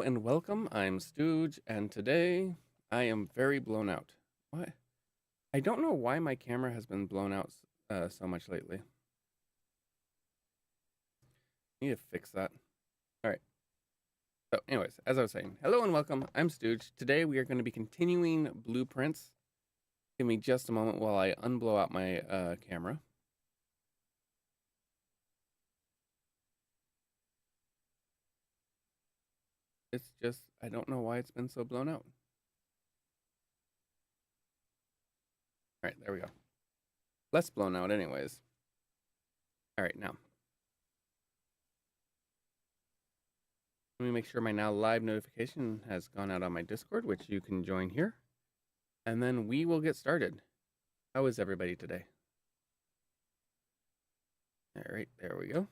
and welcome. I'm Stooge, and today I am very blown out. What? I don't know why my camera has been blown out so much lately. Need to fix that. All right. So, anyways, as I was saying, hello and welcome. I'm Stooge. Today we are going to be continuing blueprints. Give me just a moment while I unblow out my camera. It's just, I don't know why it's been so blown out. All right, there we go. Less blown out, anyways. All right, now. Let me make sure my now live notification has gone out on my Discord, which you can join here. And then we will get started. How is everybody today? All right, there we go.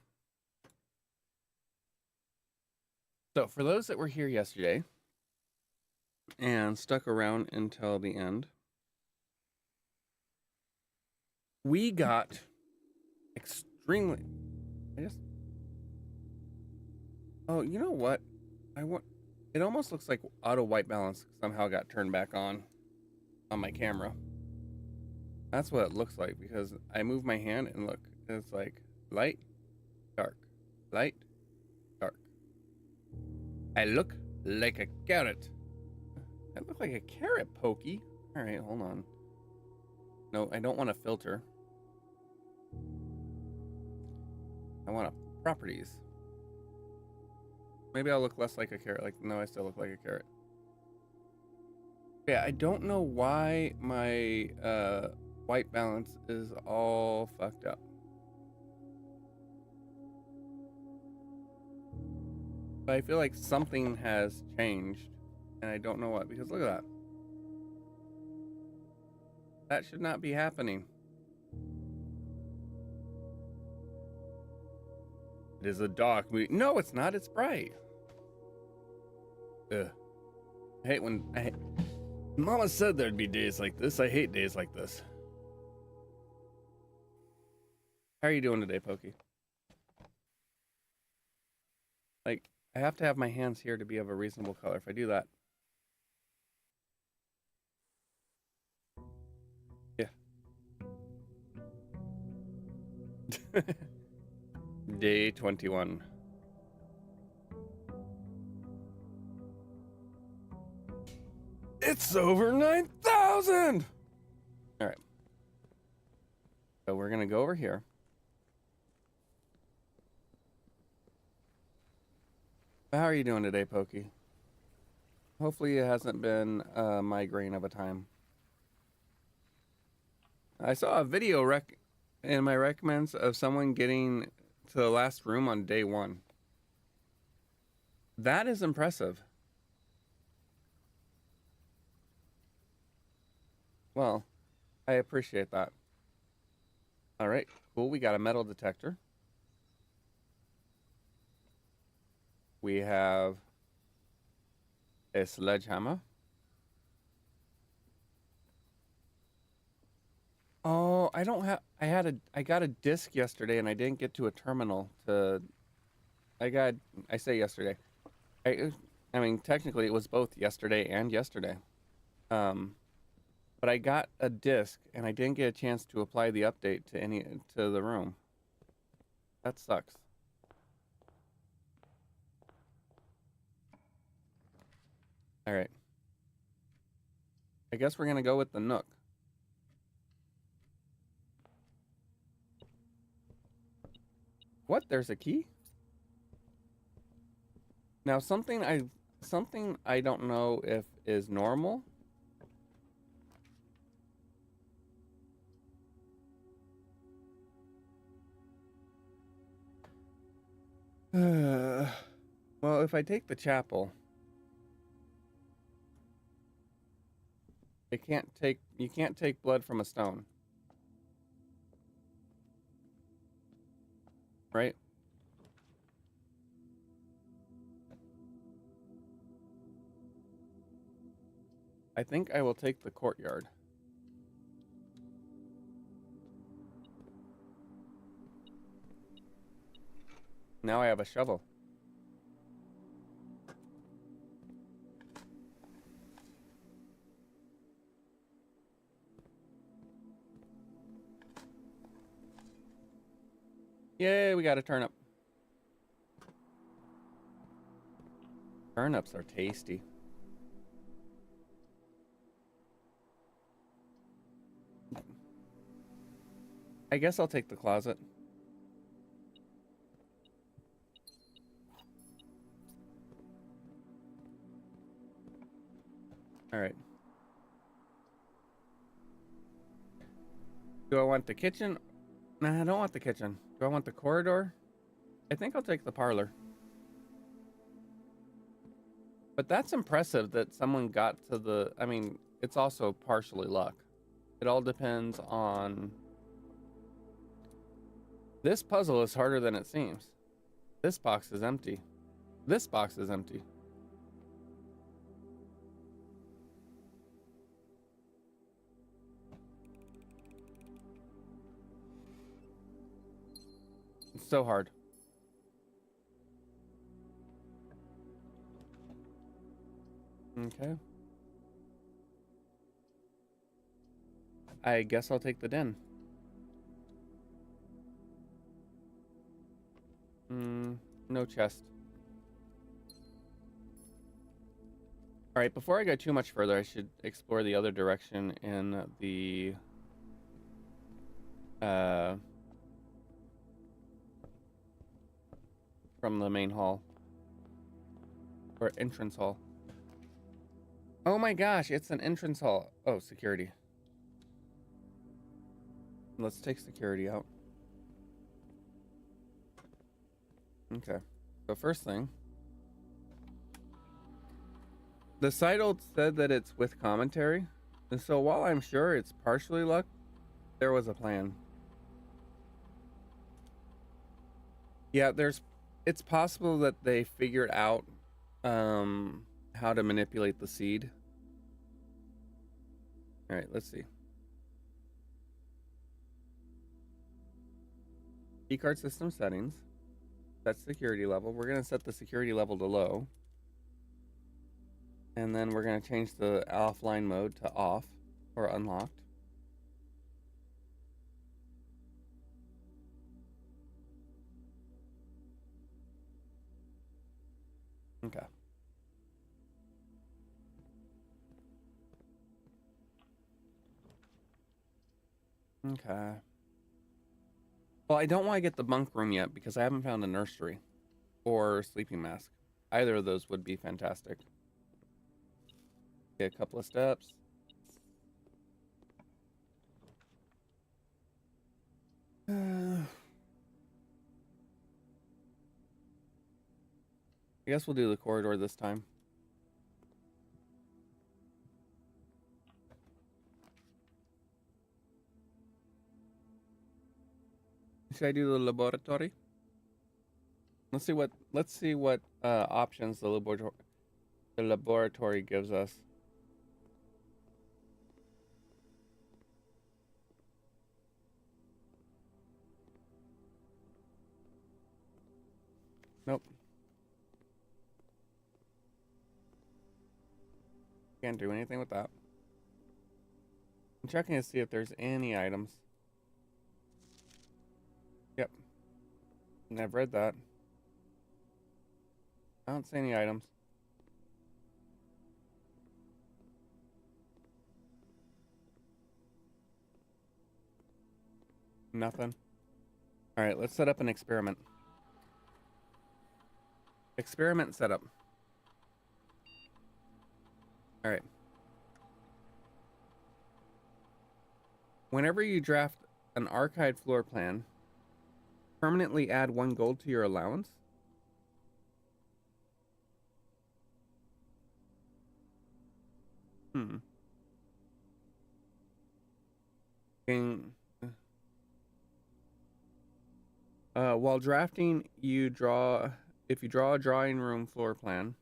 So for those that were here yesterday and stuck around until the end, we got extremely, I just, oh, you know what? It almost looks like auto white balance somehow got turned back on my camera. That's what it looks like because I move my hand and look, it's like light, dark, light, dark. I look like a carrot. I look like a carrot, Pokey. All right, hold on. No, I don't want a filter. I want a properties. Maybe I'll look less like a carrot. Like, no, I still look like a carrot. Yeah, I don't know why my white balance is all fucked up. But I feel like something has changed, and I don't know what, because look at that. That should not be happening. It is a dark movie. No, it's not. It's bright. Ugh. I hate when Mama said there'd be days like this. I hate days like this. How are you doing today, Pokey? Like, I have to have my hands here to be of a reasonable color. If I do that. Yeah. Day 21. It's over 9,000! Alright. So we're gonna go over here. How are you doing today, Pokey? Hopefully it hasn't been a migraine of a time. I saw a video in my recommends of someone getting to the last room on day 1. That is impressive. Well, I appreciate that. All right, cool. We got a metal detector. We have a sledgehammer. Oh, I don't have. I got a disc yesterday, and I didn't get to a terminal to. I say yesterday. I mean, technically, it was both yesterday and yesterday. Um, but I got a disc, and I didn't get a chance to apply the update to the room. That sucks. All right. I guess we're gonna go with the Nook. What? There's a key? Now something I don't know if is normal. Well, if I take the chapel, you can't take blood from a stone. Right? I think I will take the courtyard. Now I have a shovel. Yay, we got a turnip. Turnips are tasty. I guess I'll take the closet. All right. Do I want the kitchen? Nah, I don't want the kitchen. Do I want the corridor? I think I'll take the parlor. But that's impressive that someone got to the... I mean, it's also partially luck. It all depends on... This puzzle is harder than it seems. This box is empty. This box is empty. It's so hard. Okay. I guess I'll take the den. No chest. Alright, before I go too much further, I should explore the other direction in the... from the main hall. Or entrance hall. Oh my gosh, it's an entrance hall. Oh, security. Let's take security out. Okay. So first thing. The site said that it's with commentary. And so while I'm sure it's partially luck, there was a plan. Yeah, it's possible that they figured out how to manipulate the seed. All right, let's see. Keycard system settings. Set security level. We're gonna set the security level to low. And then we're gonna change the offline mode to off or unlocked. Okay. Okay. Well, I don't want to get the bunk room yet because I haven't found a nursery or sleeping mask. Either of those would be fantastic. Okay, a couple of steps. I guess we'll do the corridor this time. Should I do the laboratory? Let's see what options the laboratory gives us. Nope. Can't do anything with that. I'm checking to see if there's any items. Yep. And I've read that. I don't see any items. Nothing. All right, let's set up an experiment. Experiment setup. All right. Whenever you draft an archived floor plan, permanently add 1 gold to your allowance. While drafting, if you draw a drawing room floor plan,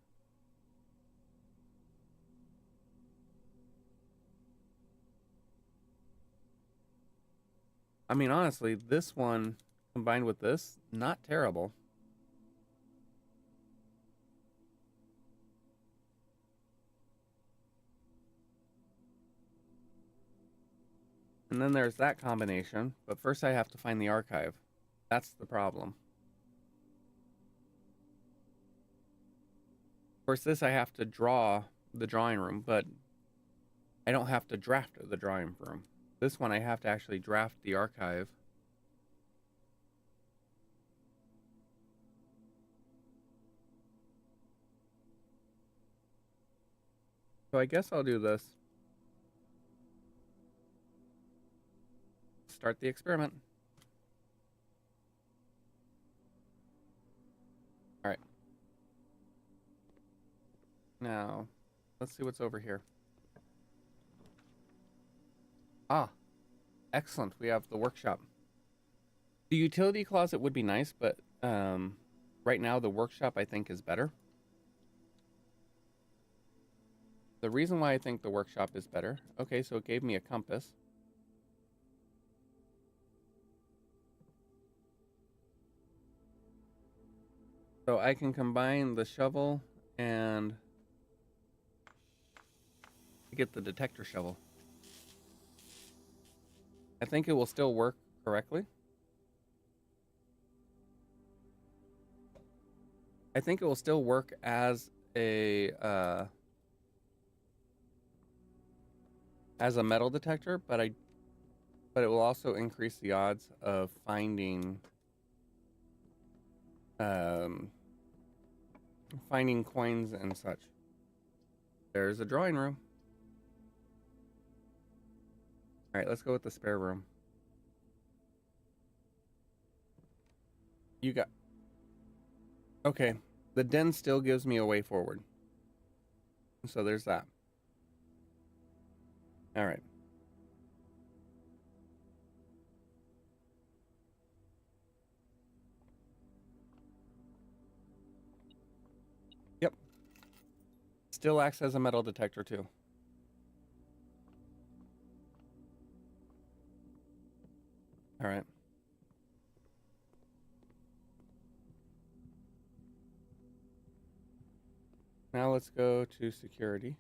I mean, honestly, this one combined with this, not terrible. And then there's that combination, but first I have to find the archive. That's the problem. Of course, this I have to draw the drawing room, but I don't have to draft the drawing room. This one I have to actually draft the archive. So I guess I'll do this. Start the experiment. All right. Now, let's see what's over here. Ah, excellent. We have the workshop. The utility closet would be nice, but right now the workshop I think is better. The reason why I think the workshop is better, okay, so it gave me a compass. So I can combine the shovel and get the detector shovel. I think it will still work correctly. I think it will still work as a metal detector, but it will also increase the odds of finding coins and such. There's a drawing room. All right, let's go with the spare room. You got... Okay, the den still gives me a way forward. So there's that. All right. Yep. Still acts as a metal detector too. All right. Now let's go to security.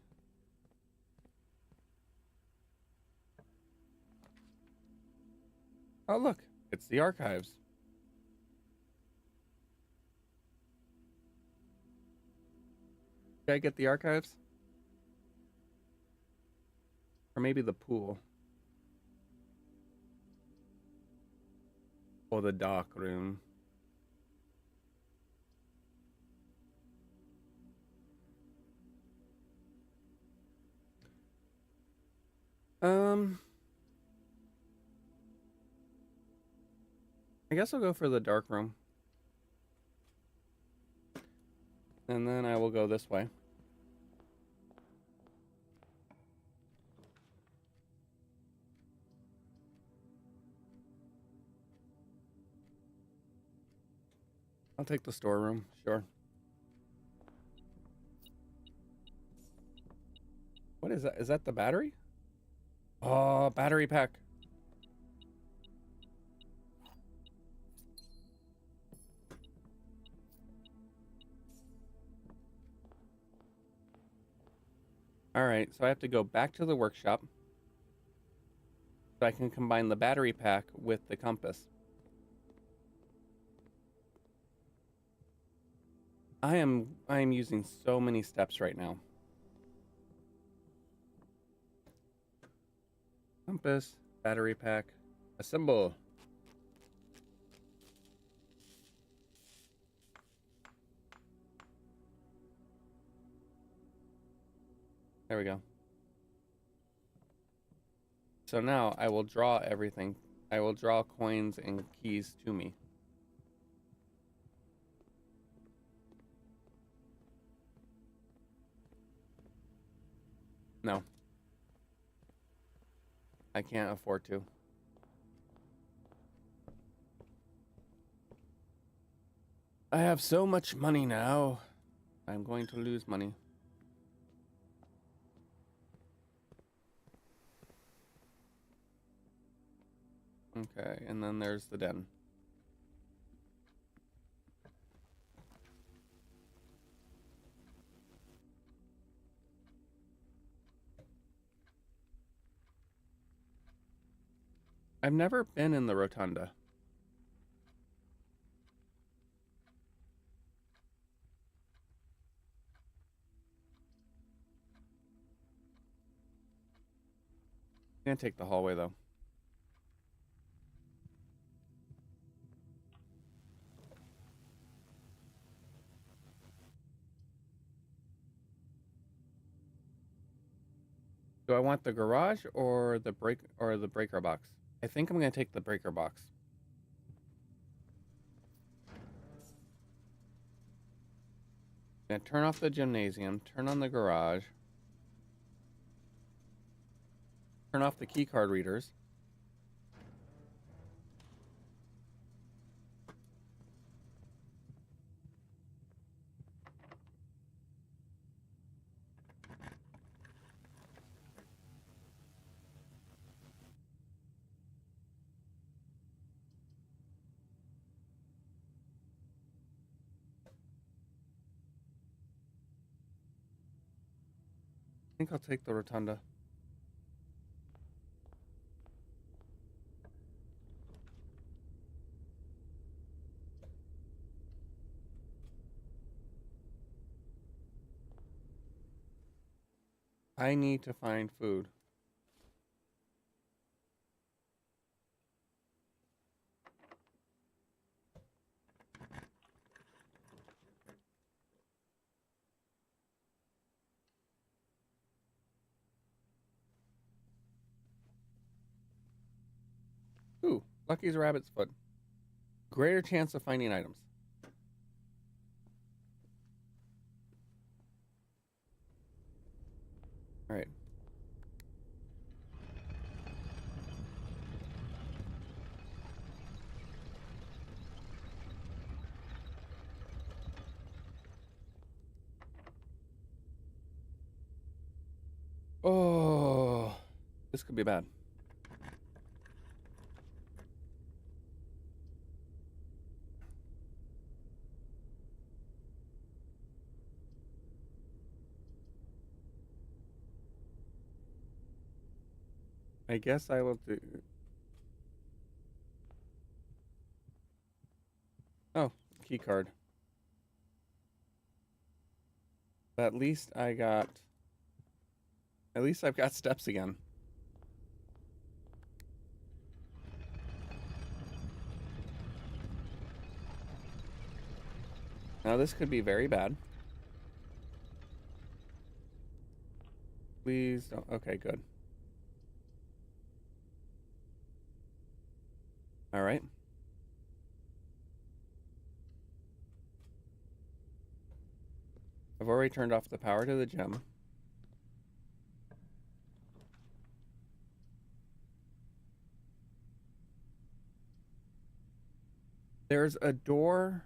Oh, look, it's the archives. Did I get the archives? Or maybe the pool. Or the dock room. I guess I'll go for the dark room. And then I will go this way. I'll take the storeroom, sure. What is that? Is that the battery? Oh, battery pack. All right, so I have to go back to the workshop so I can combine the battery pack with the compass. I am using so many steps right now. Compass, battery pack, assemble. There we go. So now I will draw everything. I will draw coins and keys to me. No. I can't afford to. I have so much money now. I'm going to lose money. Okay, and then there's the den. I've never been in the rotunda. I'm gonna take the hallway though. Do I want the garage or the breaker box? I think I'm gonna take the breaker box. I'm gonna turn off the gymnasium, turn on the garage, turn off the key card readers. I think I'll take the rotunda. I need to find food. Ooh, Lucky's rabbit's foot. Greater chance of finding items. All right. Oh, this could be bad. I guess I will do. Oh, key card. But at least I got. At least I've got steps again. Now this could be very bad. Please don't. Okay, good. All right. I've already turned off the power to the gym. There's a door,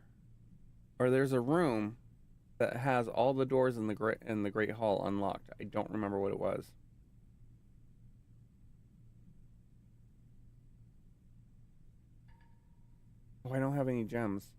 or there's a room that has all the doors in the Great Hall unlocked. I don't remember what it was. Oh, I don't have any gems.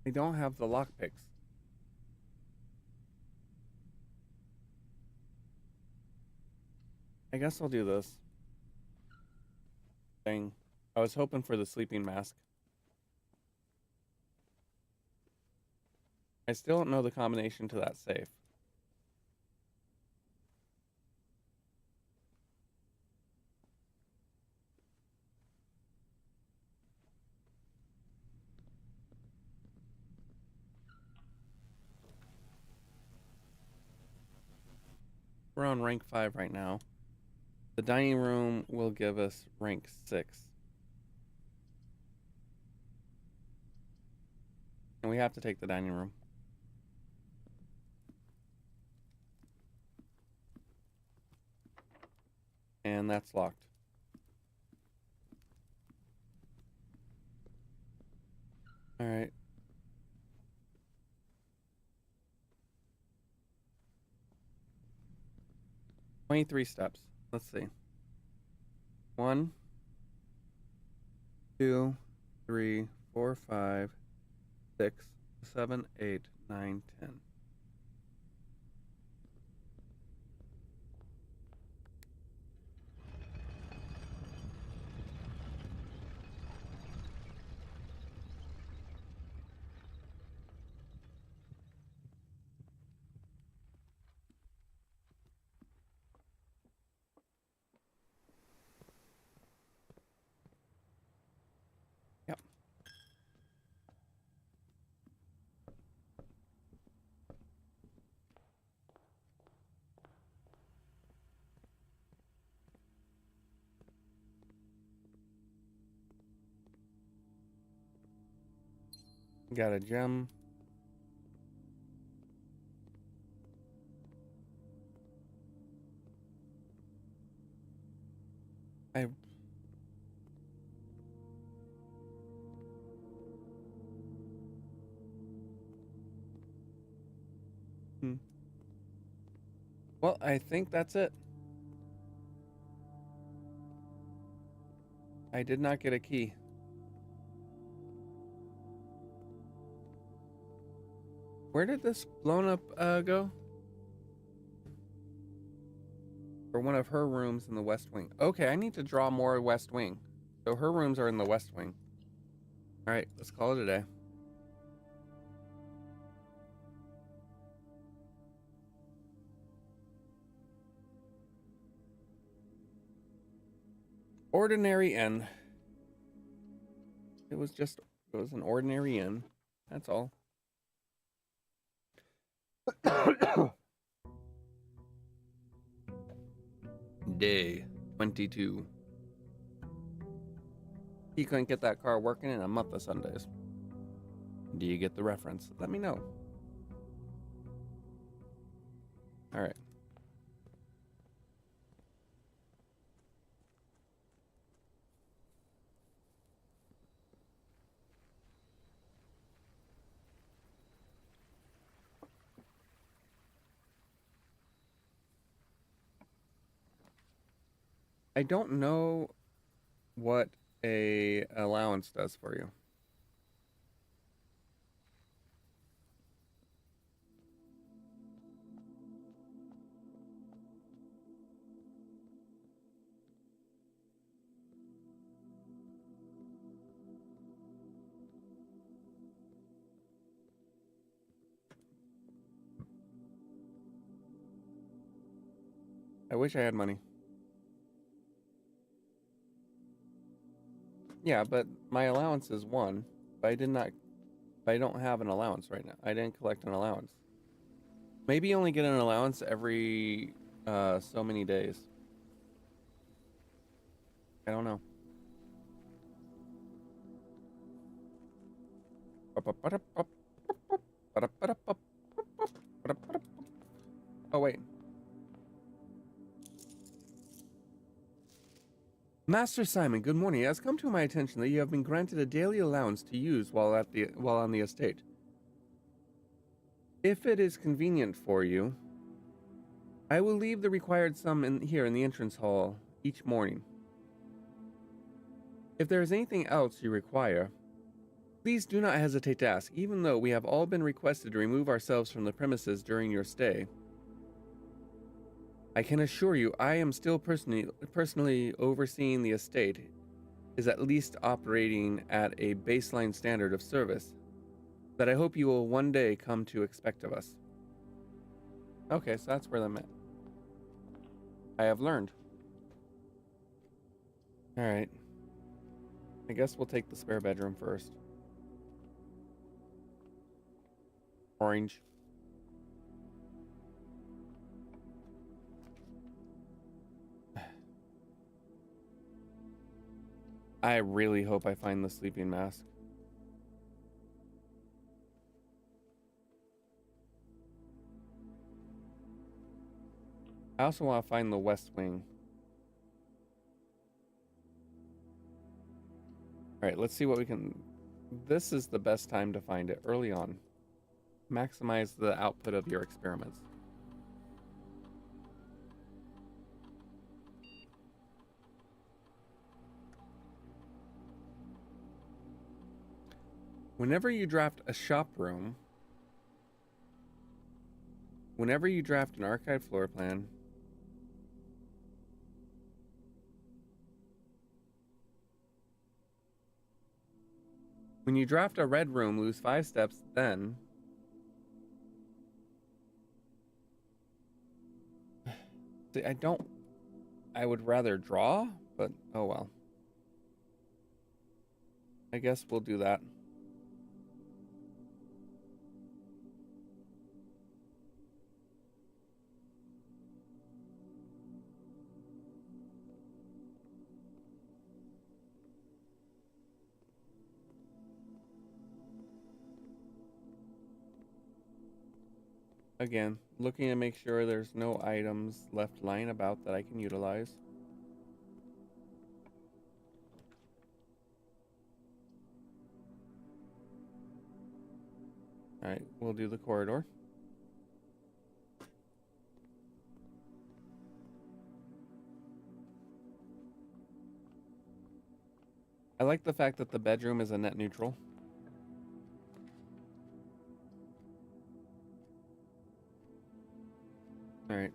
I don't have the lockpicks. I guess I'll do this. Dang. I was hoping for the sleeping mask. I still don't know the combination to that safe. We're on rank 5 right now. The dining room will give us rank 6. And we have to take the dining room. And that's locked. All right. 23 steps. Let's see. 1, 2, 3, 4, 5, 6, 7, 8, 9, 10. Yep. Got a gem. I Well, I think that's it. I did not get a key. Where did this blown up go? For one of her rooms in the West Wing. Okay, I need to draw more West Wing. So her rooms are in the West Wing. All right, let's call it a day. Ordinary inn. It was an ordinary inn. That's all. Day 22. He couldn't get that car working in a month of Sundays. Do you get the reference? Let me know. All right. I don't know what a allowance does for you. I wish I had money. Yeah, but my allowance is 1. But I don't have an allowance right now. I didn't collect an allowance. Maybe you only get an allowance every so many days. I don't know. Oh wait. Master Simon, good morning. It has come to my attention that you have been granted a daily allowance to use while on the estate. If it is convenient for you, I will leave the required sum here in the entrance hall each morning. If there is anything else you require, please do not hesitate to ask, even though we have all been requested to remove ourselves from the premises during your stay. I can assure you I am still personally overseeing the estate is at least operating at a baseline standard of service that I hope you will one day come to expect of us. Okay, so that's where I'm at. I have learned. Alright. I guess we'll take the spare bedroom first. Orange. I really hope I find the sleeping mask. I also want to find the West Wing. Alright, let's see what we can... This is the best time to find it, early on. Maximize the output of your experiments. Whenever you draft a shop room, whenever you draft an archive floor plan, when you draft a red room, lose 5 steps, then see, I would rather draw, but oh well. I guess we'll do that. Again, looking to make sure there's no items left lying about that I can utilize. Alright, we'll do the corridor. I like the fact that the bedroom is a net neutral. Alright.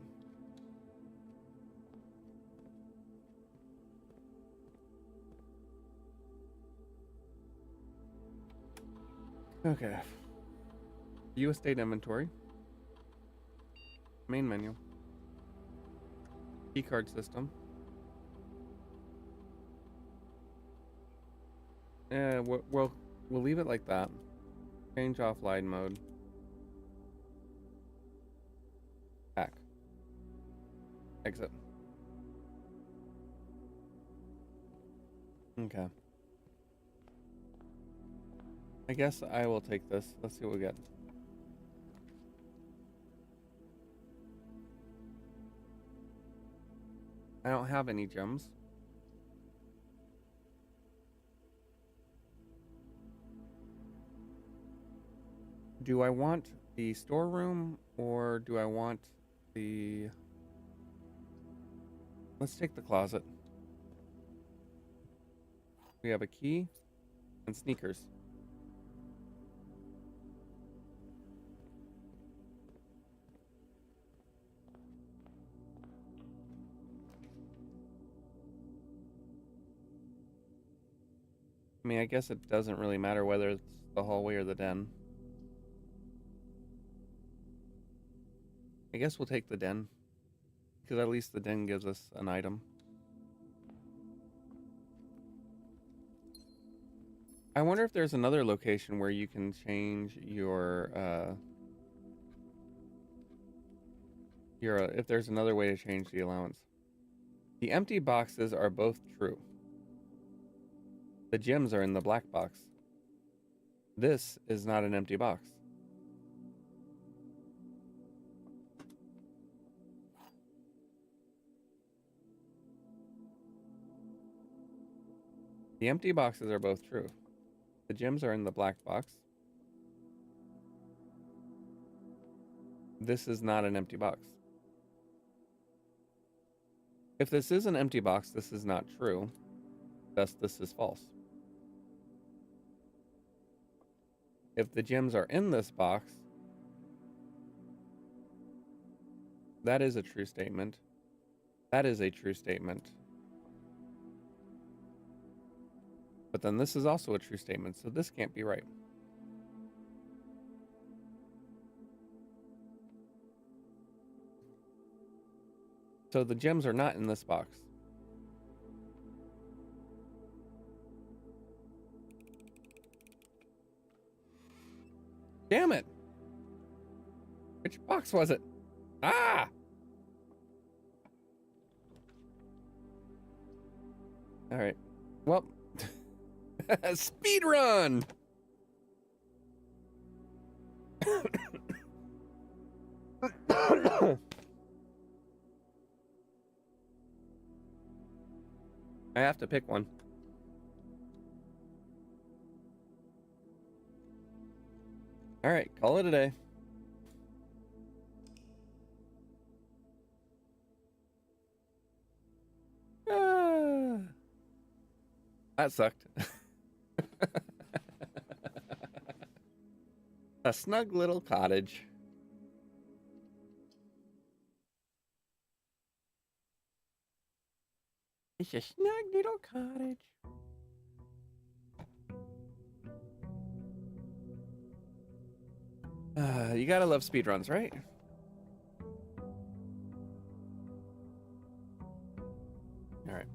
Okay. View estate inventory. Main menu. Keycard system. Yeah, we'll leave it like that. Change offline mode. Back. Exit. Okay. I guess I will take this. Let's see what we get. I don't have any gems. Do I want the storeroom or do I want the... Let's take the closet. We have a key and sneakers. I mean, I guess it doesn't really matter whether it's the hallway or the den. I guess we'll take the den, because at least the den gives us an item. I wonder if there's another location where you can change your, if there's another way to change the allowance. The empty boxes are both true. The gems are in the black box. This is not an empty box. The empty boxes are both true. The gems are in the black box. This is not an empty box. If this is an empty box, this is not true. Thus, this is false. If the gems are in this box, that is a true statement. That is a true statement. But then this is also a true statement, so this can't be right. So the gems are not in this box. Damn it! Which box was it? Ah! Alright. Well, speed run! I have to pick one. Alright, call it a day. That sucked. A snug little cottage. It's a snug little cottage. You gotta love speedruns, right? All right.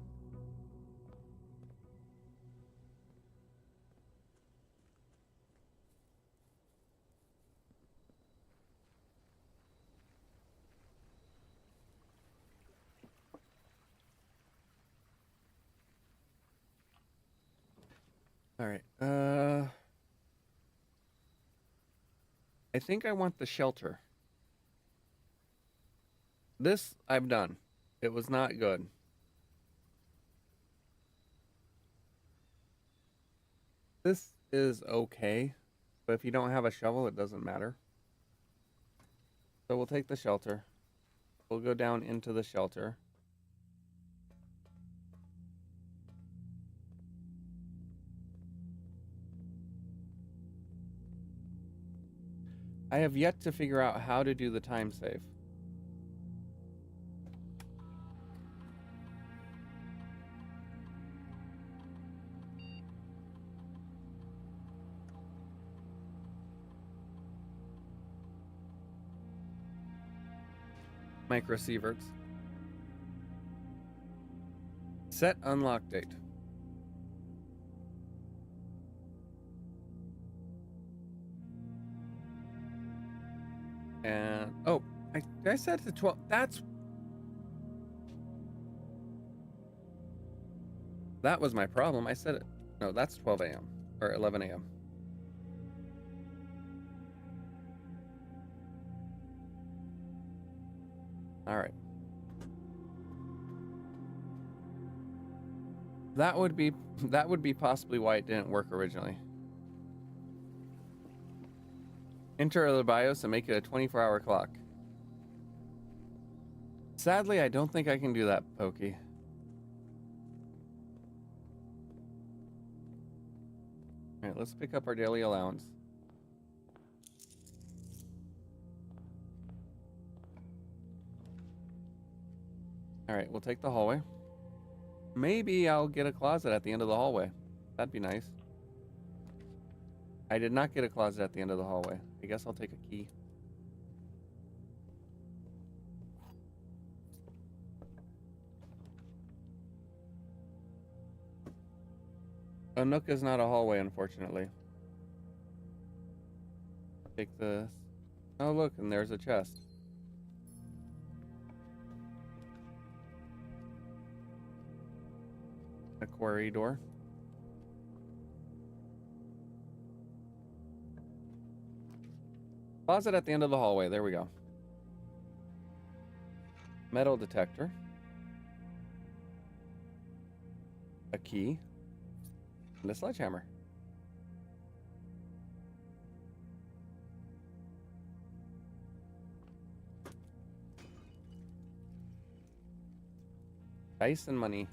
All right. I think I want the shelter. This I've done. It was not good. This is okay, but if you don't have a shovel, it doesn't matter. So we'll take the shelter. We'll go down into the shelter. I have yet to figure out how to do the time save. Microsieverts. Set unlock date. And oh, I set it to 12. That was my problem. I said it. No, that's 12 a.m. or 11 a.m. All right. That would be possibly why it didn't work originally. Enter the BIOS and make it a 24-hour clock. Sadly, I don't think I can do that, Pokey. All right, let's pick up our daily allowance. All right, we'll take the hallway. Maybe I'll get a closet at the end of the hallway. That'd be nice. I did not get a closet at the end of the hallway. I guess I'll take a key. A nook is not a hallway, unfortunately. Take this. Oh, look, and there's a chest. A quarry door. Closet at the end of the hallway. There we go. Metal detector. A key. And a sledgehammer. Dice and money.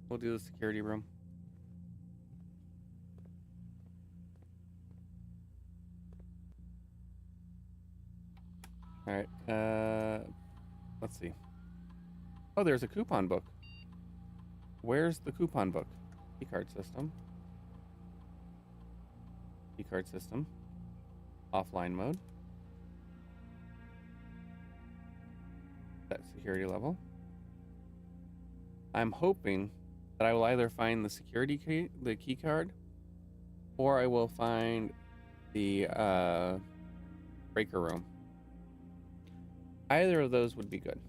We'll do the security room. All right. Let's see. Oh, there's a coupon book. Where's the coupon book? Keycard system. Keycard system. Offline mode. Set security level. I'm hoping that I will either find the security key, the key card, or I will find the breaker room. Either of those would be good.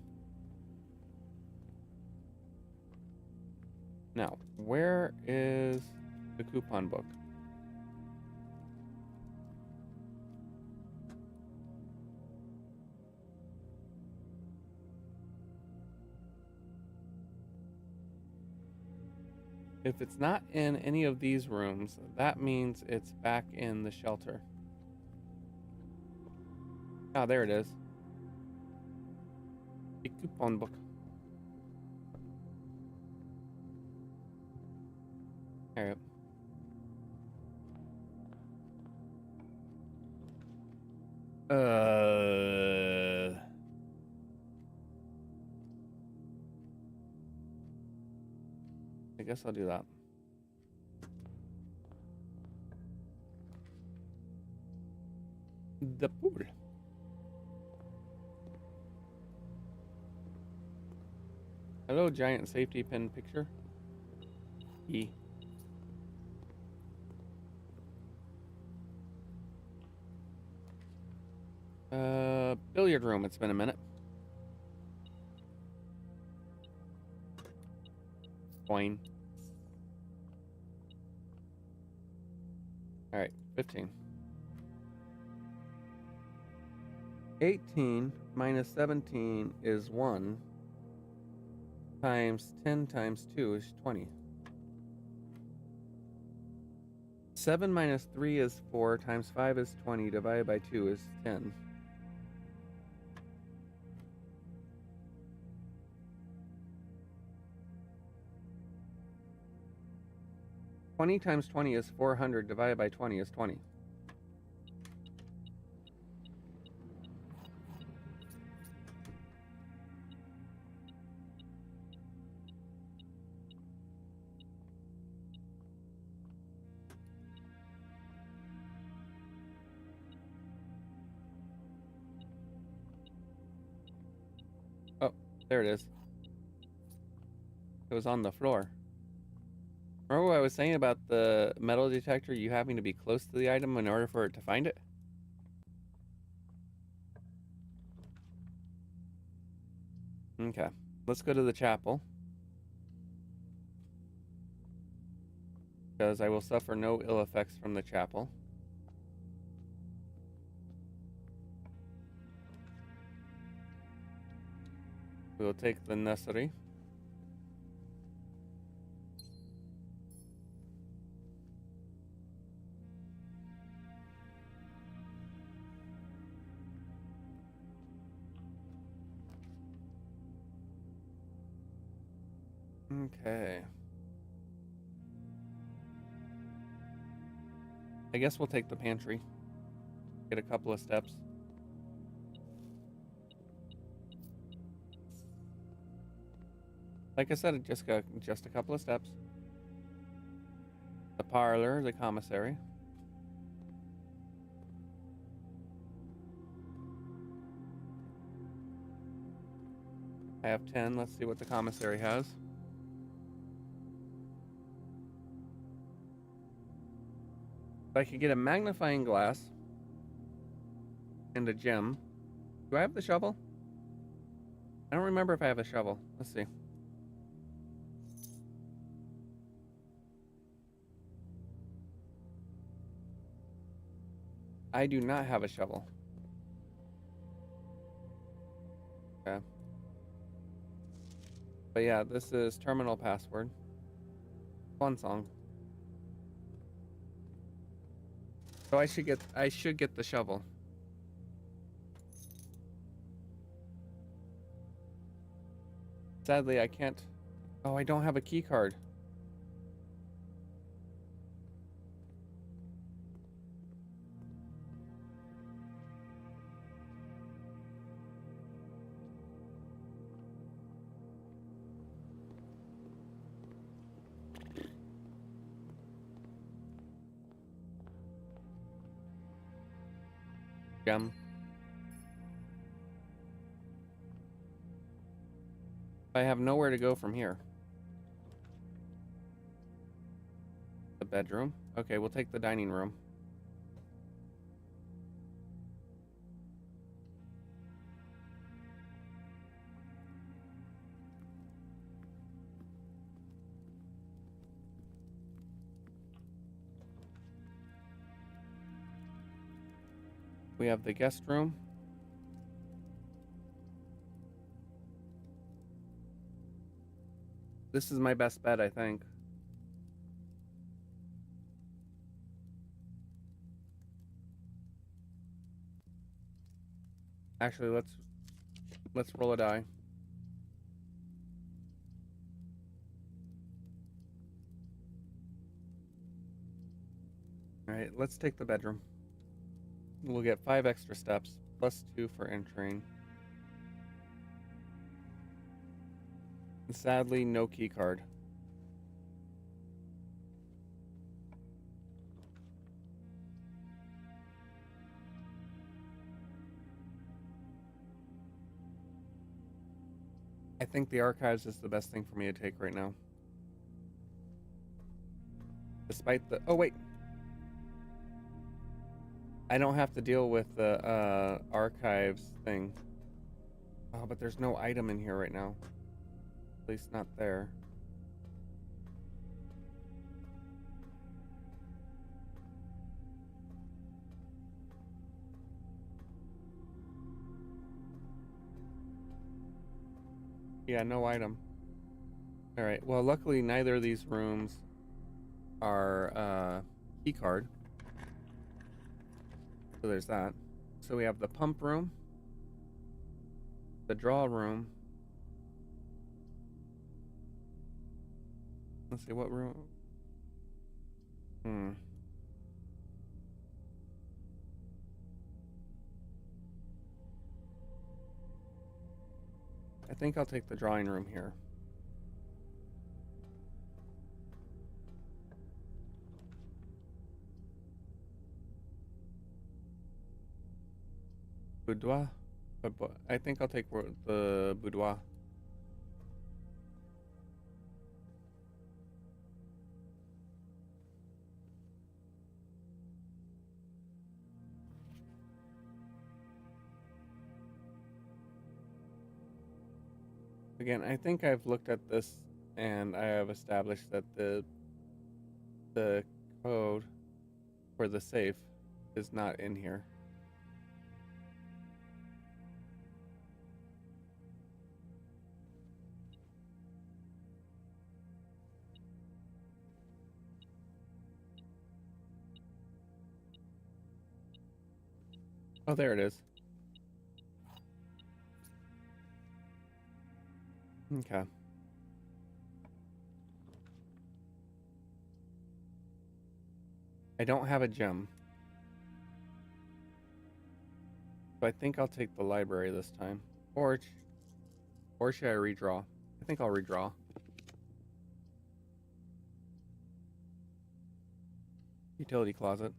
Now, where is the coupon book? If it's not in any of these rooms, that means it's back in the shelter. Ah, there it is. A coupon book. All right. I guess I'll do that. The pool. Hello, giant safety pin picture. E. Billiard room. It's been a minute. Coin. All right, 15. 18 minus 17 is 1 times 10 times 2 is 20. 7 minus 3 is 4 times 5 is 20 divided by 2 is 10. Twenty times 20 is 400 divided by 20 is 20. Oh, there it is. It was on the floor. Remember what I was saying about the metal detector, you having to be close to the item in order for it to find it? Okay, let's go to the chapel. Because I will suffer no ill effects from the chapel. We will take the necessary. Okay. I guess we'll take the pantry. Get a couple of steps. Like I said, just a couple of steps. The parlor, the commissary. I have 10. Let's see what the commissary has. If I could get a magnifying glass and a gem. Do I have the shovel? I don't remember if I have a shovel. Let's see. I do not have a shovel. Okay. But yeah, this is terminal password. Fun song. So I should get the shovel. Sadly, I can't. Oh, I don't have a key card. Gem. I have nowhere to go from here. The bedroom. Okay, we'll take the dining room. We have the guest room. This is my best bet, I think. Actually, let's roll a die. All right, let's take the bedroom. We'll get 5 extra steps, plus 2 for entering. And sadly, no key card. I think the archives is the best thing for me to take right now. Despite the... Oh, wait. I don't have to deal with the archives thing. Oh, but there's no item in here right now. At least not there. Yeah, no item. Alright, well, luckily neither of these rooms are key card. So there's that. So we have the pump room, the draw room. Let's see, what room? I think I'll take the drawing room here. Boudoir? I think I'll take the boudoir. Again, I think I've looked at this and I have established that the code for the safe is not in here. Oh, there it is. Okay. I don't have a gem. So I think I'll take the library this time. Or should I redraw? I think I'll redraw. Utility closet.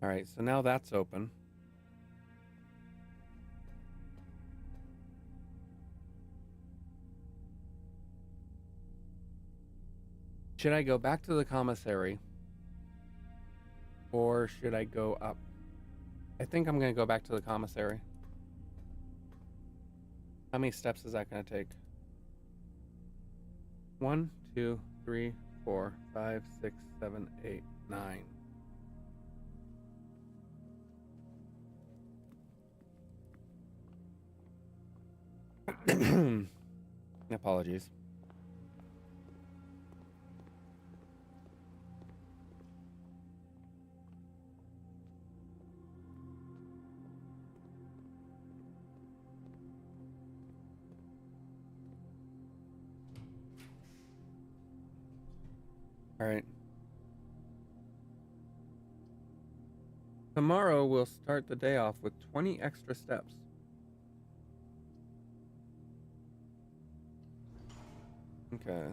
Alright, so now that's open. Should I go back to the commissary? Or should I go up? I think I'm going to go back to the commissary. How many steps is that going to take? 1, 2, 3, 4, 5, 6, 7, 8, 9. Apologies. All right. Tomorrow we'll start the day off with 20 extra steps. Okay.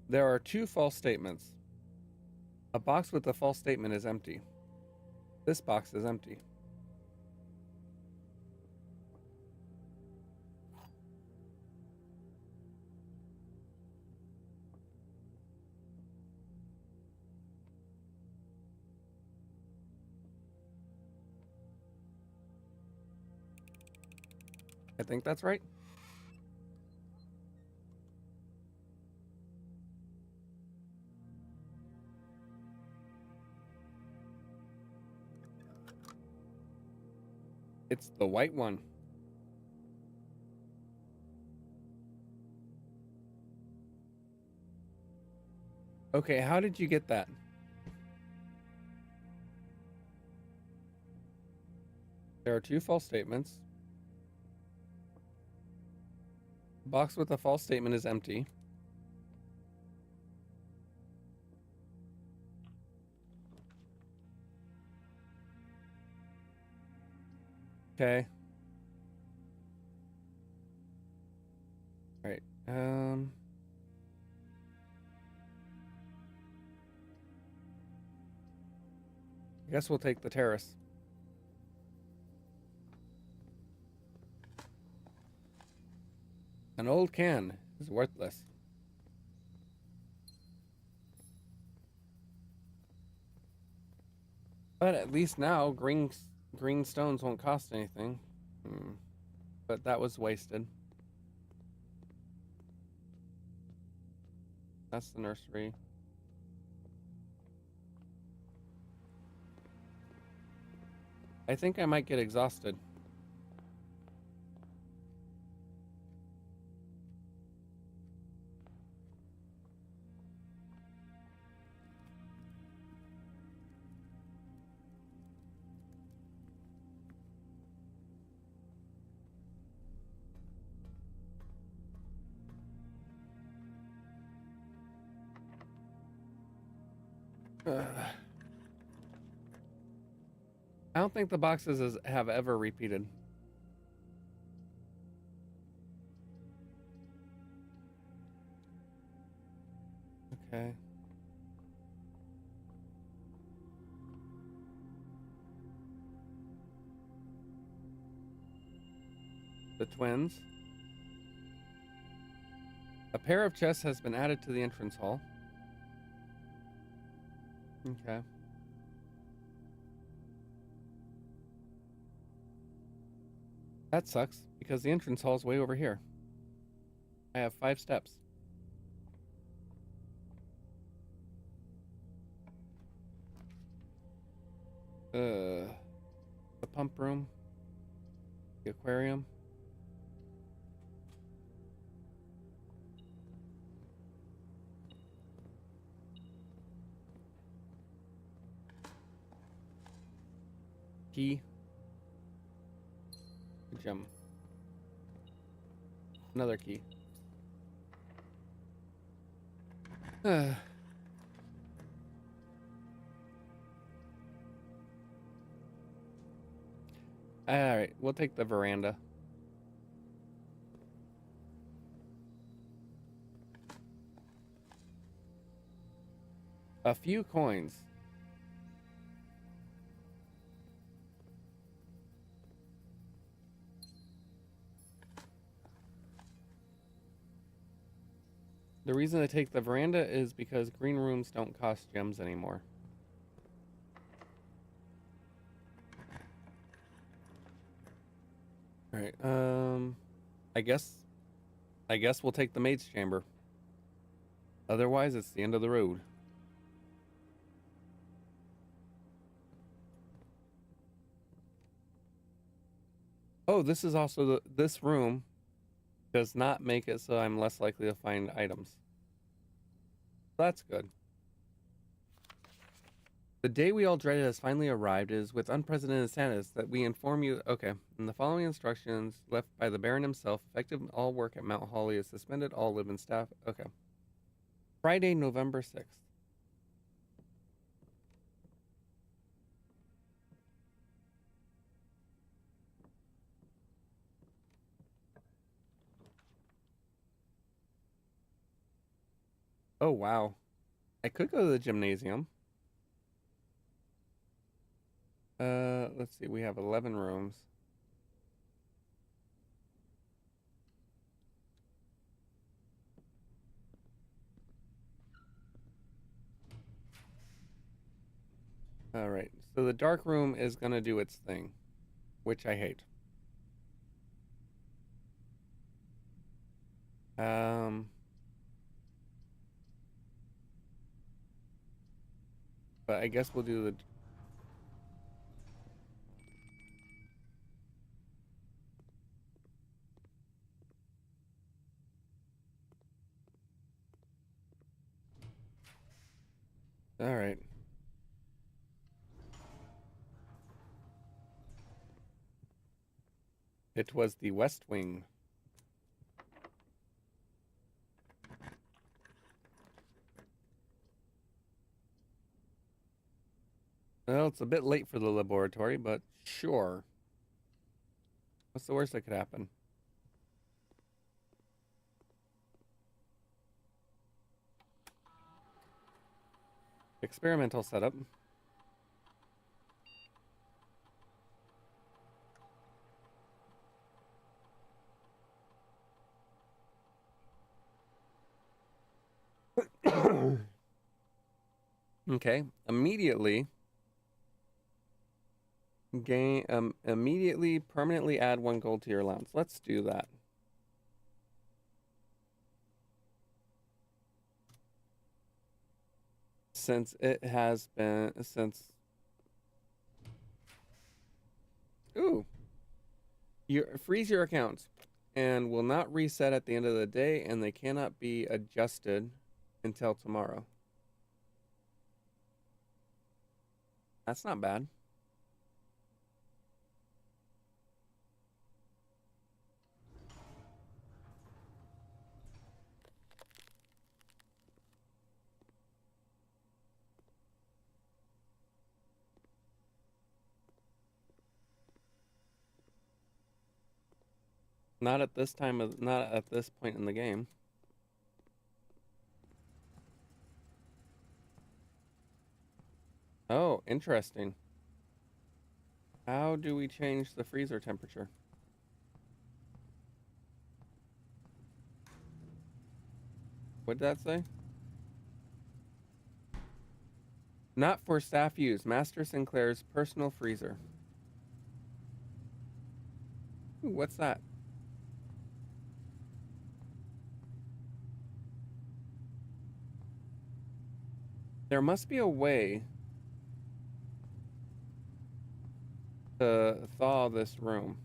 There are 2 false statements. A box with a false statement is empty. This box is empty. I think that's right. It's the white one. Okay, how did you get that? There are 2 false statements. The box with the false statement is empty. Okay. All right. I guess we'll take the terrace. An old can is worthless. But at least now green stones won't cost anything. But that was wasted. That's the nursery. I think I might get exhausted. I don't think the boxes have ever repeated. Okay. The twins. A pair of chests has been added to the entrance hall. Okay. That sucks, because the entrance hall is way over here. I have 5 steps. The pump room. The aquarium. Key. Gem. Another key. All right, we'll take the veranda. A few coins. The reason I take the veranda is because green rooms don't cost gems anymore. All right. I guess we'll take the maid's chamber. Otherwise, it's the end of the road. Oh, this is also this room does not make it so I'm less likely to find items. That's good. The day we all dreaded has finally arrived. It is with unprecedented sadness that we inform you. Okay, and the following instructions left by the Baron himself, effective all work at Mount Holly is suspended, all live-in staff. Okay. Friday, November 6th. Oh, wow. I could go to the gymnasium. Let's see. We have 11 rooms. All right. So the dark room is going to do its thing, which I hate. But I guess we'll do the All right. It was the West Wing. Well, it's a bit late for the laboratory, but sure. What's the worst that could happen? Experimental setup. Okay, immediately immediately permanently add 1 gold to your allowance. Let's do that. Since it has been ooh, you freeze your accounts and will not reset at the end of the day, and they cannot be adjusted until tomorrow. That's not bad. Not at this not at this point in the game. Oh, interesting. How do we change the freezer temperature? What did that say? Not for staff use. Master Sinclair's personal freezer. Ooh, what's that? There must be a way to thaw this room.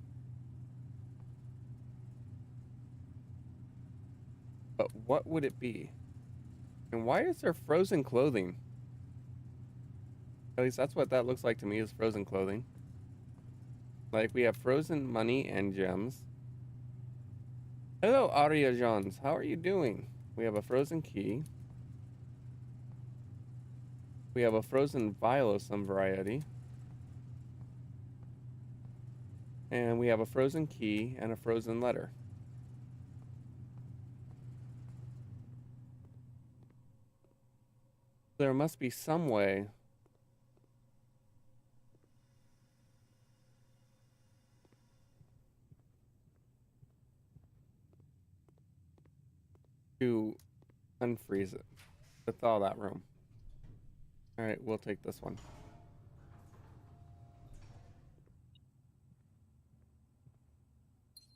But what would it be? And why is there frozen clothing? At least that's what that looks like to me, is frozen clothing. Like, we have frozen money and gems. Hello, Aria Johns. How are you doing? We have a frozen key. We have a frozen vial of some variety. And we have a frozen key and a frozen letter. There must be some way to unfreeze it, to thaw that room. All right, we'll take this one.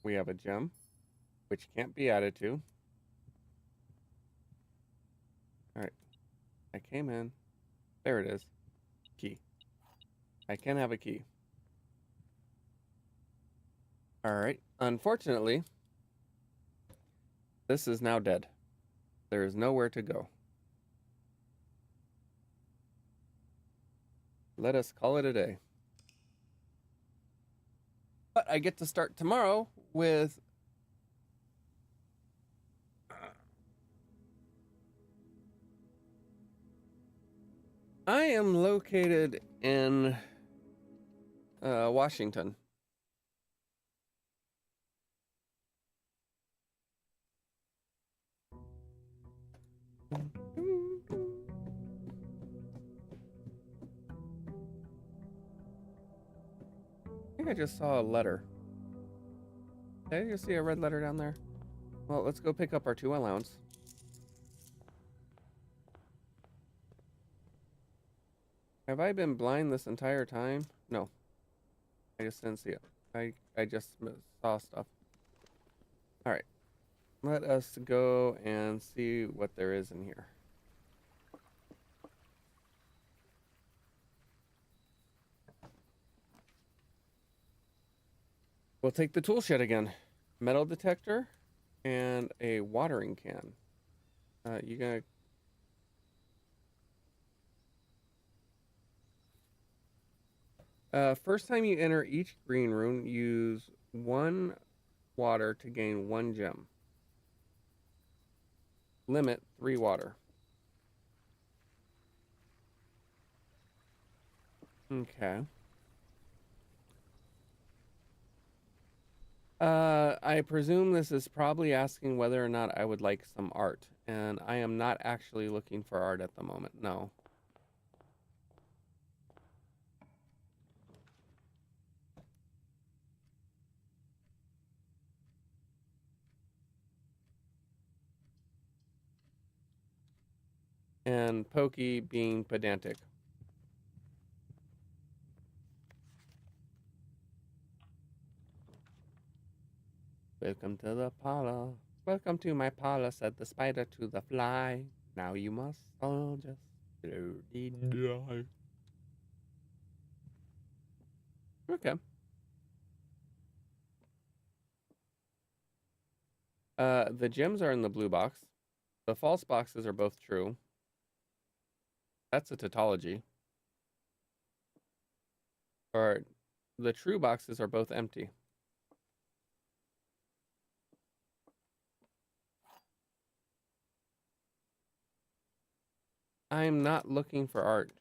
We have a gem, which can't be added to. All right, I came in. There it is. Key. I can have a key. All right, unfortunately, this is now dead. There is nowhere to go. Let us call it a day. But I get to start tomorrow with I am located in Washington. I think I just saw a letter. Did I just see a red letter down there? Well, let's go pick up our 2 allowance. Have I been blind this entire time? No. I just didn't see it. I just saw stuff. All right. Let us go and see what there is in here. We'll take the tool shed again. Metal detector and a watering can. You gonna... First time you enter each green room, use 1 water to gain 1 gem. Limit 3 water. Okay. I presume this is probably asking whether or not I would like some art, and I am not actually looking for art at the moment, no. And Pokey being pedantic. Welcome to the parlor. Welcome to my parlor, said the spider to the fly. Now you must all just slowly die. Okay. The gems are in the blue box. The false boxes are both true. That's a tautology. Or the true boxes are both empty. I'm not looking for art.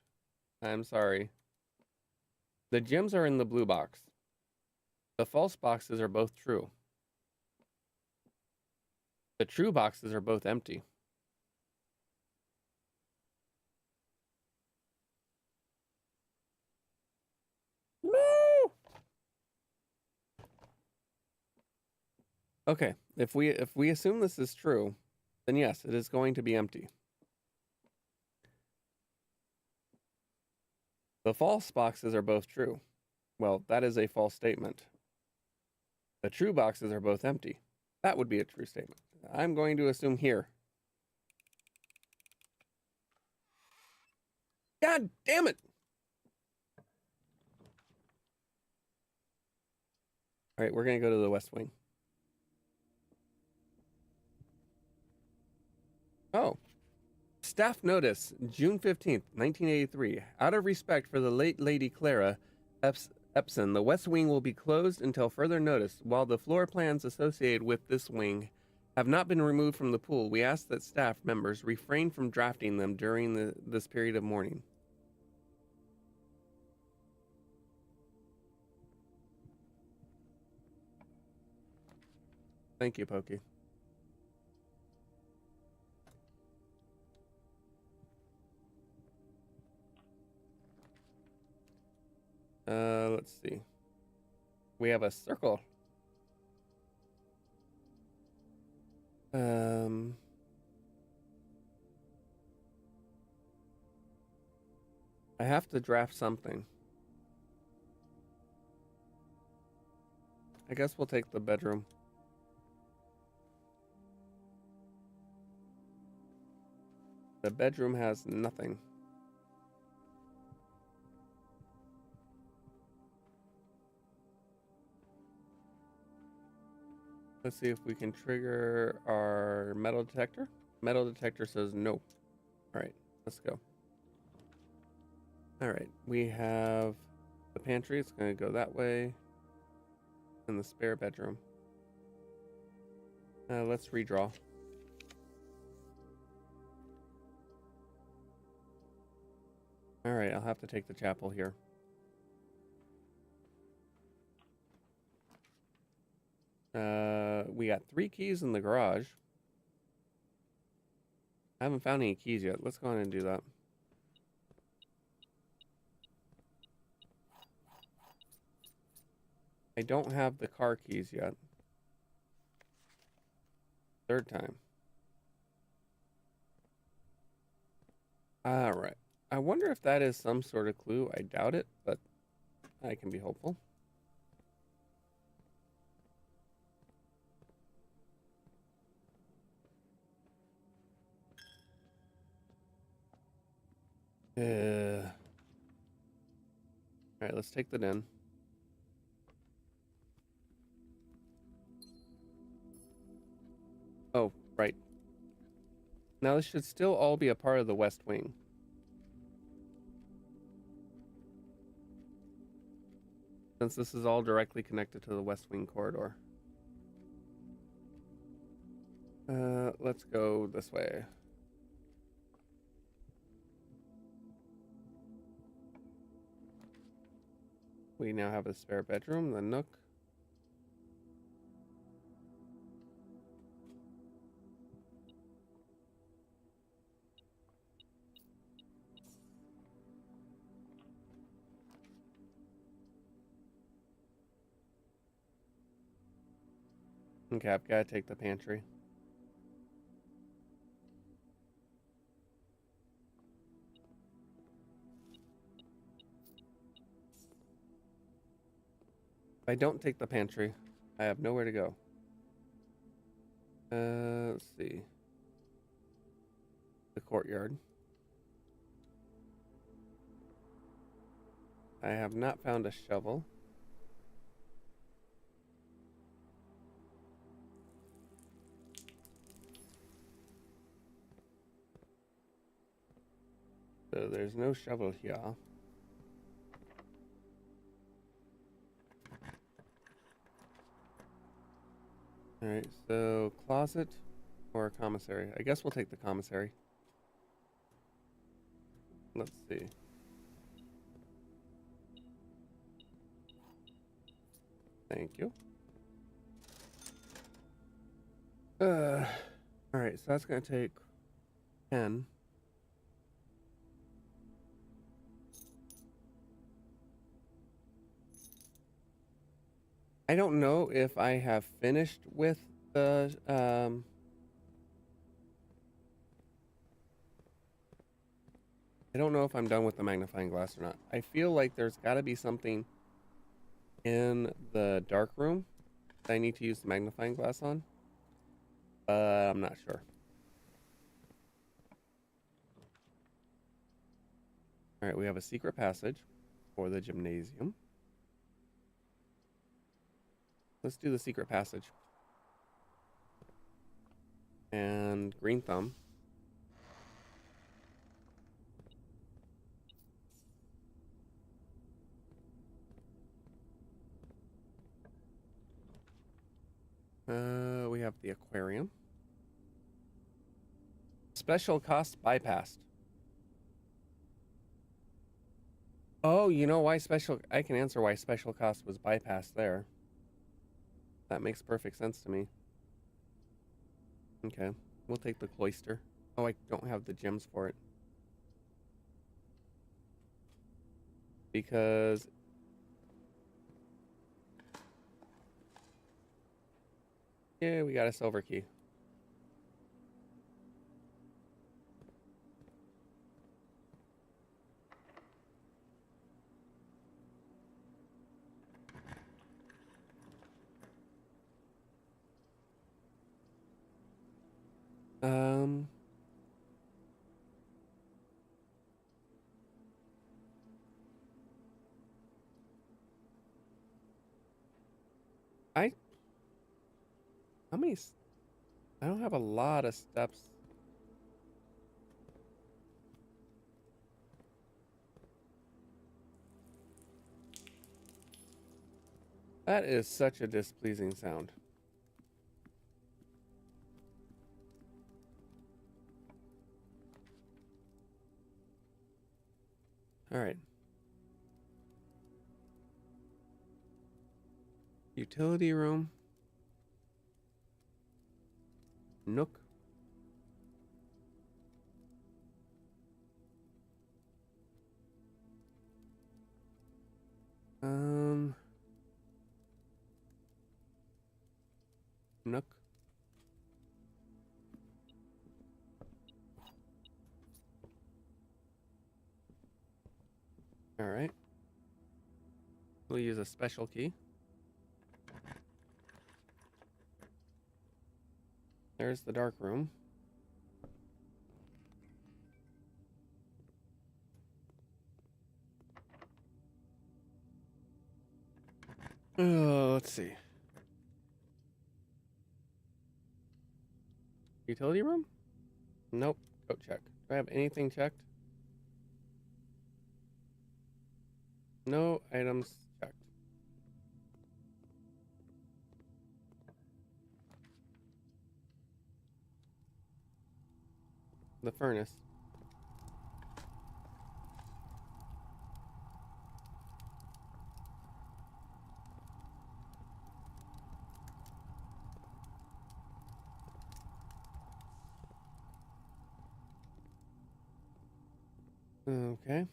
I'm sorry. The gems are in the blue box. The false boxes are both true. The true boxes are both empty. No! Okay, if we assume this is true, then yes, it is going to be empty. The false boxes are both true. Well, that is a false statement. The true boxes are both empty. That would be a true statement. I'm going to assume here. God damn it! All right, we're going to go to the West Wing. Oh. Staff notice, June 15th, 1983. Out of respect for the late Lady Clara Epson, the West Wing will be closed until further notice. While the floor plans associated with this wing have not been removed from the pool, we ask that staff members refrain from drafting them during this period of mourning. Thank you, Pokey. Let's see. We have a circle. I have to draft something. I guess we'll take the bedroom. The bedroom has nothing. Let's see if we can trigger our metal detector. Metal detector says no. All right, let's go. All right, we have the pantry. It's going to go that way. And the spare bedroom. Let's redraw. All right, I'll have to take the chapel here. We got 3 keys in the garage. I haven't found any keys yet. Let's go on and do that. I don't have the car keys yet. 3rd time. All right. I wonder if that is some sort of clue. I doubt it, but I can be hopeful. All right, let's take that in. Oh, right. Now this should still all be a part of the West Wing. since this is all directly connected to the West Wing corridor. Let's go this way. We now have a spare bedroom, the Nook. Okay, I've got to take the pantry. If I don't take the pantry, I have nowhere to go. Let's see. The courtyard. I have not found a shovel. So there's no shovel here. Alright, so closet or commissary? I guess we'll take the commissary. Let's see. Thank you. Alright, so that's gonna take 10. I don't know if I have finished with the I don't know if I'm done with the magnifying glass or not. I feel like there's got to be something in the dark room that I need to use the magnifying glass on. I'm not sure. All right, we have a secret passage for the gymnasium. Let's do the secret passage. And green thumb. We have the aquarium. Special cost bypassed. Oh, you know why I can answer why special cost was bypassed there. That makes perfect sense to me. Okay, we'll take the cloister. Oh, I don't have the gems for it. Because yeah, we got a silver key. I how many? I don't have a lot of steps. That is such a displeasing sound. All right. Utility room. Nook. Nook. All right. We'll use a special key. There's the dark room. Let's see. Utility room? Nope. Go check. Do I have anything checked? No items checked. The furnace. Okay.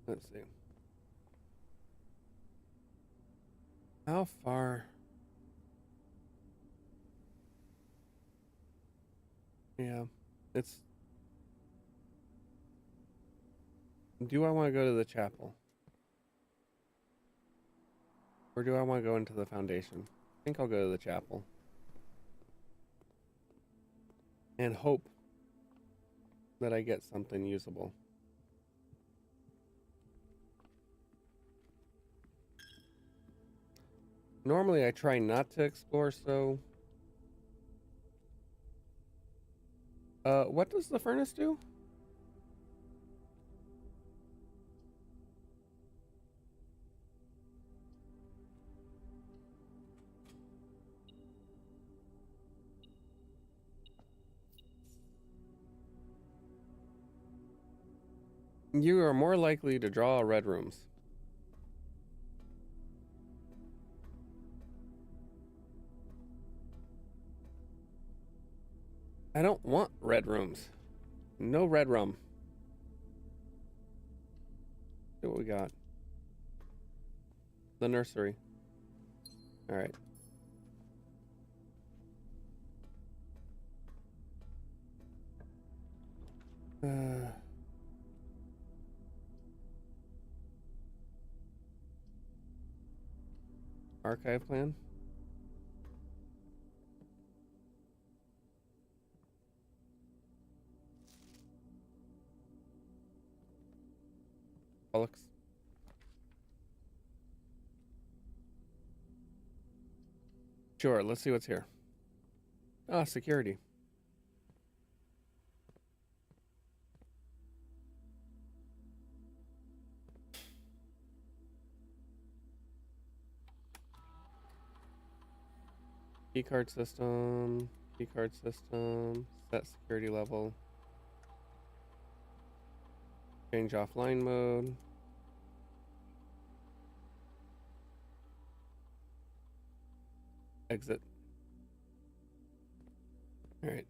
Let's see. How far? Yeah, it's. Do I want to go to the chapel? Or do I want to go into the foundation? I think I'll go to the chapel. And hope that I get something usable. Normally I try not to explore, so... what does the furnace do? You are more likely to draw red rooms. I don't want red rooms. No red rum. See what we got. The nursery. Alright. Archive plan. Bollocks. Sure, let's see what's here. Ah, security. Keycard system. Keycard system. Set security level. Change offline mode. Exit. Alright.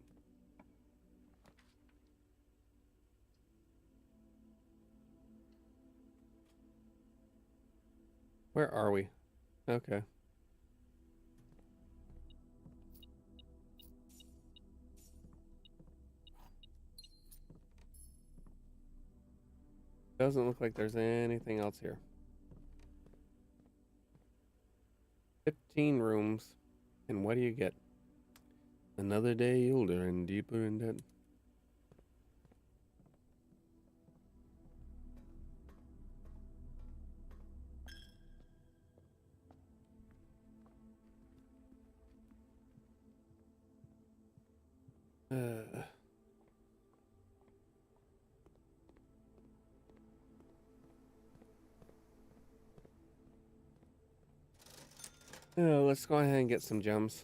Where are we? Okay. Doesn't look like there's anything else here. 15 rooms. And what do you get? Another day older and deeper in debt. Let's go ahead and get some gems.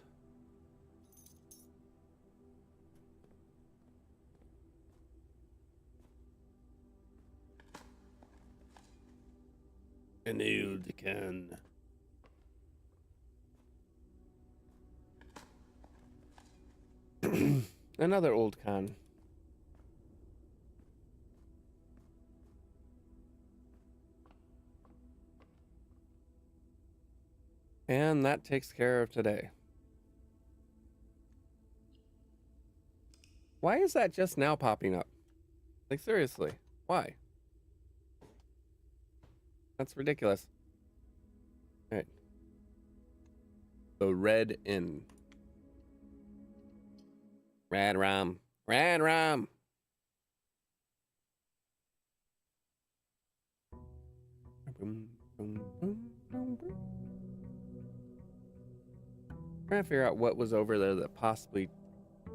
An old can. Another old can. And that takes care of today. Why is that just now popping up? Like, seriously, why? That's ridiculous. All right. The Red Inn. Rad rum. Rad rum. Trying to figure out what was over there that possibly,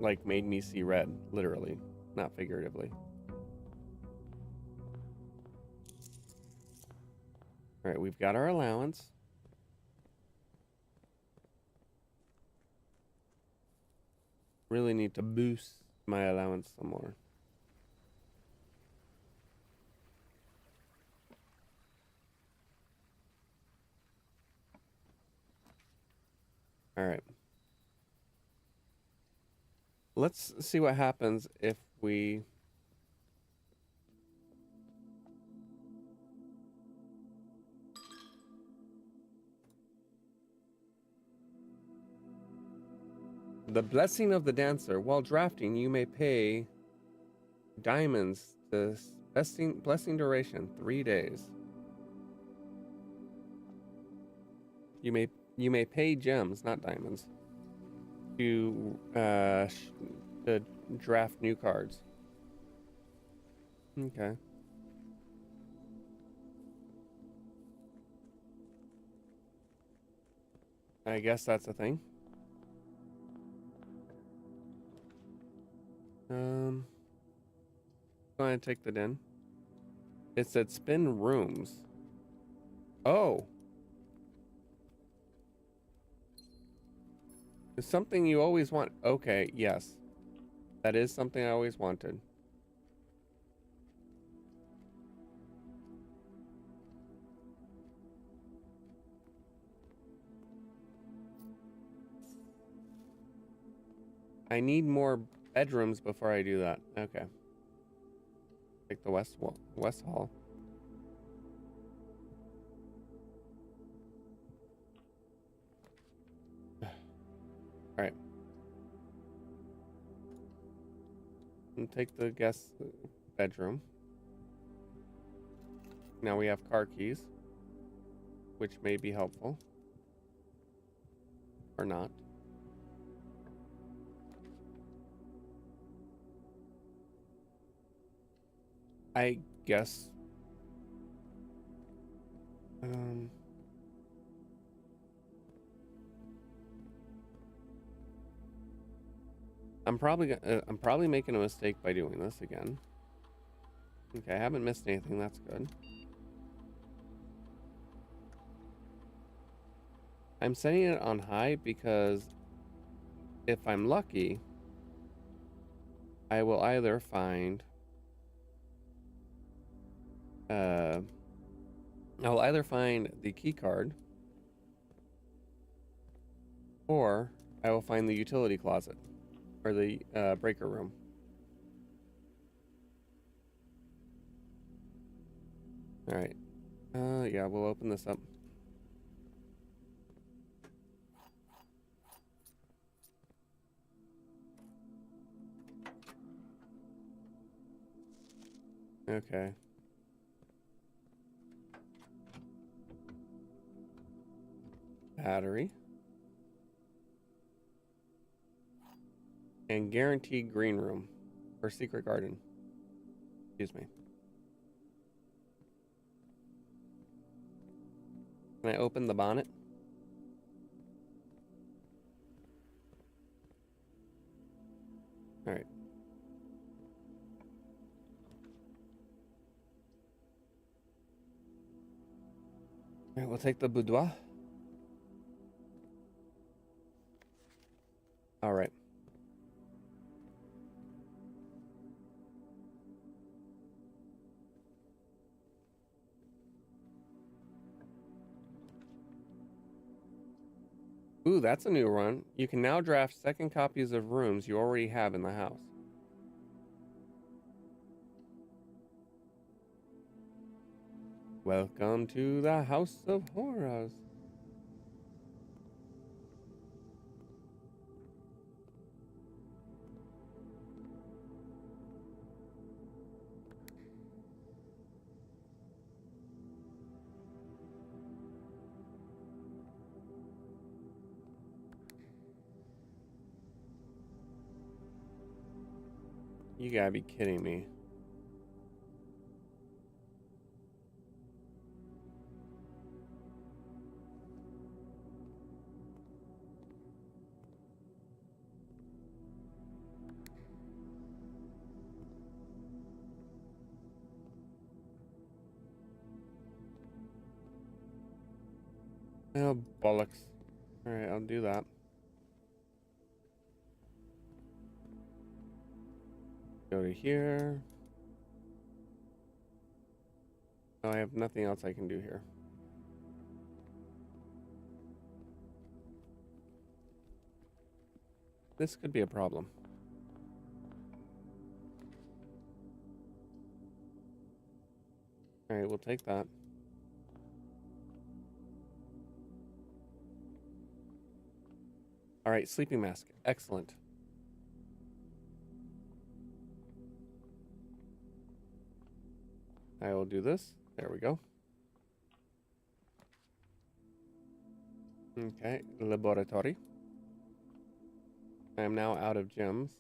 like, made me see red, literally. not figuratively. All right, we've got our allowance. Really need to boost my allowance some more. All right. Let's see what happens if we... The blessing of the dancer. While drafting, you may pay diamonds to blessing duration 3 days. You may pay gems, not diamonds, to draft new cards. Okay. I guess that's a thing. Go ahead and take that in. It said spin rooms. Oh. It's something you always want. Okay, yes. That is something I always wanted. I need more bedrooms before I do that. Okay. Take the west hall. All right. And take the guest bedroom. Now we have car keys, which may be helpful. Or not. I guess. I'm probably making a mistake by doing this again. Okay, I haven't missed anything. That's good. I'm setting it on high because if I'm lucky, I will either find I'll either find the key card or I will find the utility closet or the breaker room. All right. Yeah, we'll open this up. Okay. Battery. And guaranteed green room. Or secret garden. Excuse me. Can I open the bonnet? All right. All right, we'll take the boudoir. All right. Ooh, that's a new run. You can now draft second copies of rooms you already have in the house. Welcome to the House of Horrors. You gotta be kidding me. Oh, bollocks. Alright, I'll do that. Go to here. No, I have nothing else I can do here. This could be a problem. Alright, we'll take that. Alright, sleeping mask. Excellent. I will do this. There we go. Okay, laboratory. I am now out of gems.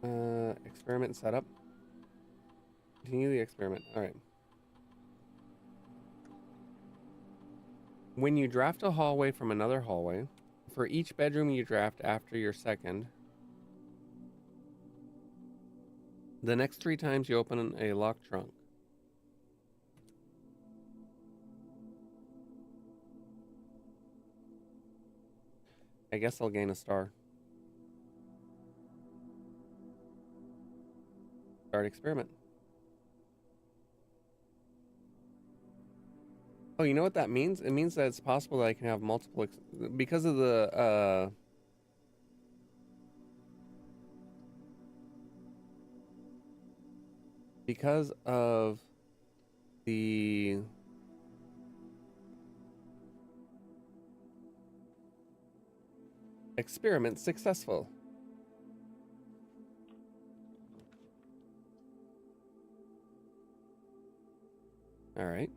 Alright. Experiment setup. Continue the experiment. Alright. When you draft a hallway from another hallway, for each bedroom you draft after your second, the next 3 times you open a locked trunk. I guess I'll gain a star. Start experiment. Oh, you know what that means? It means that it's possible that I can have multiple because of the because of the experiment successful. All right.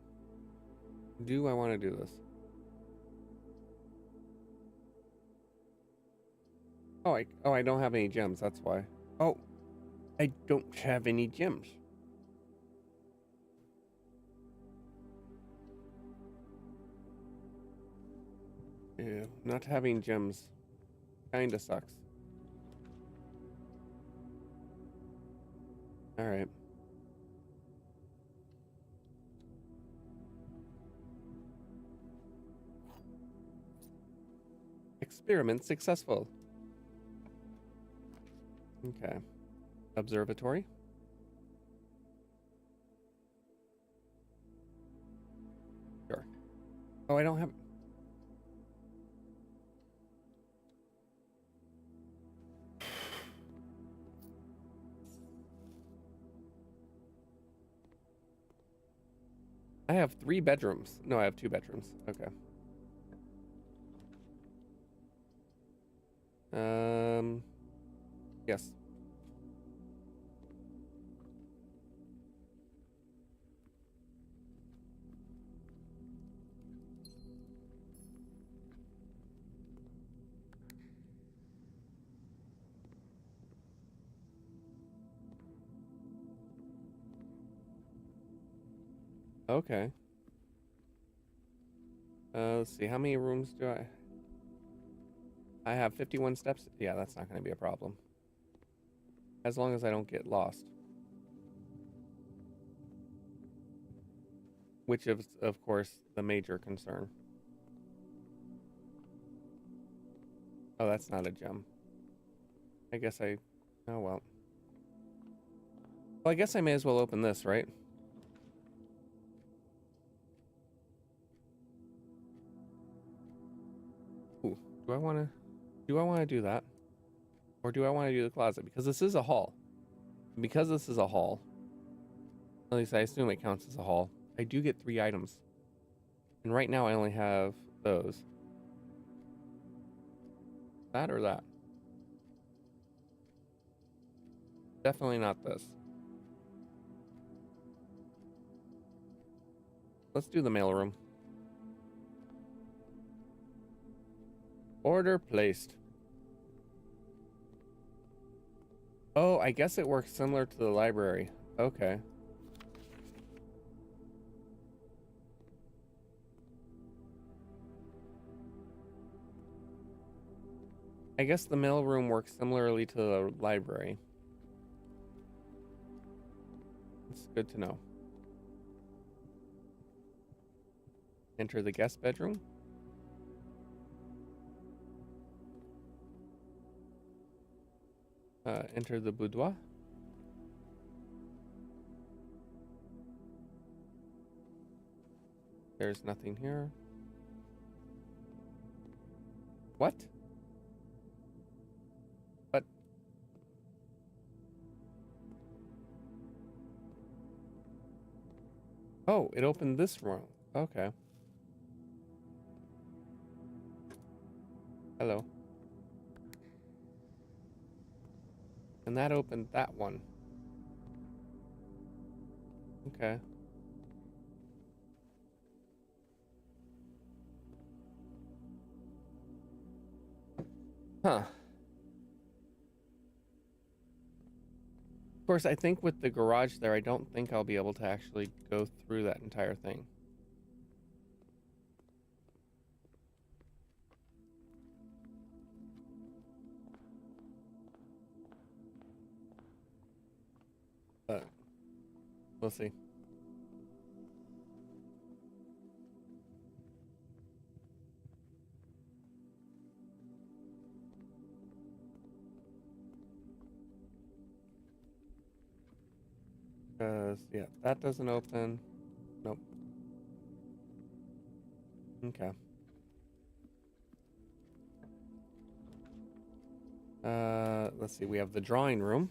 Do I want to do this? Oh, I don't have any gems. That's why. Oh, I don't have any gems. Yeah, not having gems kinda sucks. All right. Experiment successful. Okay. Observatory. Sure. Oh, I don't have... I have 3 bedrooms. No, I have 2 bedrooms. Okay. Yes. Okay. Let's see. How many rooms do I have 51 steps? Yeah, that's not going to be a problem. As long as I don't get lost. Which is, of course, the major concern. Oh, that's not a gem. I guess I... Oh, well. Well, I guess I may as well open this, right? Ooh, do I want to do that? Or do I want to do the closet? Because this is a hall. Because this is a hall, at least I assume it counts as a hall, I do get 3 items. And right now I only have those. That or that? Definitely not this. Let's do the mailroom. Order placed. Oh, I guess it works similar to the library. Okay. I guess the mailroom works similarly to the library. It's good to know. Enter the guest bedroom. Enter the boudoir. There's nothing here. What? What? Oh, it opened this room. Okay. Hello. And that opened that one. Okay. Huh. Of course, I think with the garage there, I don't think I'll be able to actually go through that entire thing. But we'll see. Because, yeah, that doesn't open. Nope. Okay. Let's see. We have the drawing room.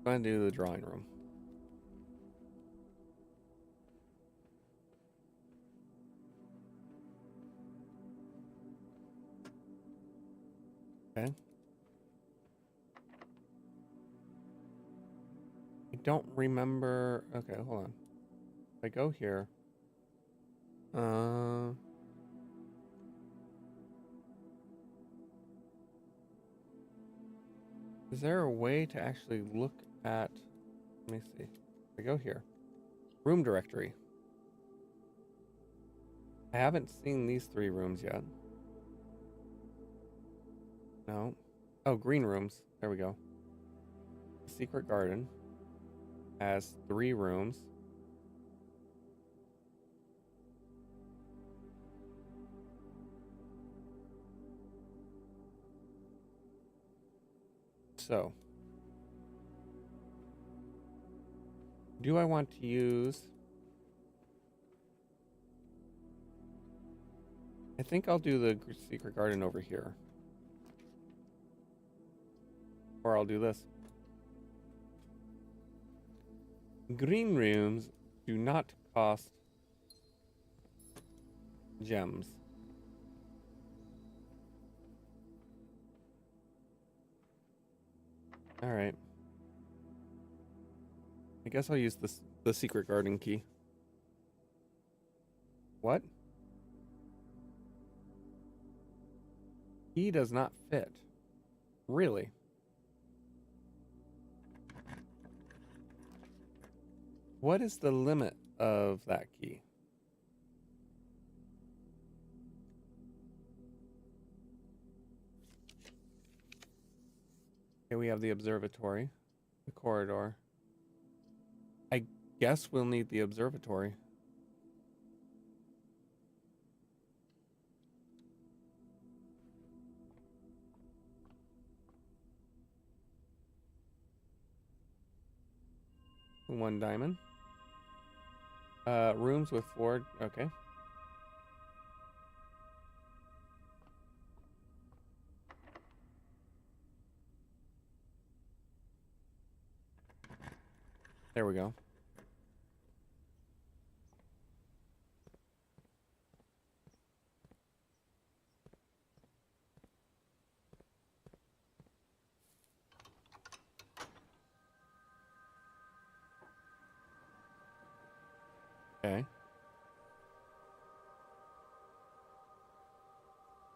Go ahead and do the drawing room. Okay. I don't remember. Okay, hold on. If I go here. Is there a way to actually look at? Let me see. If I go here. Room directory. I haven't seen these 3 rooms yet. No. Oh, green rooms. There we go. Secret garden has 3 rooms. So, do I want to use... I think I'll do the secret garden over here. Or I'll do this. Green rooms do not cost gems. All right. I guess I'll use the secret garden key. What? Key does not fit. Really? What is the limit of that key? Okay, we have the observatory, the corridor. I guess we'll need the observatory. One diamond. Rooms with 4. Okay. There we go. Okay.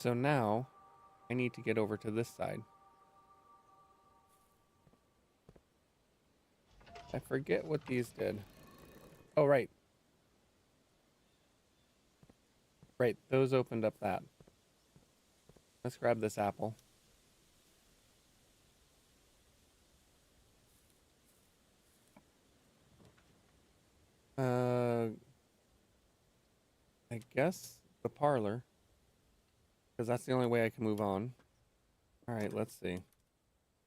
So now I need to get over to this side. I forget what these did. Oh, right. Right, those opened up that. Let's grab this apple. guess the parlor, because that's the only way I can move on. All right, let's see.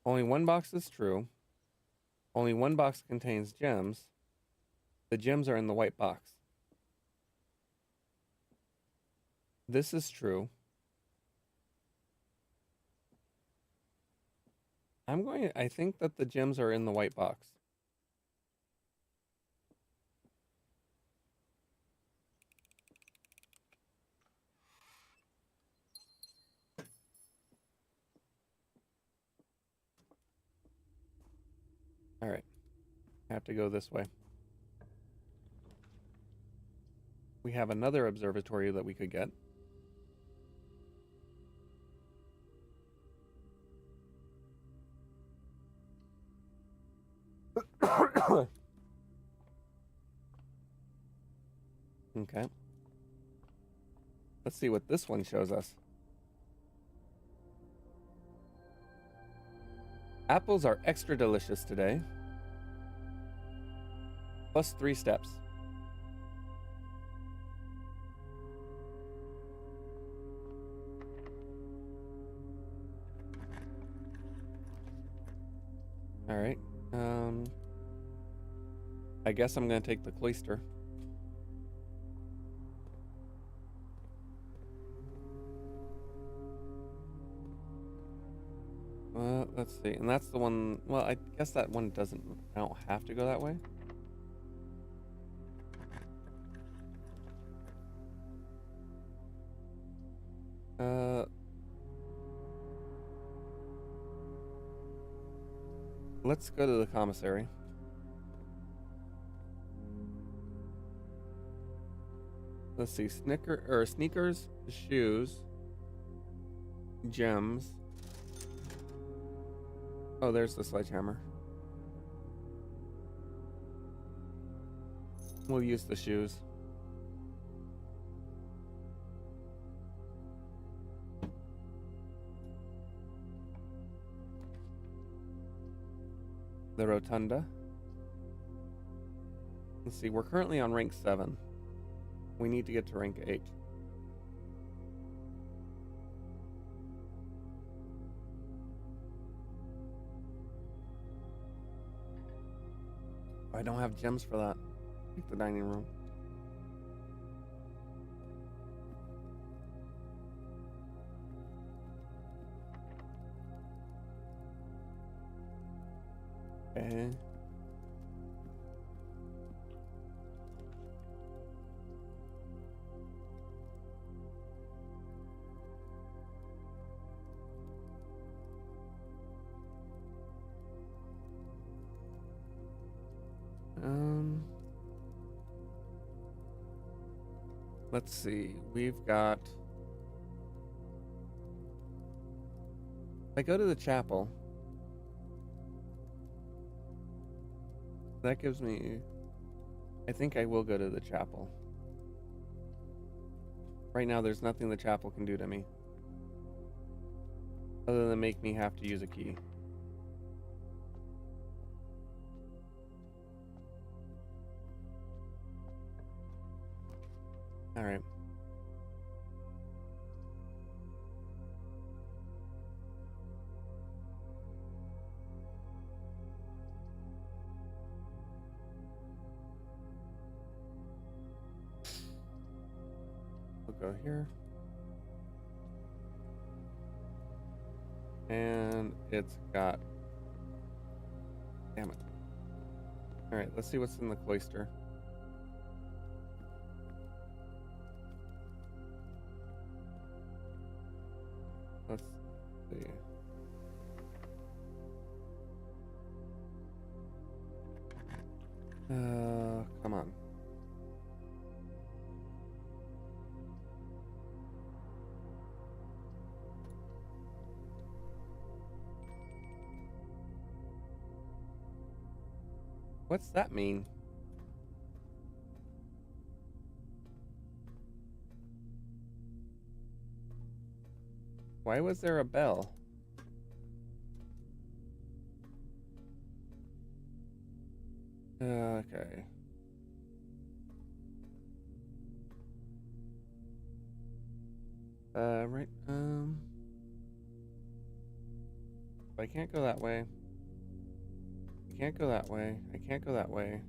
Only one box is true. Only one box contains gems. The gems are in the white box. This is true. I think that the gems are in the white box. All right. I have to go this way. We have another observatory that we could get. Okay. Let's see what this one shows us. Apples are extra delicious today. Plus 3 steps. All right. I guess I'm going to take the cloister. Let's see. And that's the one. Well, I guess that one doesn't. I don't have to go that way. Let's go to the commissary. Let's see. Sneakers, shoes, gems. Oh, there's the sledgehammer. We'll use the shoes. The rotunda. Let's see, we're currently on rank 7. We need to get to rank 8. I don't have gems for that. Take the dining room. Okay. Let's see. We've got. If I go to the chapel, that gives me. I think I will go to the chapel. Right now, there's nothing the chapel can do to me, other than make me have to use a key. All right. We'll go here. And it's got. Damn it. All right, let's see what's in the cloister. Let's see. Come on. What's that mean? Why was there a bell? Okay. Right. I can't go that way. I can't go that way. I can't go that way.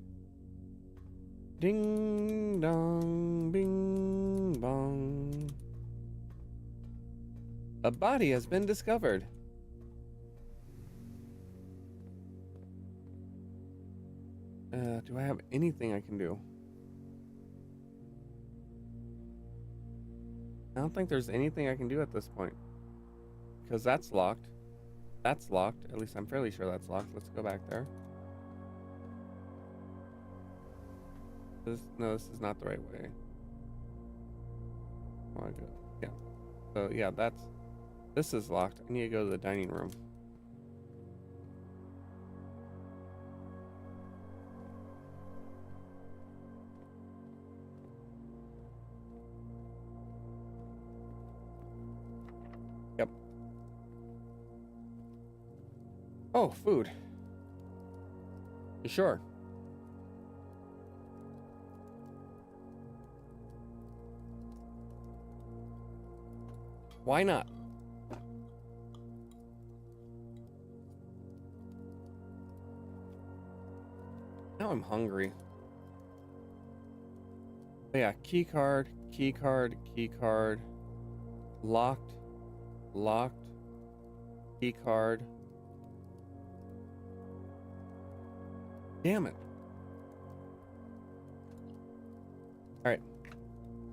Ding dong, bing bong. A body has been discovered. Do I have anything I can do? I don't think there's anything I can do at this point. Because that's locked. That's locked. At least I'm fairly sure that's locked. Let's go back there. No, this is not the right way. Oh, I go. Yeah. So yeah, this is locked. I need to go to the dining room. Yep. Oh, food. You sure? Why not? Now I'm hungry. But yeah, key card, key card, key card. Locked, locked, key card. Damn it. All right.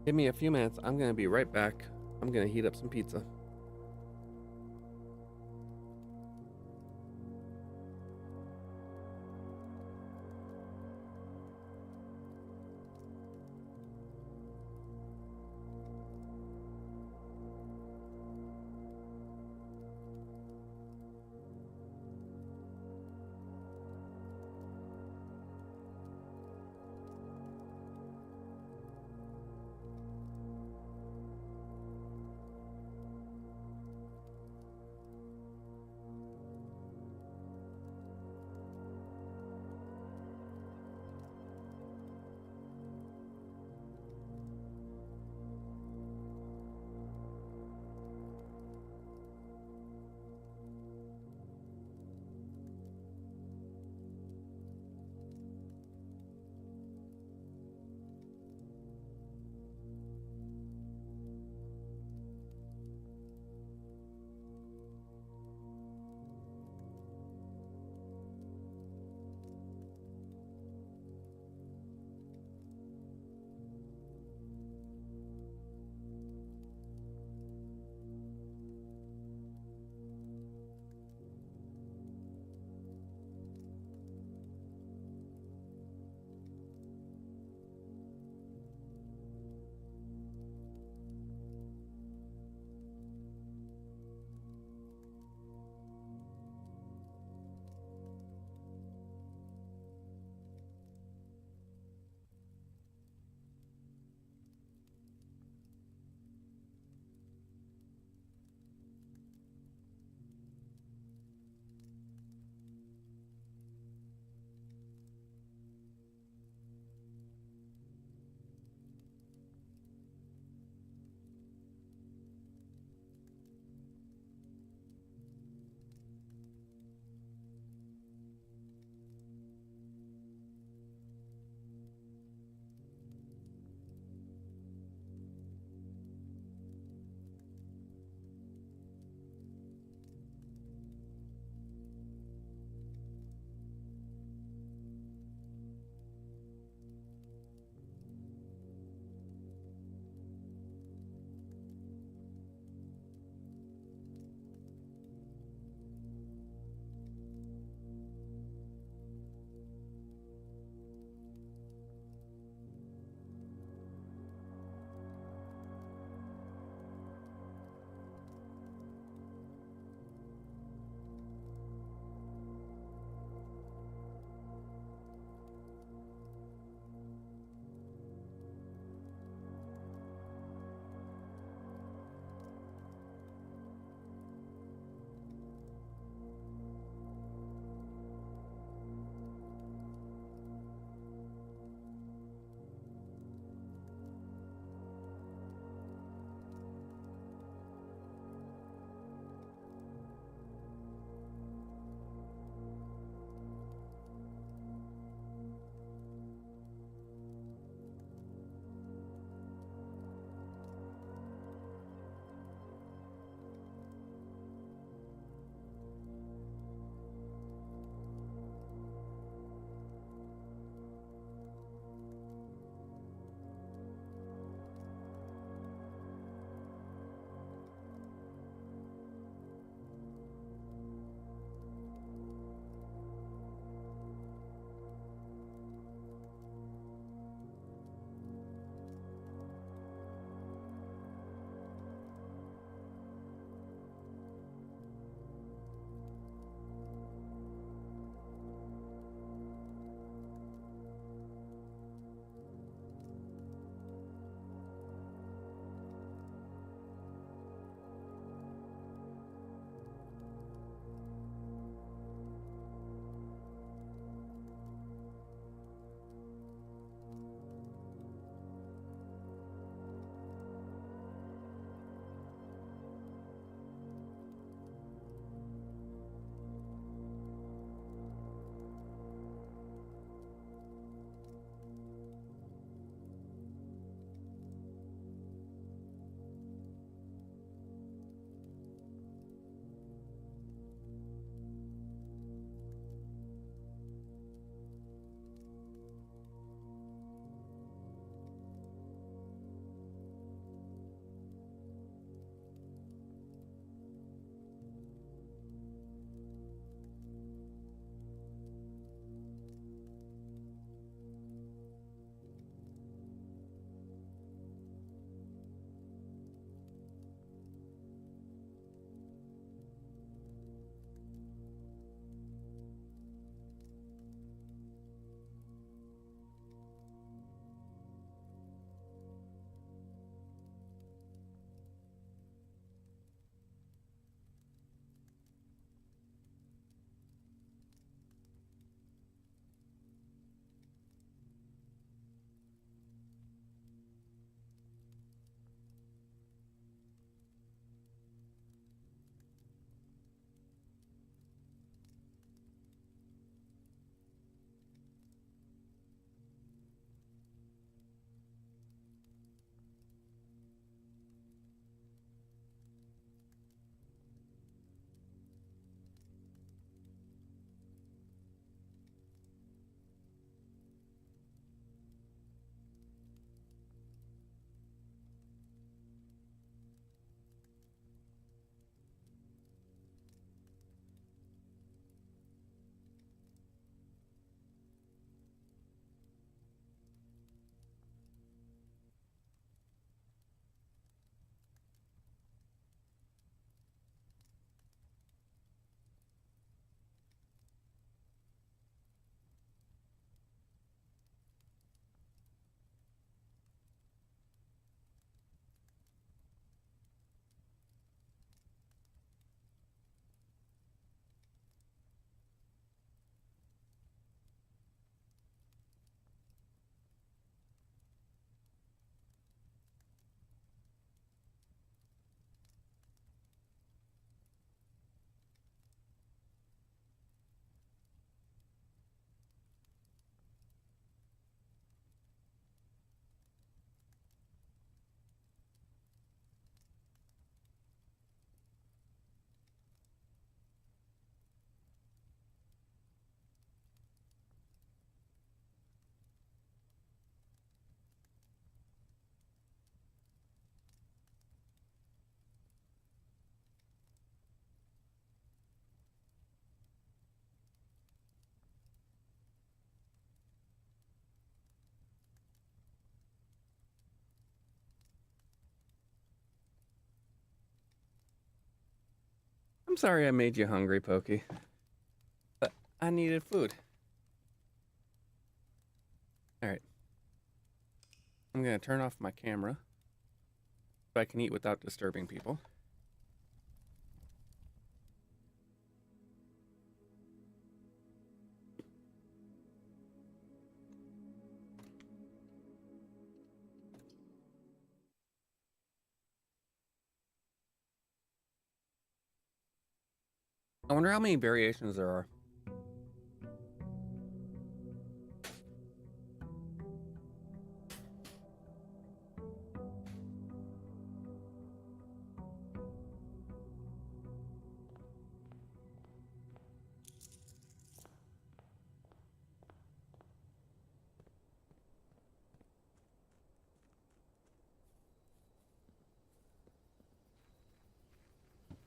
Give me a few minutes. I'm going to be right back. I'm going to heat up some pizza. I'm sorry I made you hungry, Pokey. But I needed food. Alright. I'm going to turn off my camera so I can eat without disturbing people. I wonder how many variations there are.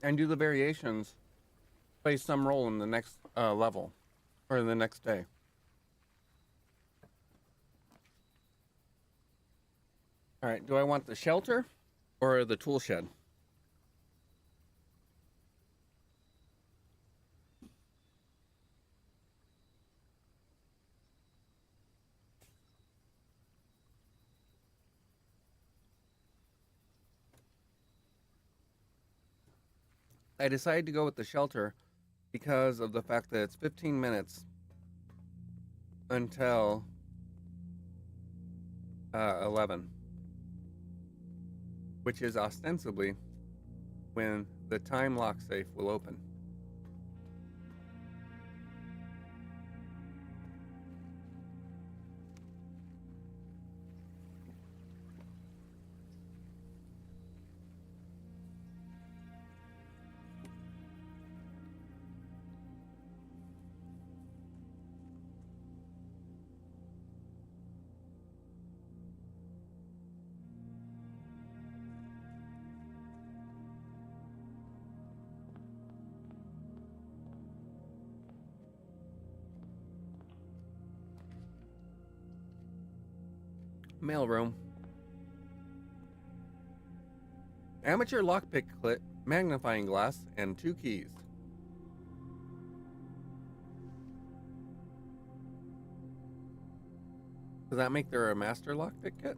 And do the variations play some role in the next level or the next day? All right, do I want the shelter or the tool shed? I decided to go with the shelter because of the fact that it's 15 minutes until 11, which is ostensibly when the time lock safe will open. Mailroom. Amateur lockpick kit, magnifying glass, and 2 keys. Does that make there a master lockpick kit?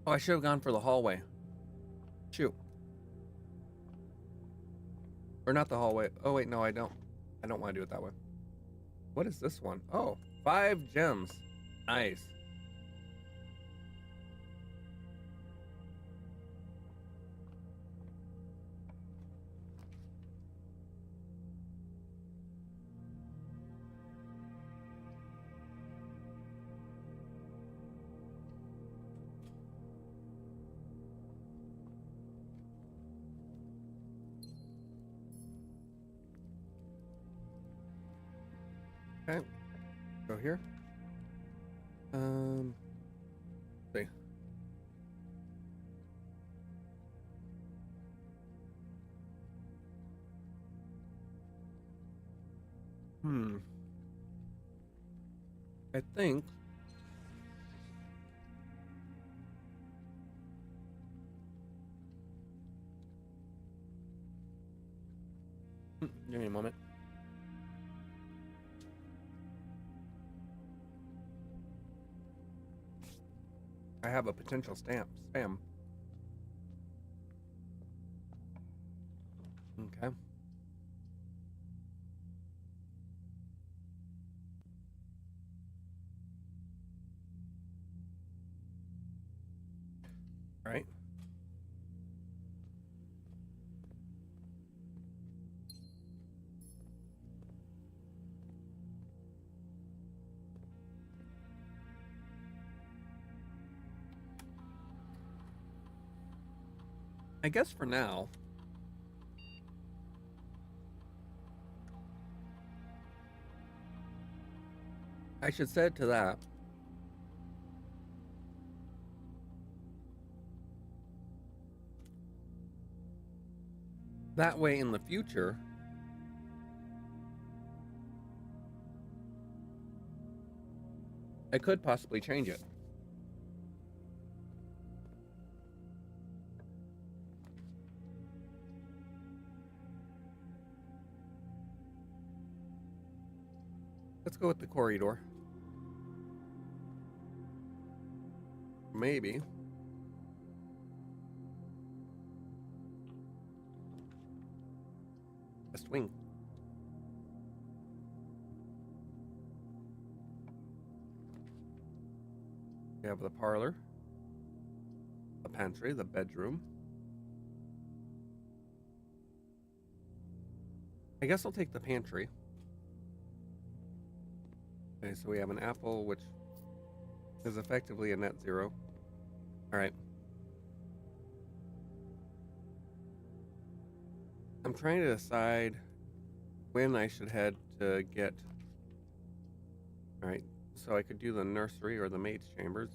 Oh, I should have gone for the hallway. Shoot. Or not the hallway. Oh, wait, no, I don't. I don't want to do it that way. What is this one? Oh, 5 gems. Nice. Okay. Go here. See. I think give me a moment. I have a potential spam. Okay. All right. I guess for now, I should set it to that. That way in the future, I could possibly change it. Let's go with the corridor. Maybe. West wing. We have the parlor, the pantry, the bedroom. I guess I'll take the pantry. Okay, so we have an apple, which is effectively a net zero. All right. I'm trying to decide when I should head to get... All right, so I could do the nursery or the maid's chambers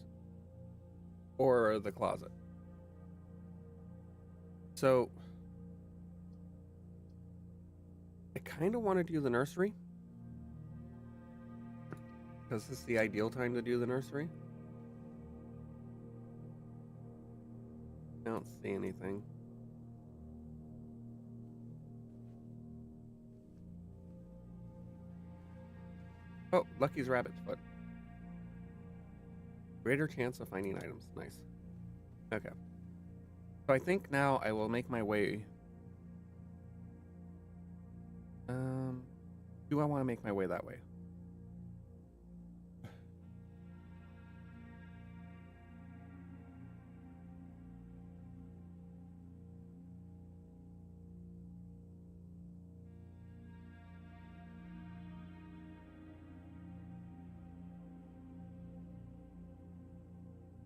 or the closet. So I kind of want to do the nursery because this is the ideal time to do the nursery. I don't see anything. Oh, Lucky's rabbit's foot. Greater chance of finding items. Nice. Okay. So I think now I will make my way. Do I want to make my way that way?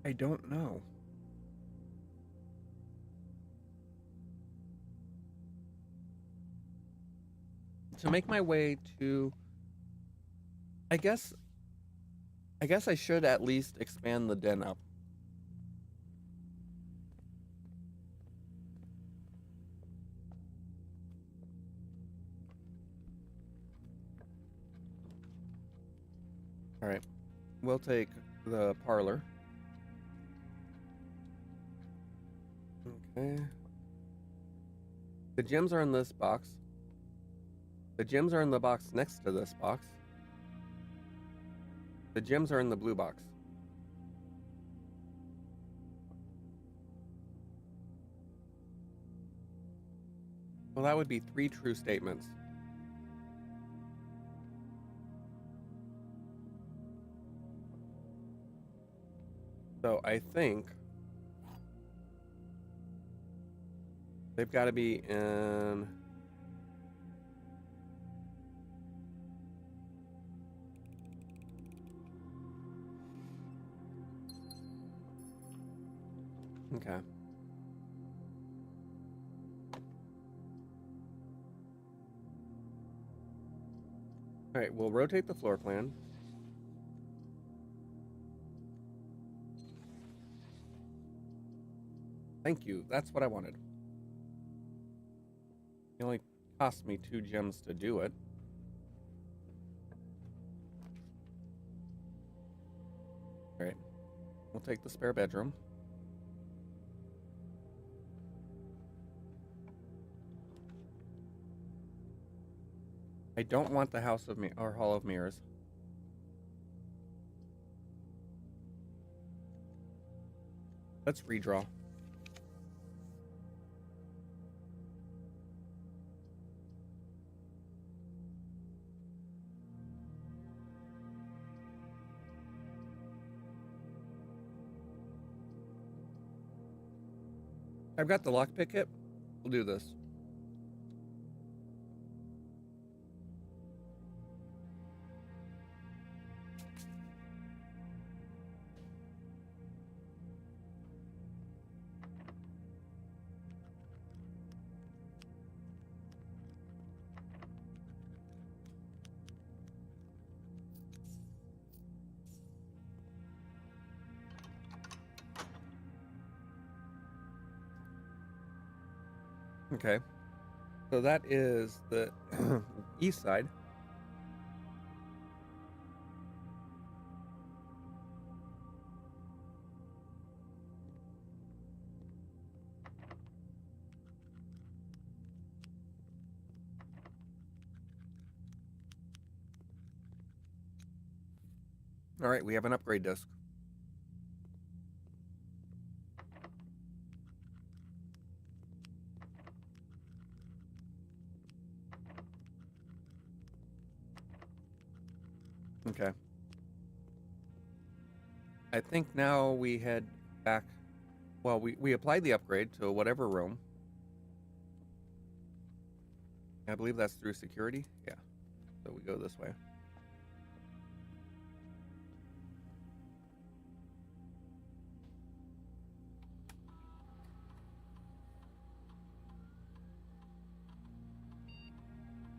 I don't know. To make my way to... I guess I should at least expand the den up. All right. We'll take the parlor. Okay. The gems are in this box. The gems are in the box next to this box. The gems are in the blue box. Well, that would be 3 true statements. So I think they've got to be in... Okay. All right, we'll rotate the floor plan. Thank you. That's what I wanted. It only cost me 2 gems to do it. All right. We'll take the spare bedroom. I don't want the House of or Hall of Mirrors. Let's redraw. I've got the lockpick kit. We'll do this. Okay. So that is the east side. All right, we have an upgrade disc. Okay. I think now we head back. Well, we applied the upgrade to whatever room. I believe that's through security. Yeah. So we go this way.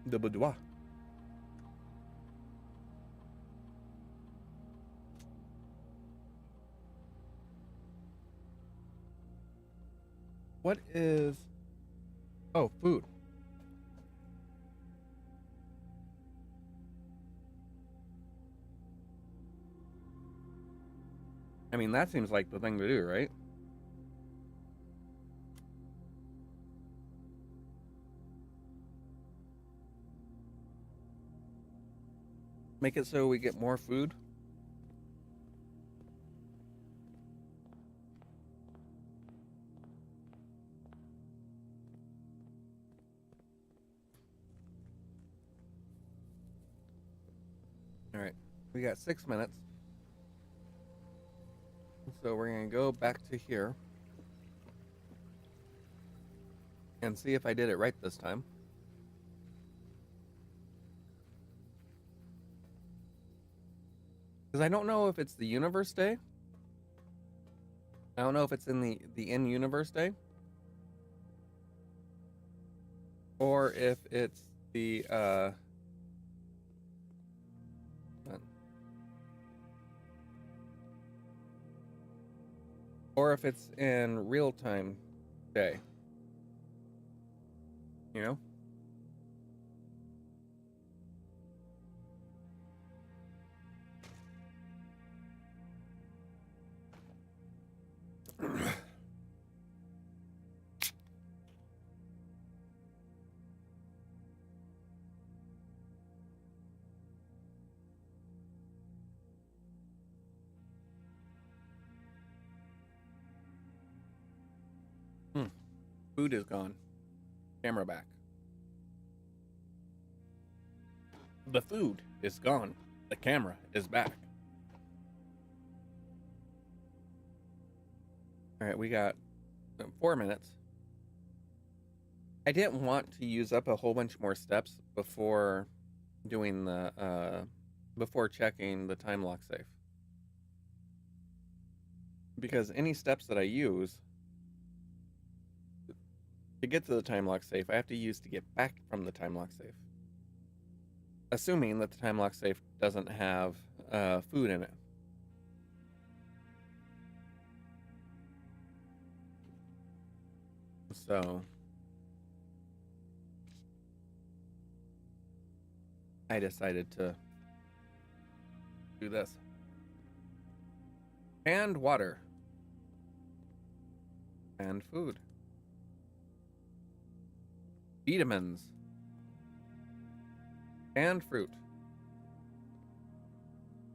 The boudoir. What is... Oh, food. I mean, that seems like the thing to do, right? Make it so we get more food. All right. We got 6 minutes. So we're going to go back to here and see if I did it right this time. Because I don't know if it's the universe day. I don't know if it's in the in-universe day. Or if it's the or if it's in real time day. You know? Food is gone. Camera back. The food is gone. The camera is back. All right, we got 4 minutes. I didn't want to use up a whole bunch more steps before doing the before checking the time lock safe. Because any steps that I use to get to the time lock safe, I have to use to get back from the time lock safe. Assuming that the time lock safe doesn't have food in it. So I decided to do this. And water. And food. Vitamins. And fruit.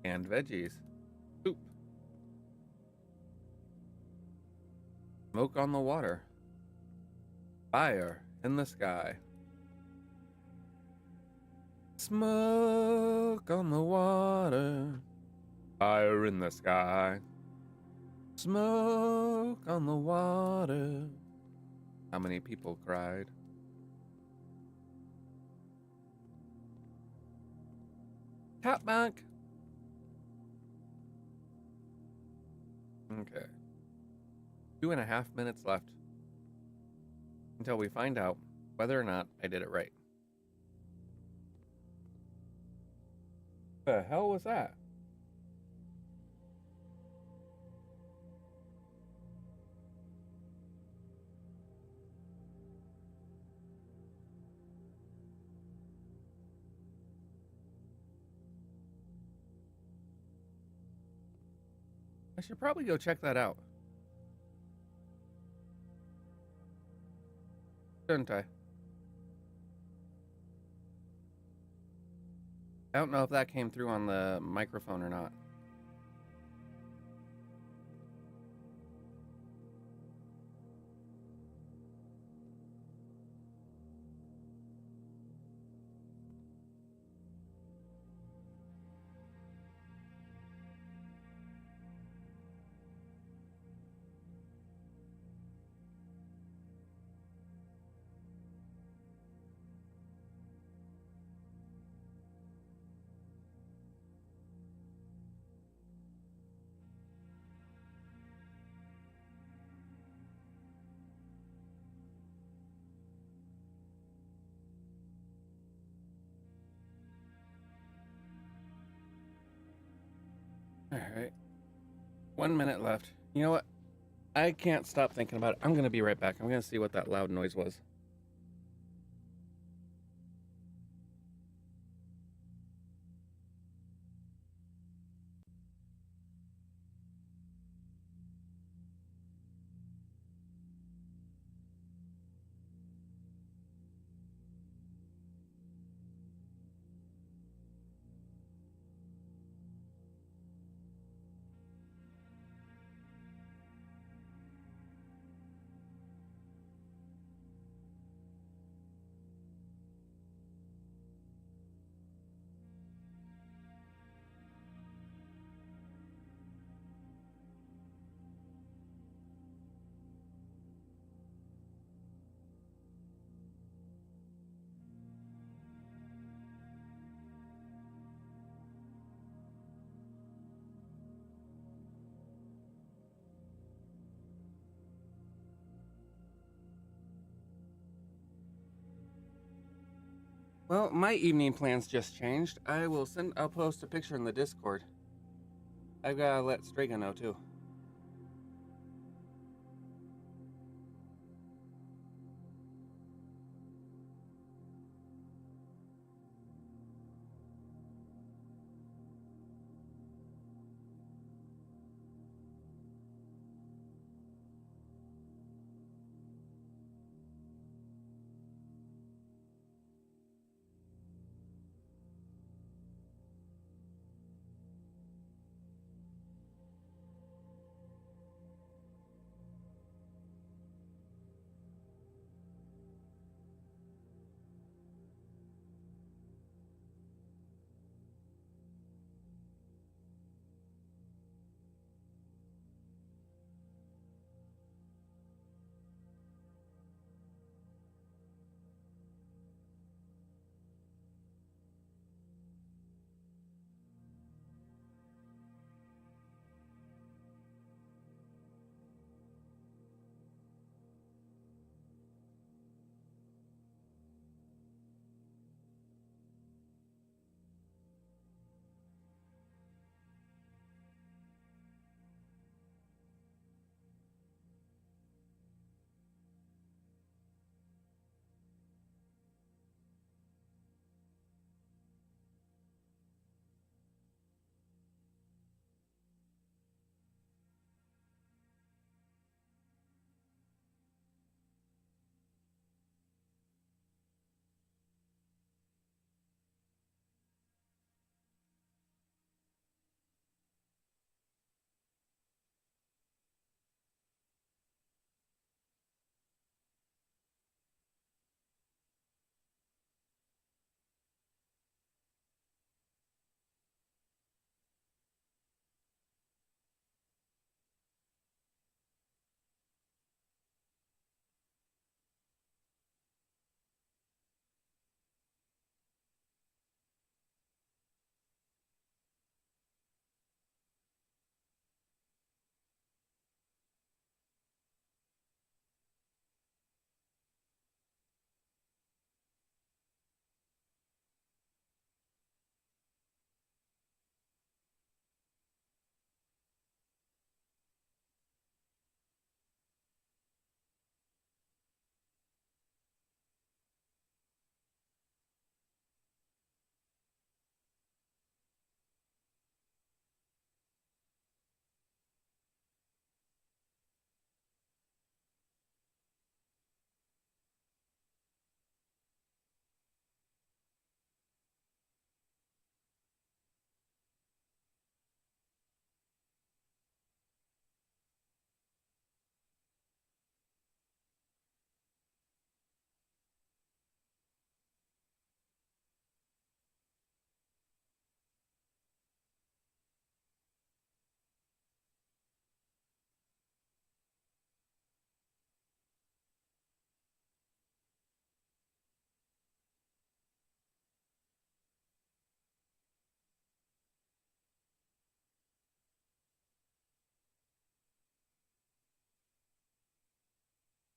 And veggies. Soup. Smoke on the water. Fire in the sky. Smoke on the water. Fire in the sky. Smoke on the water. How many people cried? Top bunk. Okay. 2.5 minutes left until we find out whether or not I did it right. The hell was that? I should probably go check that out, shouldn't I? I don't know if that came through on the microphone or not. All right. 1 minute left. You know what? I can't stop thinking about it. I'm going to be right back. I'm going to see what that loud noise was. Well, my evening plans just changed. I'll post a picture in the Discord. I've got to let Strega know too.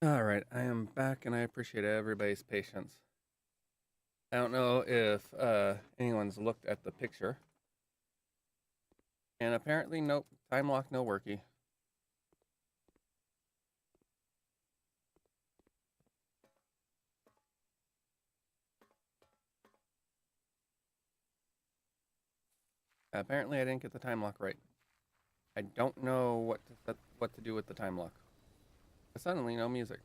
All right, I am back and I appreciate everybody's patience. I don't know if anyone's looked at the picture. And apparently, nope, time lock no worky. Apparently, I didn't get the time lock right. I don't know what to do with the time lock. Suddenly, no music.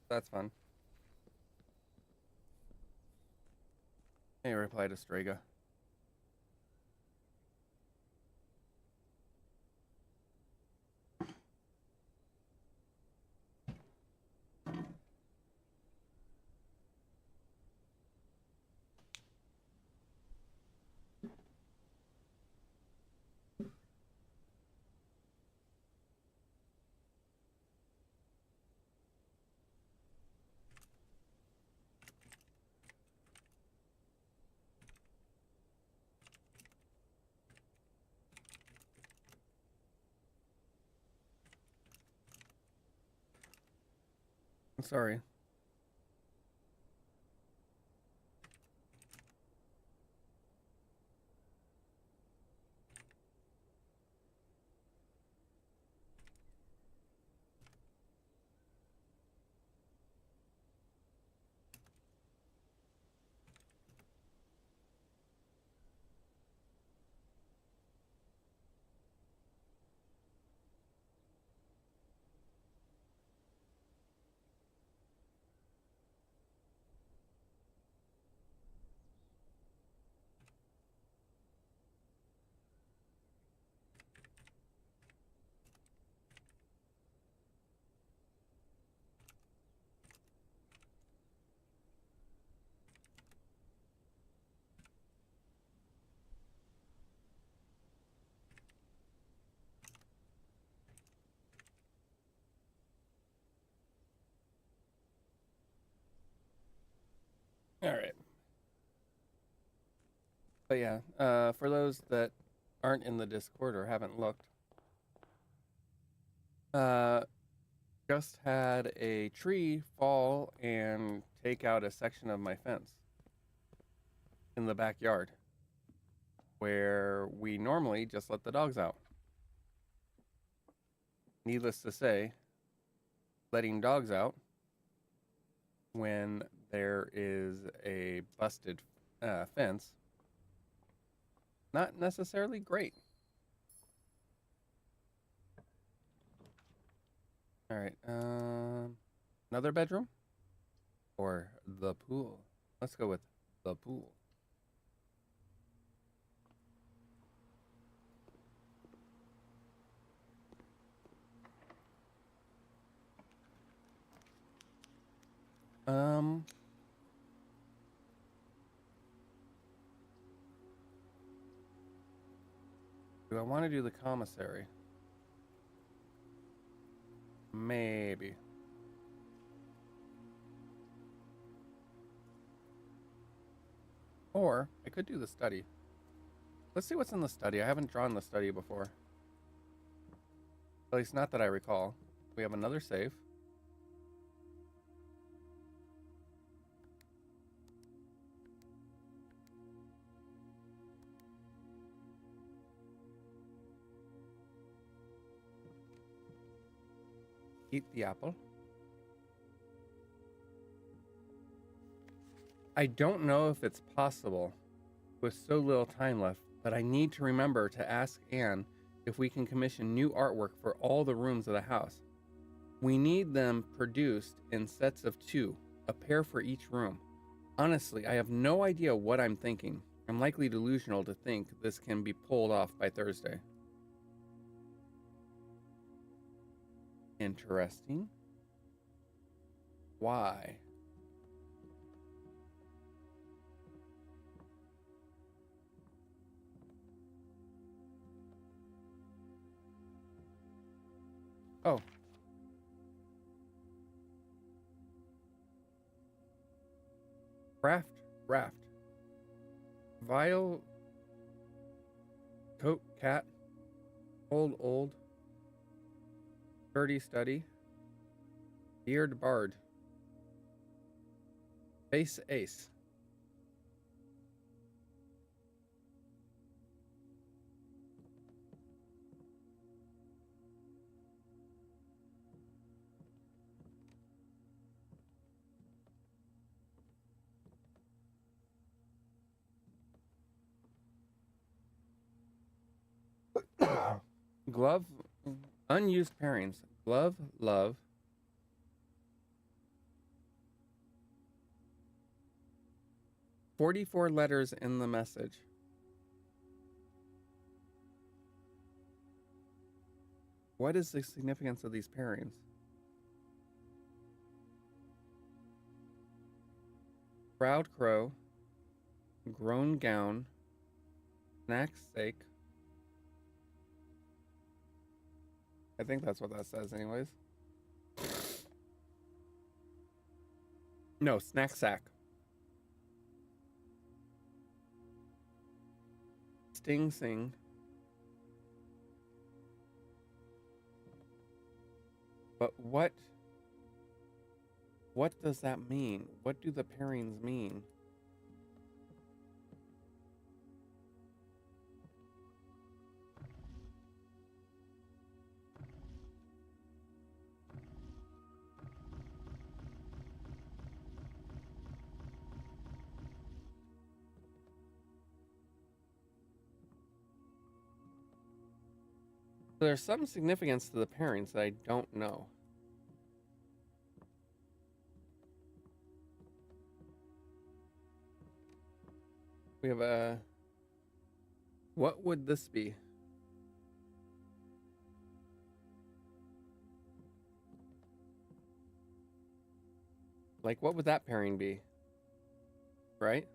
That's fun. Hey, reply to Strega. I'm sorry. All right. But yeah, for those that aren't in the Discord or haven't looked, uh, just had a tree fall and take out a section of my fence in the backyard where we normally just let the dogs out. Needless to say, letting dogs out when there is a busted fence, not necessarily great. All right, another bedroom or the pool? Let's go with the pool. Um, do I want to do the commissary? Maybe. Or I could do the study. Let's see what's in the study. I haven't drawn the study before. At least not that I recall. We have another save. Eat the apple. I don't know if it's possible with so little time left, but I need to remember to ask Anne if we can commission new artwork for all the rooms of the house. We need them produced in sets of 2, a pair for each room. Honestly, I have no idea what I'm thinking. I'm likely delusional to think this can be pulled off by Thursday. Interesting. Why? Oh. Craft raft. Vile coat cat. Old dirty study. Beard Bard. Face Ace. Glove, unused pairings. Glove, love. "44 letters in the message." What is the significance of these pairings? Proud crow, grown gown, snack's sake. I think that's what that says, anyways. No, snack sack. Sting sing. But what does that mean? What do the pairings mean? There's some significance to the pairings that I don't know. We have a... What would this be? Like, what would that pairing be? Right?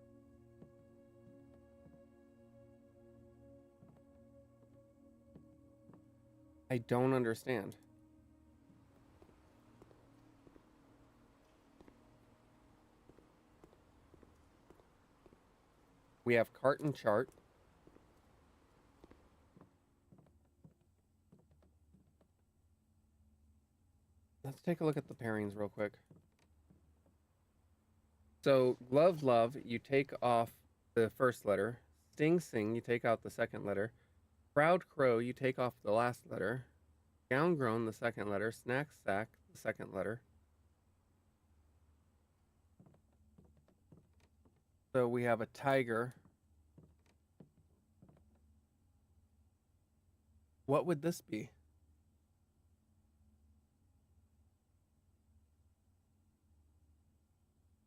I don't understand. We have cart and chart. Let's take a look at the pairings real quick. So, glove, love, you take off the first letter. Sting, sing, you take out the second letter. Proud crow, you take off the last letter. Gown, grown, the second letter. Snack, sack, the second letter. So we have a tiger. What would this be?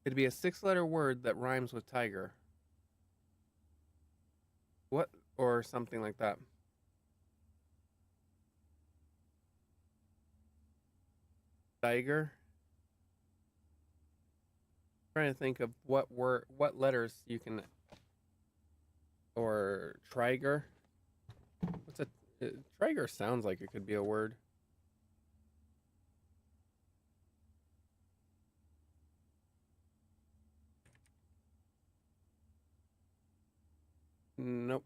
It'd be a 6-letter word that rhymes with tiger. What? Or something like that. Tiger. Trying to think of what letters you can, or Triger. What's a Triger? Sounds like it could be a word. Nope.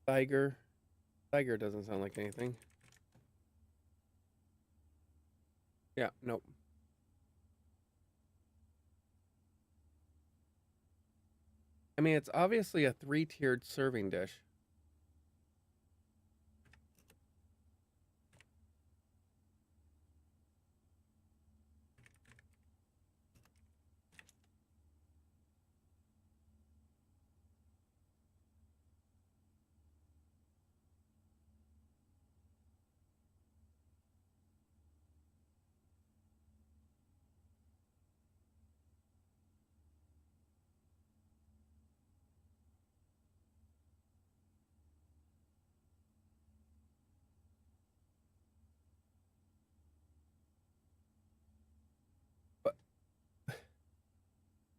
Tiger. Tiger doesn't sound like anything. Yeah, nope. I mean, it's obviously a 3-tiered serving dish.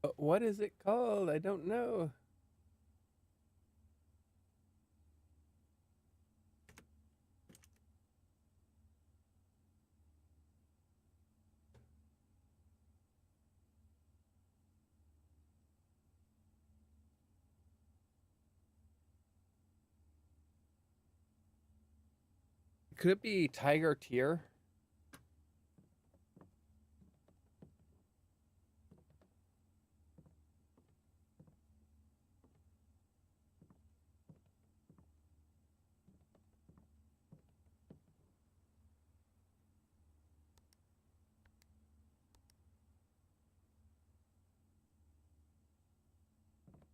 But what is it called? I don't know. Could it be Tiger Tier?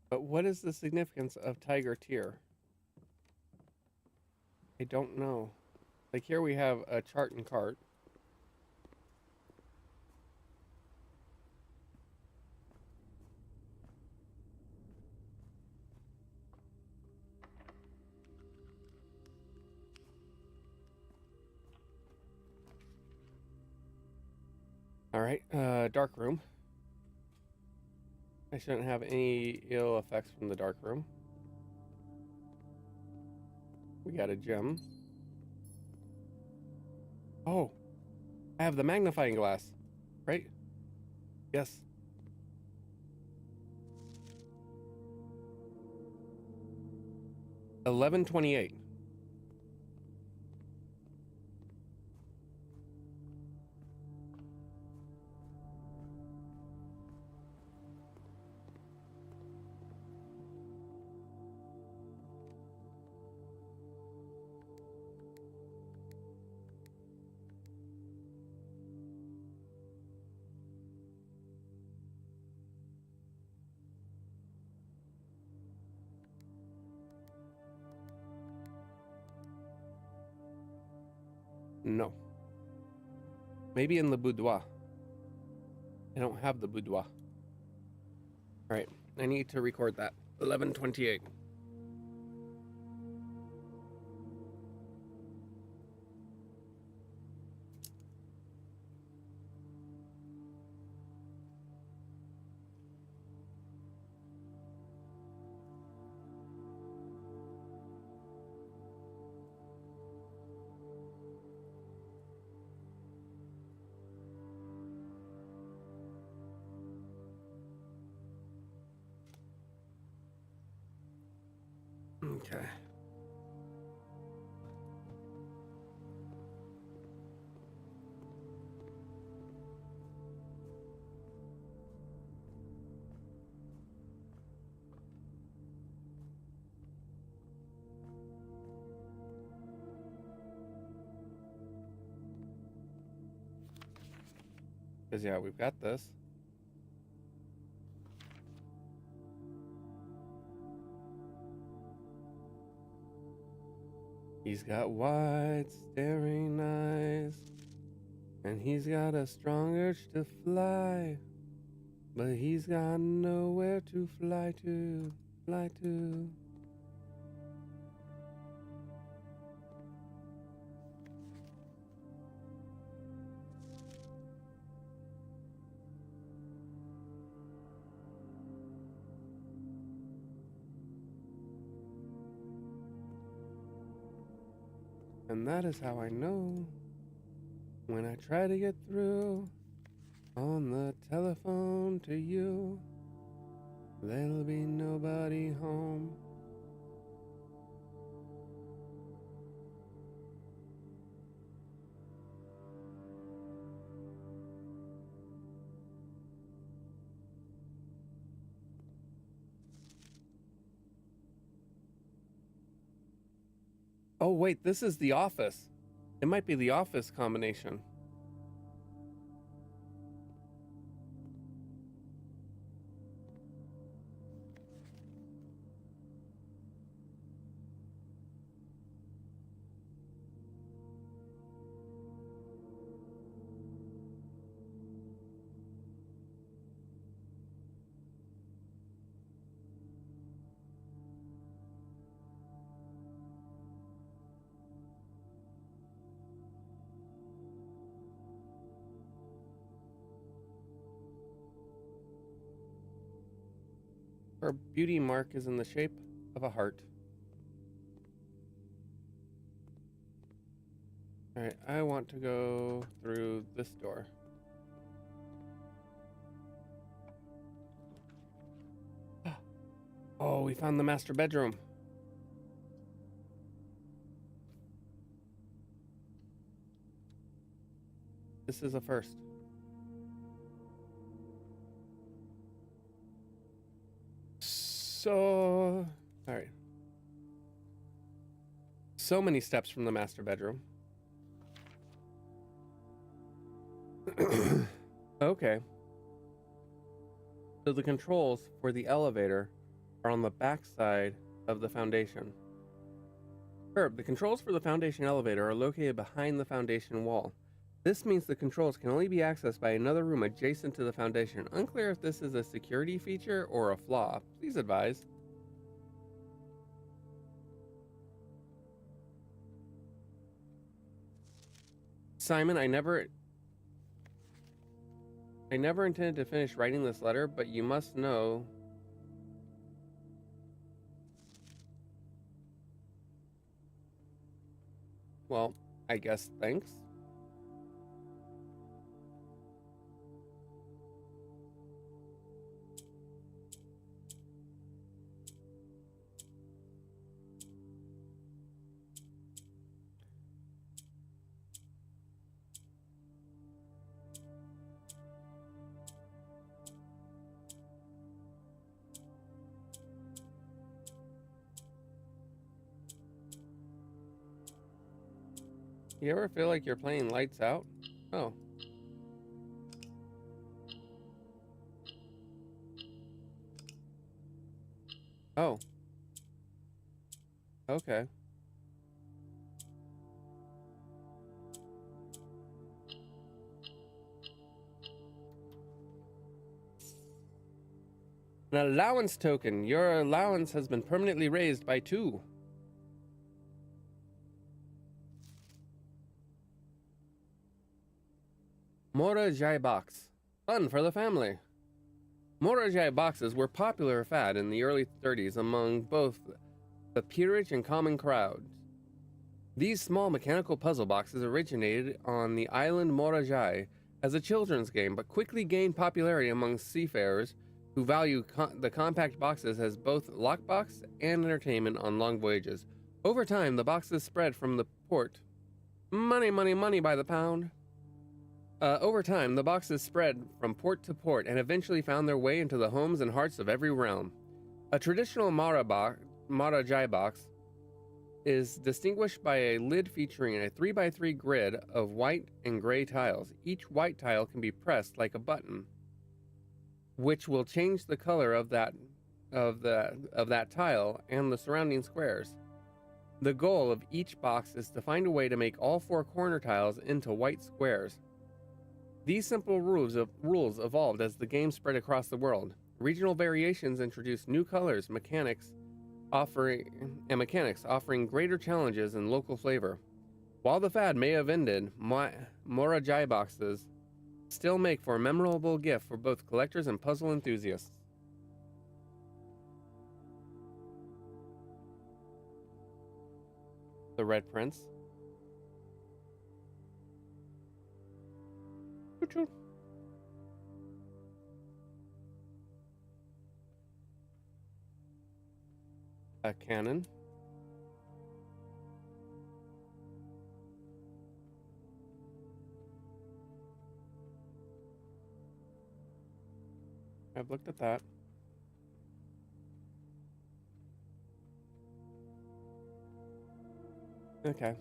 But what is the significance of Tiger Tier? I don't know. Like here we have a chart and cart. All right, dark room. I shouldn't have any ill effects from the dark room. We got a gem. Oh, I have the magnifying glass, right? Yes. $11.28. No. Maybe in the boudoir. I don't have the boudoir. All right, I need to record that. 11:28. Okay. Because, yeah, we've got this. He's got wide, staring eyes. And he's got a strong urge to fly. But he's got nowhere to fly to. Fly to. And that is how I know when I try to get through on the telephone to you, there'll be nobody home. Oh, wait, this is The Office. It might be The Office combination. Her beauty mark is in the shape of a heart. Alright, I want to go through this door. Oh, we found the master bedroom. This is a first. So, all right. So many steps from the master bedroom. Okay. So the controls for the elevator are on the back side of the foundation. Herb, the controls for the foundation elevator are located behind the foundation wall. This means the controls can only be accessed by another room adjacent to the foundation. Unclear if this is a security feature or a flaw. Please advise. Simon, I never intended to finish writing this letter, but you must know. Well, I guess thanks. You ever feel like you're playing lights out? Oh. Oh. Okay. An allowance token. Your allowance has been permanently raised by 2. Morajai box. Fun for the family. Morajai boxes were popular fad in the early 30s among both the peerage and common crowds. These small mechanical puzzle boxes originated on the island Morajai as a children's game, but quickly gained popularity among seafarers who value the compact boxes as both lockbox and entertainment on long voyages. Over time, the boxes spread from the port. Money, money, money by the pound. Over time, the boxes spread from port to port and eventually found their way into the homes and hearts of every realm. A traditional Marajai box is distinguished by a lid featuring a 3x3 grid of white and gray tiles. Each white tile can be pressed like a button, which will change the color of that tile and the surrounding squares. The goal of each box is to find a way to make all 4 corner tiles into white squares. These simple rules evolved as the game spread across the world. Regional variations introduced new colors, mechanics offering greater challenges and local flavor. While the fad may have ended, Morajai boxes still make for a memorable gift for both collectors and puzzle enthusiasts. The Red Prince. Choo-choo. A cannon. I've looked at that. Okay.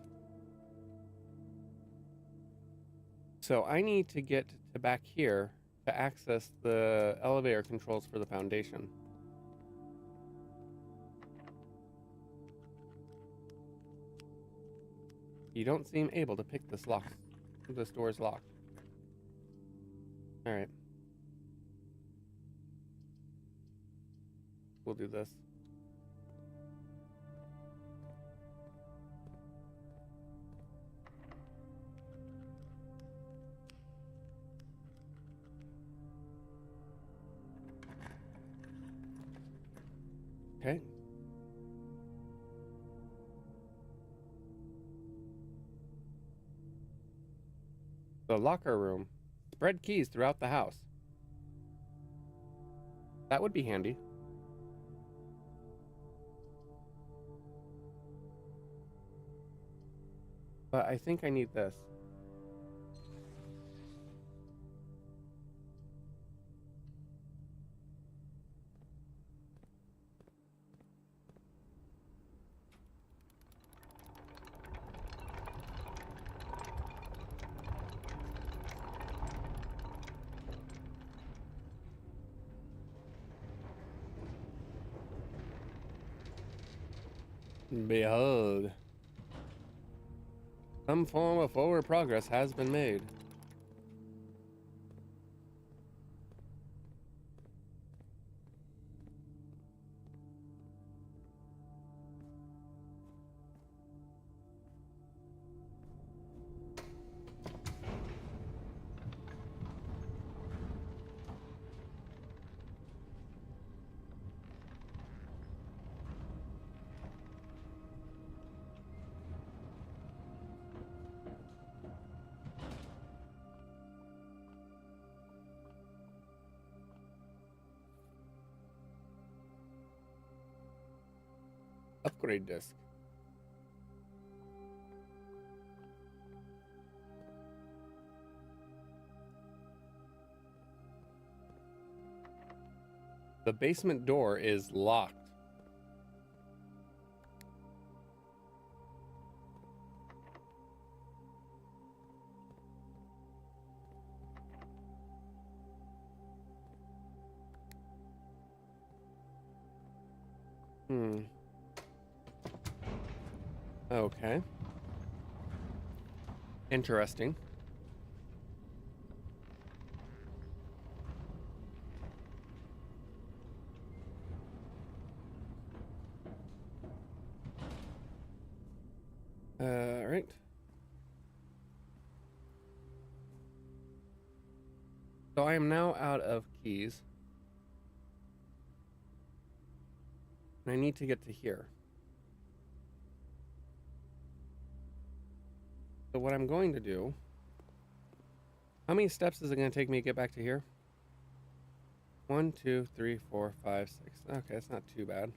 So I need to get to back here to access the elevator controls for the foundation. You don't seem able to pick this lock. This door is locked. All right. We'll do this. Okay. The locker room. Spread keys throughout the house. That would be handy. But I think I need this. Behold. Some form of forward progress has been made. Upgrade disk. The basement door is locked. Okay. Interesting. Right. So I am now out of keys. And I need to get to here. So what I'm going to do... How many steps is it going to take me to get back to here? 1, 2, 3, 4, 5, 6. Okay, it's not too bad.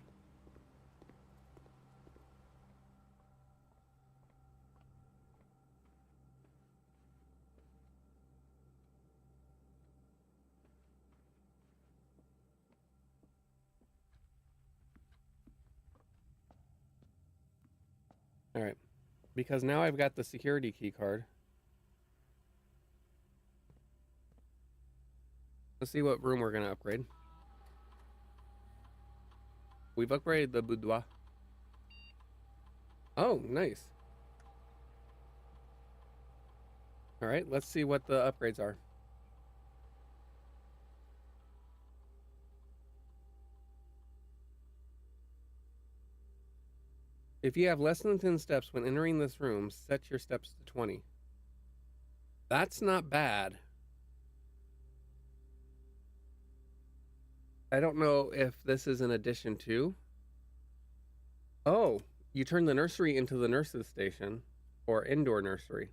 All right. Because now I've got the security key card. Let's see what room we're going to upgrade. We've upgraded the boudoir. Oh, nice. All right, let's see what the upgrades are. If you have less than 10 steps when entering this room, set your steps to 20. That's not bad. I don't know if this is an addition to. Oh, you turn the nursery into the nurse's station or indoor nursery.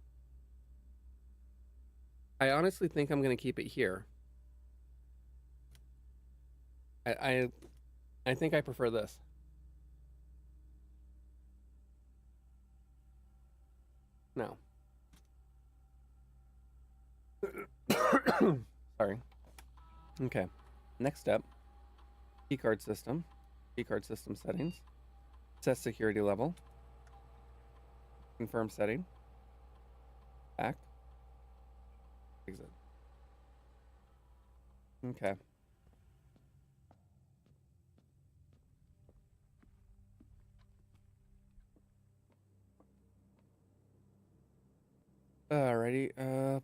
I honestly think I'm going to keep it here. I think I prefer this. No. Sorry. Okay. Next step. Keycard system. Keycard system settings. Set security level. Confirm setting. Back. Exit. Okay. Alrighty.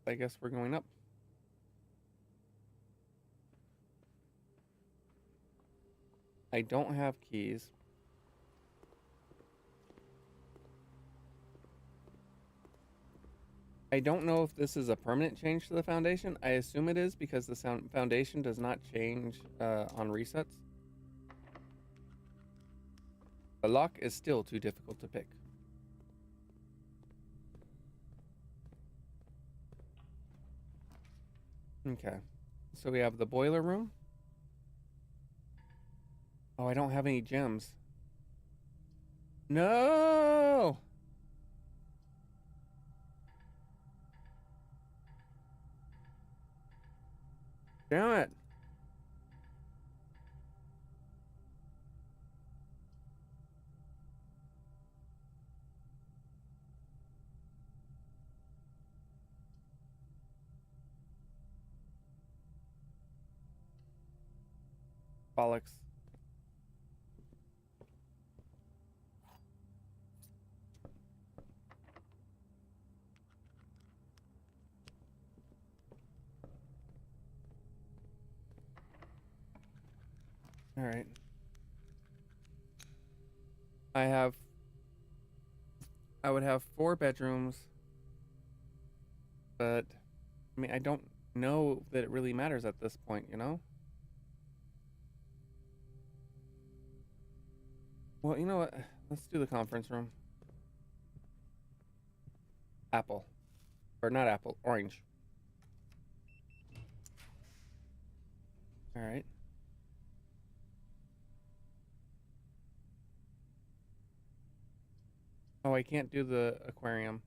I guess we're going up. I don't have keys. I don't know if this is a permanent change to the foundation. I assume it is because the foundation does not change on resets. The lock is still too difficult to pick. Okay. So we have the boiler room. Oh, I don't have any gems. No! Damn it. Bollocks. All right. I would have 4 bedrooms, but I mean, I don't know that it really matters at this point, you know? Well, you know what? Let's do the conference room. Apple. Or not apple, orange. All right. Oh, I can't do the aquarium.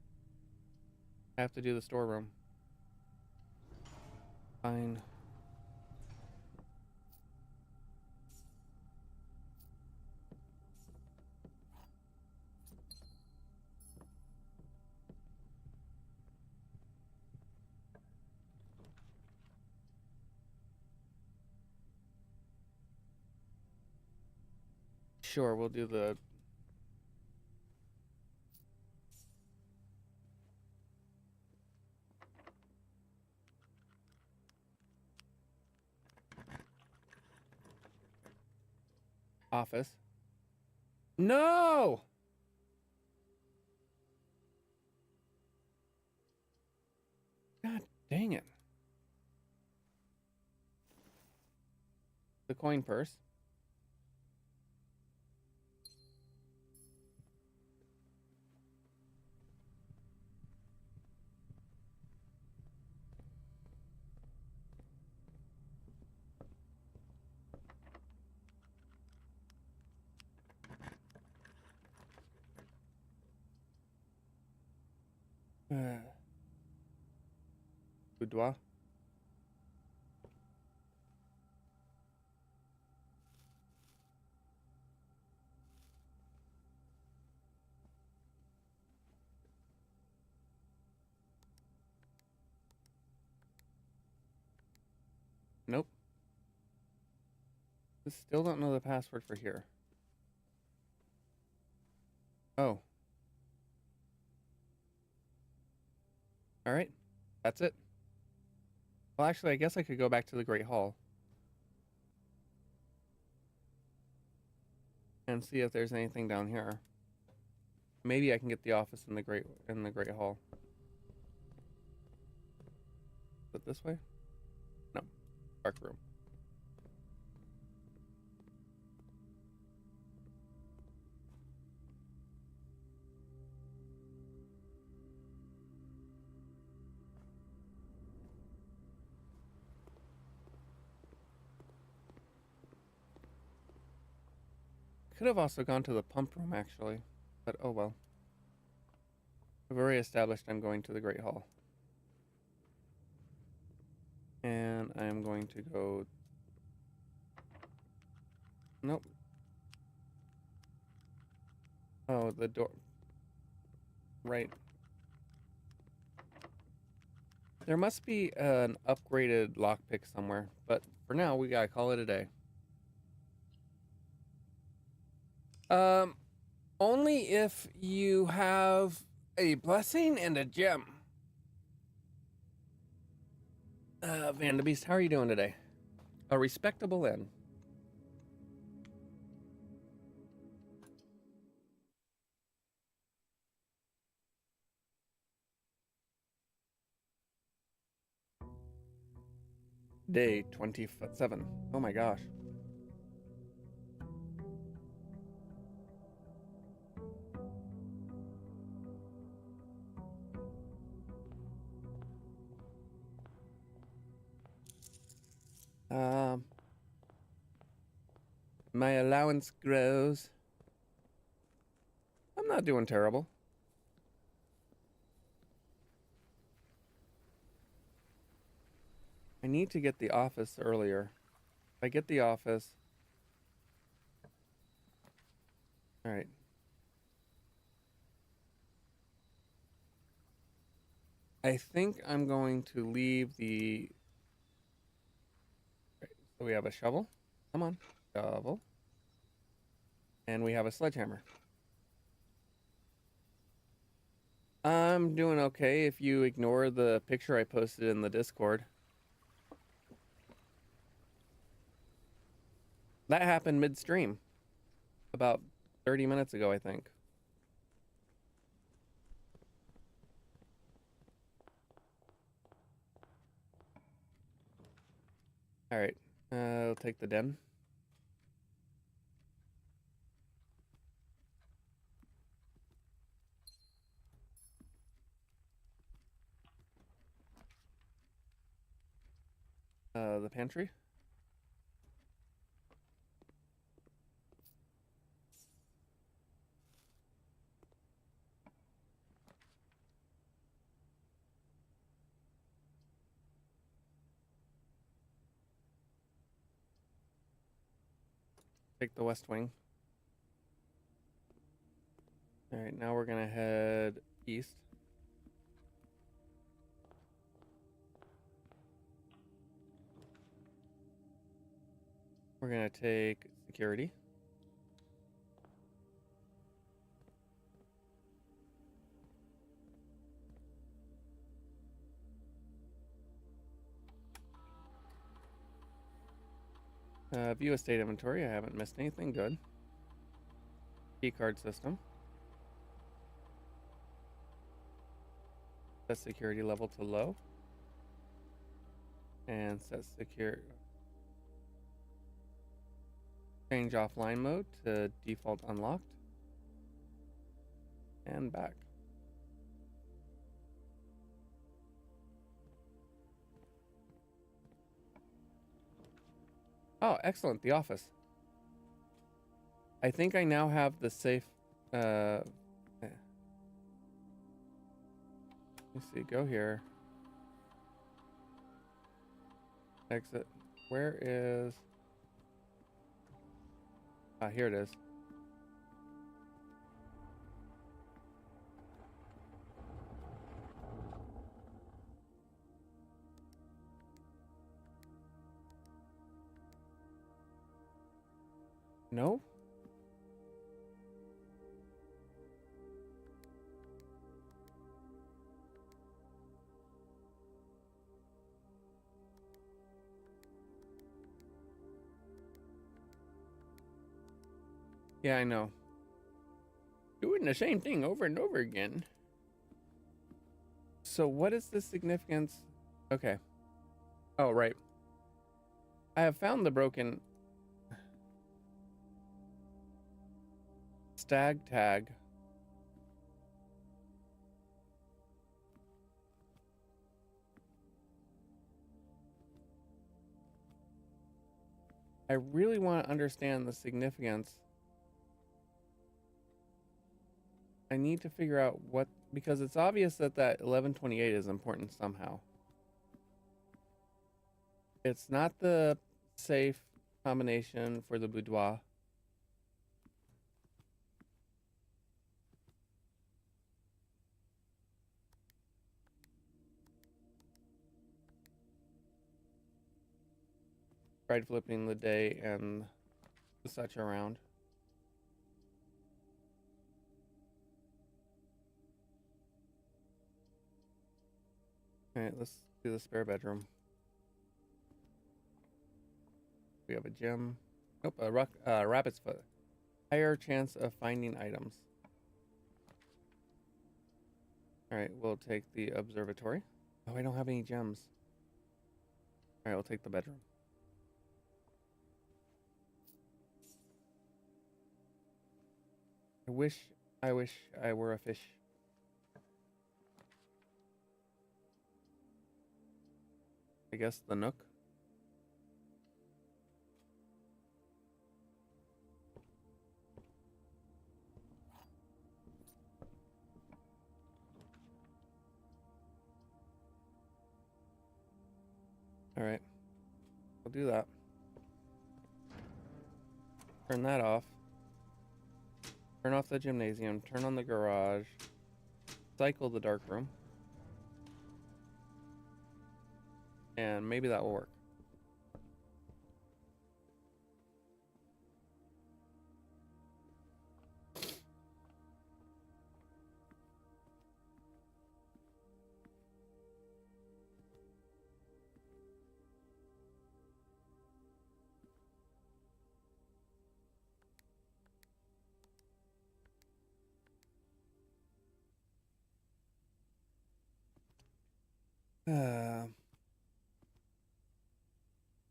I have to do the storeroom. Fine. Sure, we'll do the office. No! God dang it. The coin purse. Boudoir. Nope. Still don't know the password for here. Oh. All right. That's it. Well, actually, I guess I could go back to the Great Hall and see if there's anything down here. Maybe I can get the office in the Great Hall. Is it this way? No. Dark room. Could have also gone to the pump room, actually. But oh well. I've already established I'm going to the Great Hall. And I'm going to go... Nope. Oh, the door... Right. There must be an upgraded lockpick somewhere. But for now, we gotta call it a day. Only if you have a blessing and a gem. Vanderbeest, how are you doing today? A respectable end. Day 27. Oh my gosh. My allowance grows. I'm not doing terrible. I need to get the office earlier. If I get the office... All right. I think I'm going to leave the... Right, so we have a shovel. Come on. Shovel. And we have a sledgehammer. I'm doing okay if you ignore the picture I posted in the Discord. That happened midstream about 30 minutes ago, I think. All right, I'll take the den. The pantry. Take the west wing. All right, now we're gonna head east. We're gonna take security. View estate inventory. I haven't missed anything. Good. Key card system. Set security level to low. And set secure. Change offline mode to default unlocked. And back. Oh, excellent. The office. I think I now have the safe. Let me see. Go here. Exit. Where is... Ah, here it is. No? Yeah, I know. Doing the same thing over and over again. So what is the significance? Okay. Oh, right. I have found the broken stag tag. I really want to understand the significance. I need to figure out what, because it's obvious that that 1128 is important somehow. It's not the safe combination for the boudoir. Tried flipping the day and such around. All right, let's do the spare bedroom. We have a gym. Nope, a rabbit's foot. Higher chance of finding items. All right, we'll take the observatory. Oh, I don't have any gems. All right, we'll take the bedroom. I wish I were a fish. I guess the Nook. All right, we'll do that. Turn that off. Turn off the gymnasium. Turn on the garage. Cycle the dark room. And maybe that will work.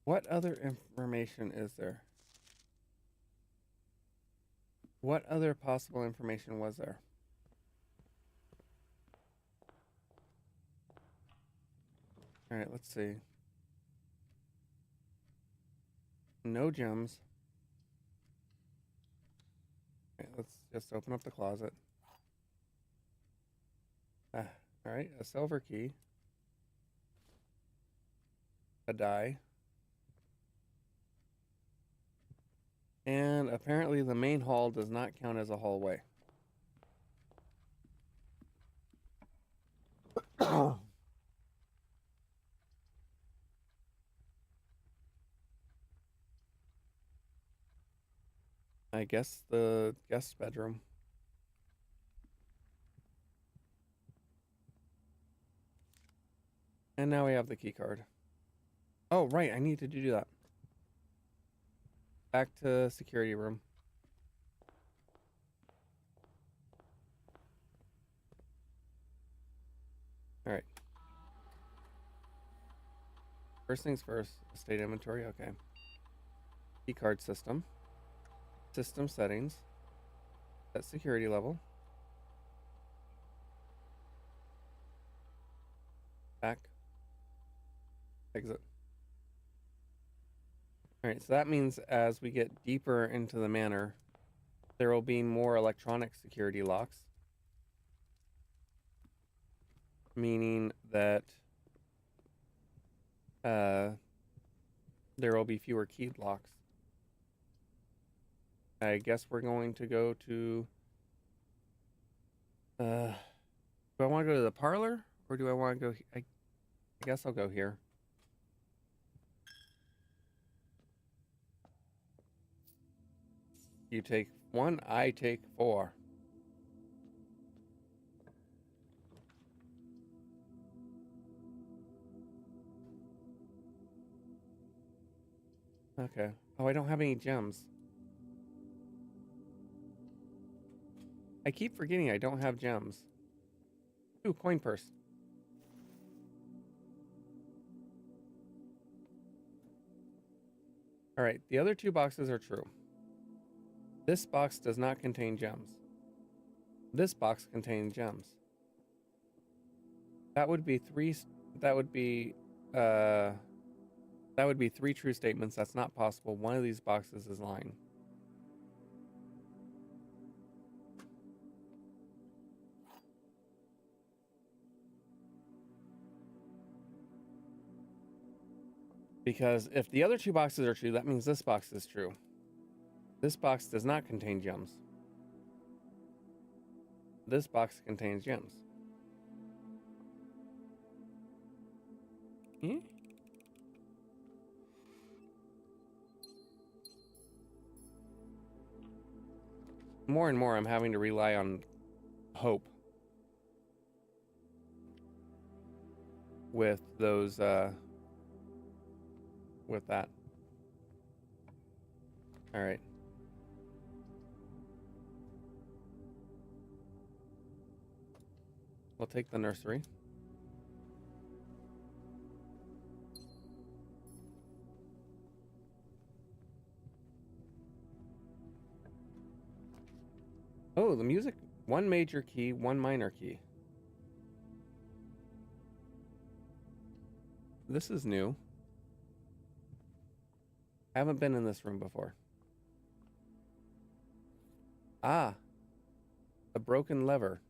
What other information is there? What other possible information was there? All right, let's see. No gems. Okay, let's just open up the closet. All right, a silver key. A die. And apparently the main hall does not count as a hallway. I guess the guest bedroom. And now we have the key card. Oh, right, I need to do that. Back to security room. All right. First things first, state inventory, okay. Key card system. System settings. Set security level. Back. Exit. Alright, so that means as we get deeper into the manor, there will be more electronic security locks. Meaning that there will be fewer keyed locks. I guess we're going to go to... do I want to go to the parlor? Or do I want to go... I guess I'll go here. You take 1, I take 4. Okay. Oh, I don't have any gems. I keep forgetting I don't have gems. Ooh, coin purse. Alright, the other 2 boxes are true. This box does not contain gems. This box contains gems. That would be 3 true statements. That's not possible. One of these boxes is lying. Because if the other 2 boxes are true, that means this box is true. This box does not contain gems. This box contains gems. Hmm? More and more, I'm having to rely on hope with those, with that. All right. We'll take the nursery. Oh, the music. 1 major key, 1 minor key. This is new. I haven't been in this room before. Ah. A broken lever.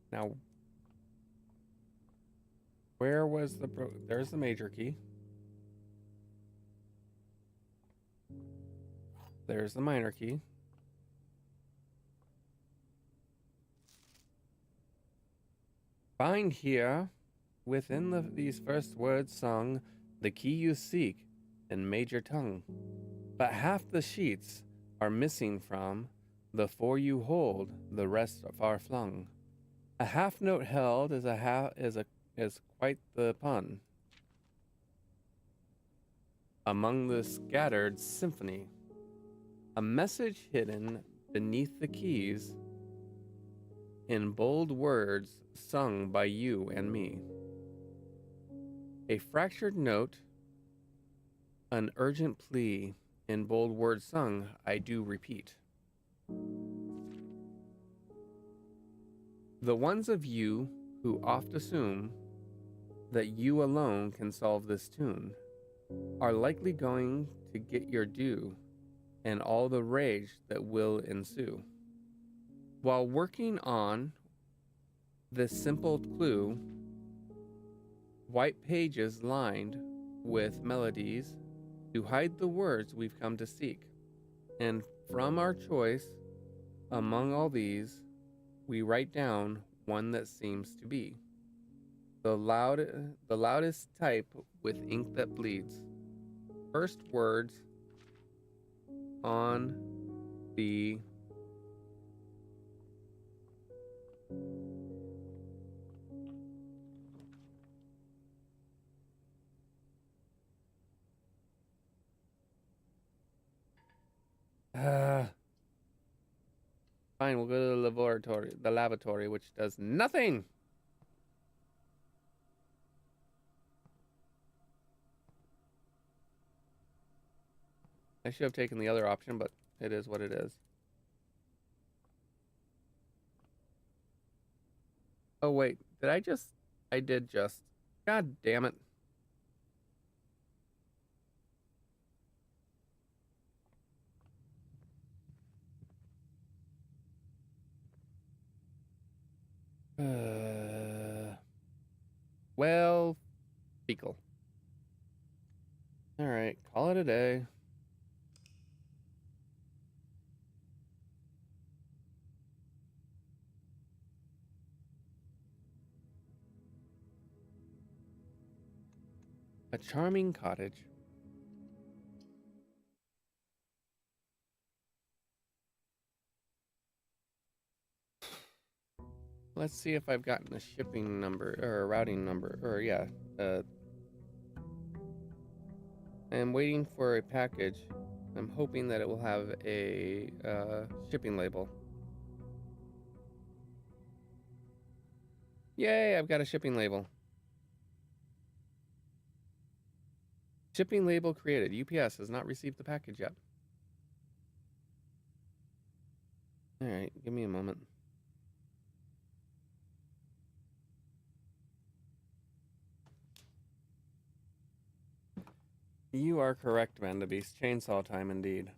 Now, where was the there's the major key. There's the minor key. Find here, within these first words sung, the key you seek in major tongue. But half the sheets are missing from the 4 you hold, the rest are far flung. A half note held is quite the pun among the scattered symphony. A message hidden beneath the keys in bold words sung by you and me. A fractured note, an urgent plea, in bold words sung, I do repeat. The ones of you who oft assume that you alone can solve this tune are likely going to get your due and all the rage that will ensue. While working on this simple clue, white pages lined with melodies to hide the words we've come to seek. And from our choice among all these, we write down one that seems to be the loudest type with ink that bleeds. First words on the fine, we'll go to the lavatory, which does nothing. I should have taken the other option, but it is what it is. Oh, wait. I did just. God damn it. Well, fecal. Alright, call it a day. A charming cottage. Let's see if I've gotten a shipping number or a routing number. Or, yeah. I am waiting for a package. I'm hoping that it will have a shipping label. Yay, I've got a shipping label. Shipping label created. UPS has not received the package yet. Alright, give me a moment. You are correct, Vandabeast. Chainsaw time indeed.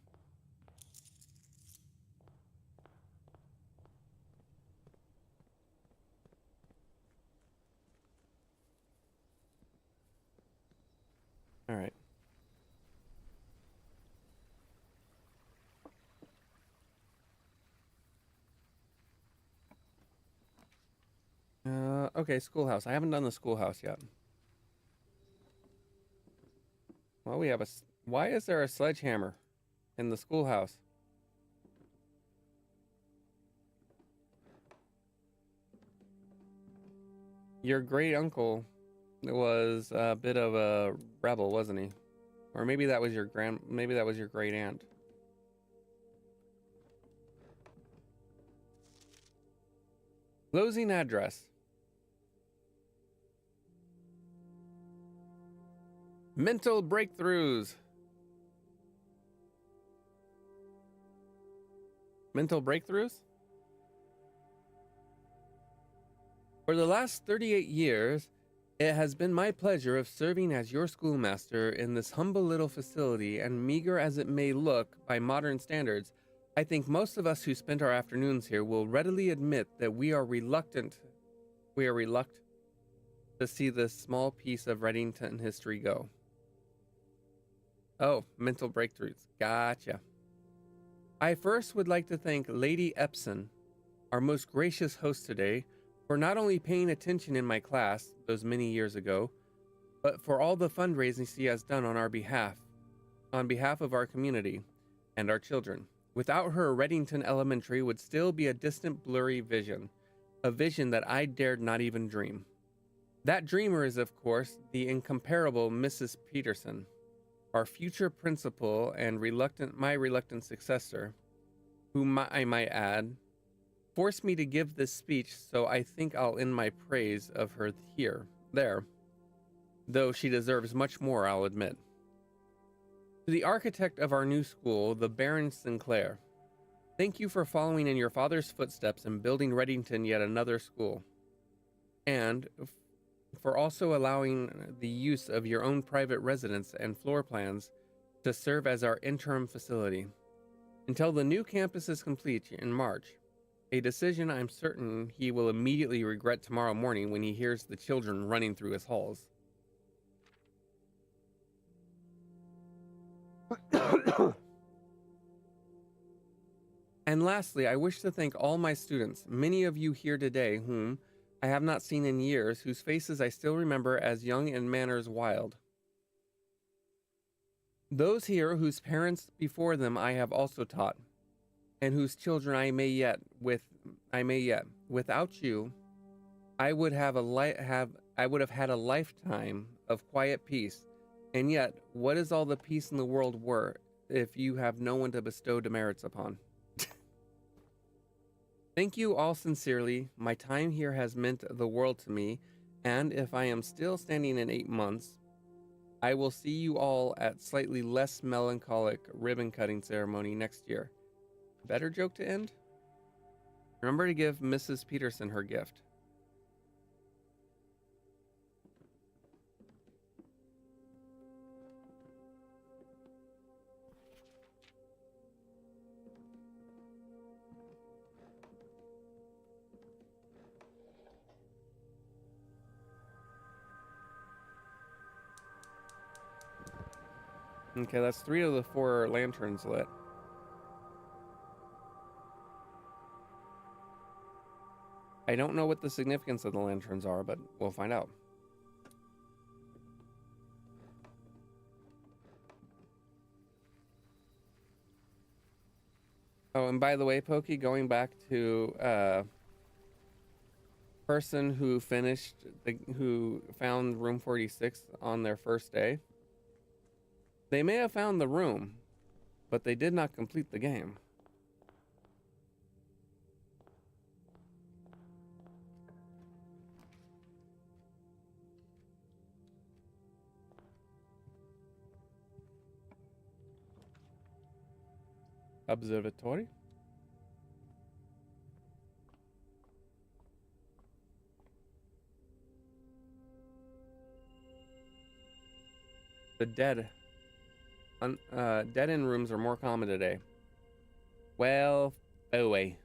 Alright. Okay, schoolhouse. I haven't done the schoolhouse yet. Well, we have why is there a sledgehammer in the schoolhouse? Your great uncle was a bit of a rebel, wasn't he? Or maybe that was your great aunt. Closing address. Mental breakthroughs. Mental breakthroughs? For the last 38 years, it has been my pleasure of serving as your schoolmaster in this humble little facility, and meager as it may look by modern standards, I think most of us who spent our afternoons here will readily admit that we are reluctant to see this small piece of Reddington history go. Oh, mental breakthroughs. Gotcha. I first would like to thank Lady Epson, our most gracious host today, for not only paying attention in my class those many years ago, but for all the fundraising she has done on behalf of our community and our children. Without her, Reddington Elementary would still be a distant, blurry vision, a vision that I dared not even dream. That dreamer is, of course, the incomparable Mrs. Peterson, our future principal and my reluctant successor, whom I might add, forced me to give this speech, so I think I'll end my praise of her there. though she deserves much more, I'll admit. To the architect of our new school, the Baron Sinclair, thank you for following in your father's footsteps and building Reddington yet another school. And for also allowing the use of your own private residence and floor plans to serve as our interim facility until the new campus is complete in March, a decision I'm certain he will immediately regret tomorrow morning when he hears the children running through his halls. And lastly, I wish to thank all my students, many of you here today whom I have not seen in years, whose faces I still remember as young and manners wild. Those here whose parents before them I have also taught, and whose children I may yet. Without you, I would have had a lifetime of quiet peace. And yet, what is all the peace in the world worth if you have no one to bestow demerits upon? Thank you all sincerely. My time here has meant the world to me, and if I am still standing in 8 months, I will see you all at slightly less melancholic ribbon cutting ceremony next year. Better joke to end? Remember to give Mrs. Peterson her gift. Okay, that's 3 of the 4 lanterns lit. I don't know what the significance of the lanterns are, but we'll find out. Oh, and by the way, Pokey, going back to person who who found room 46 on their first day. They may have found the room, but they did not complete the game. Observatory. The dead end rooms are more common today. Well, away.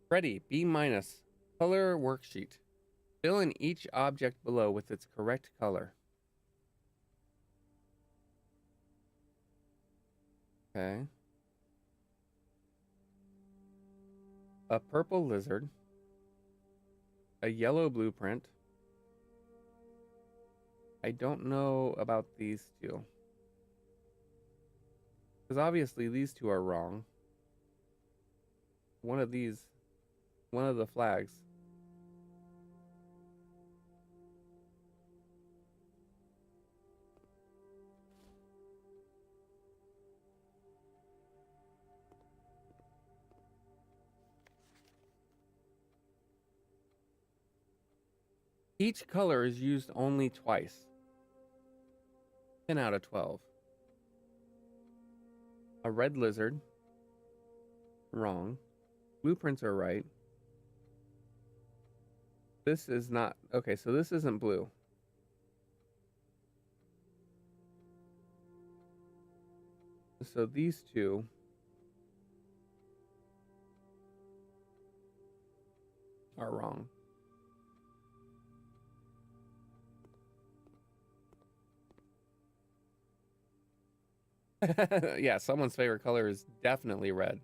Ready, B-. Color worksheet. Fill in each object below with its correct color. Okay. A purple lizard. A yellow blueprint. I don't know about these two. Because obviously these two are wrong. One of the flags. Each color is used only twice. 10 out of 12. A red lizard. Wrong. Blueprints are right. This is not... Okay, so this isn't blue. So these two... are wrong. Yeah, someone's favorite color is definitely red.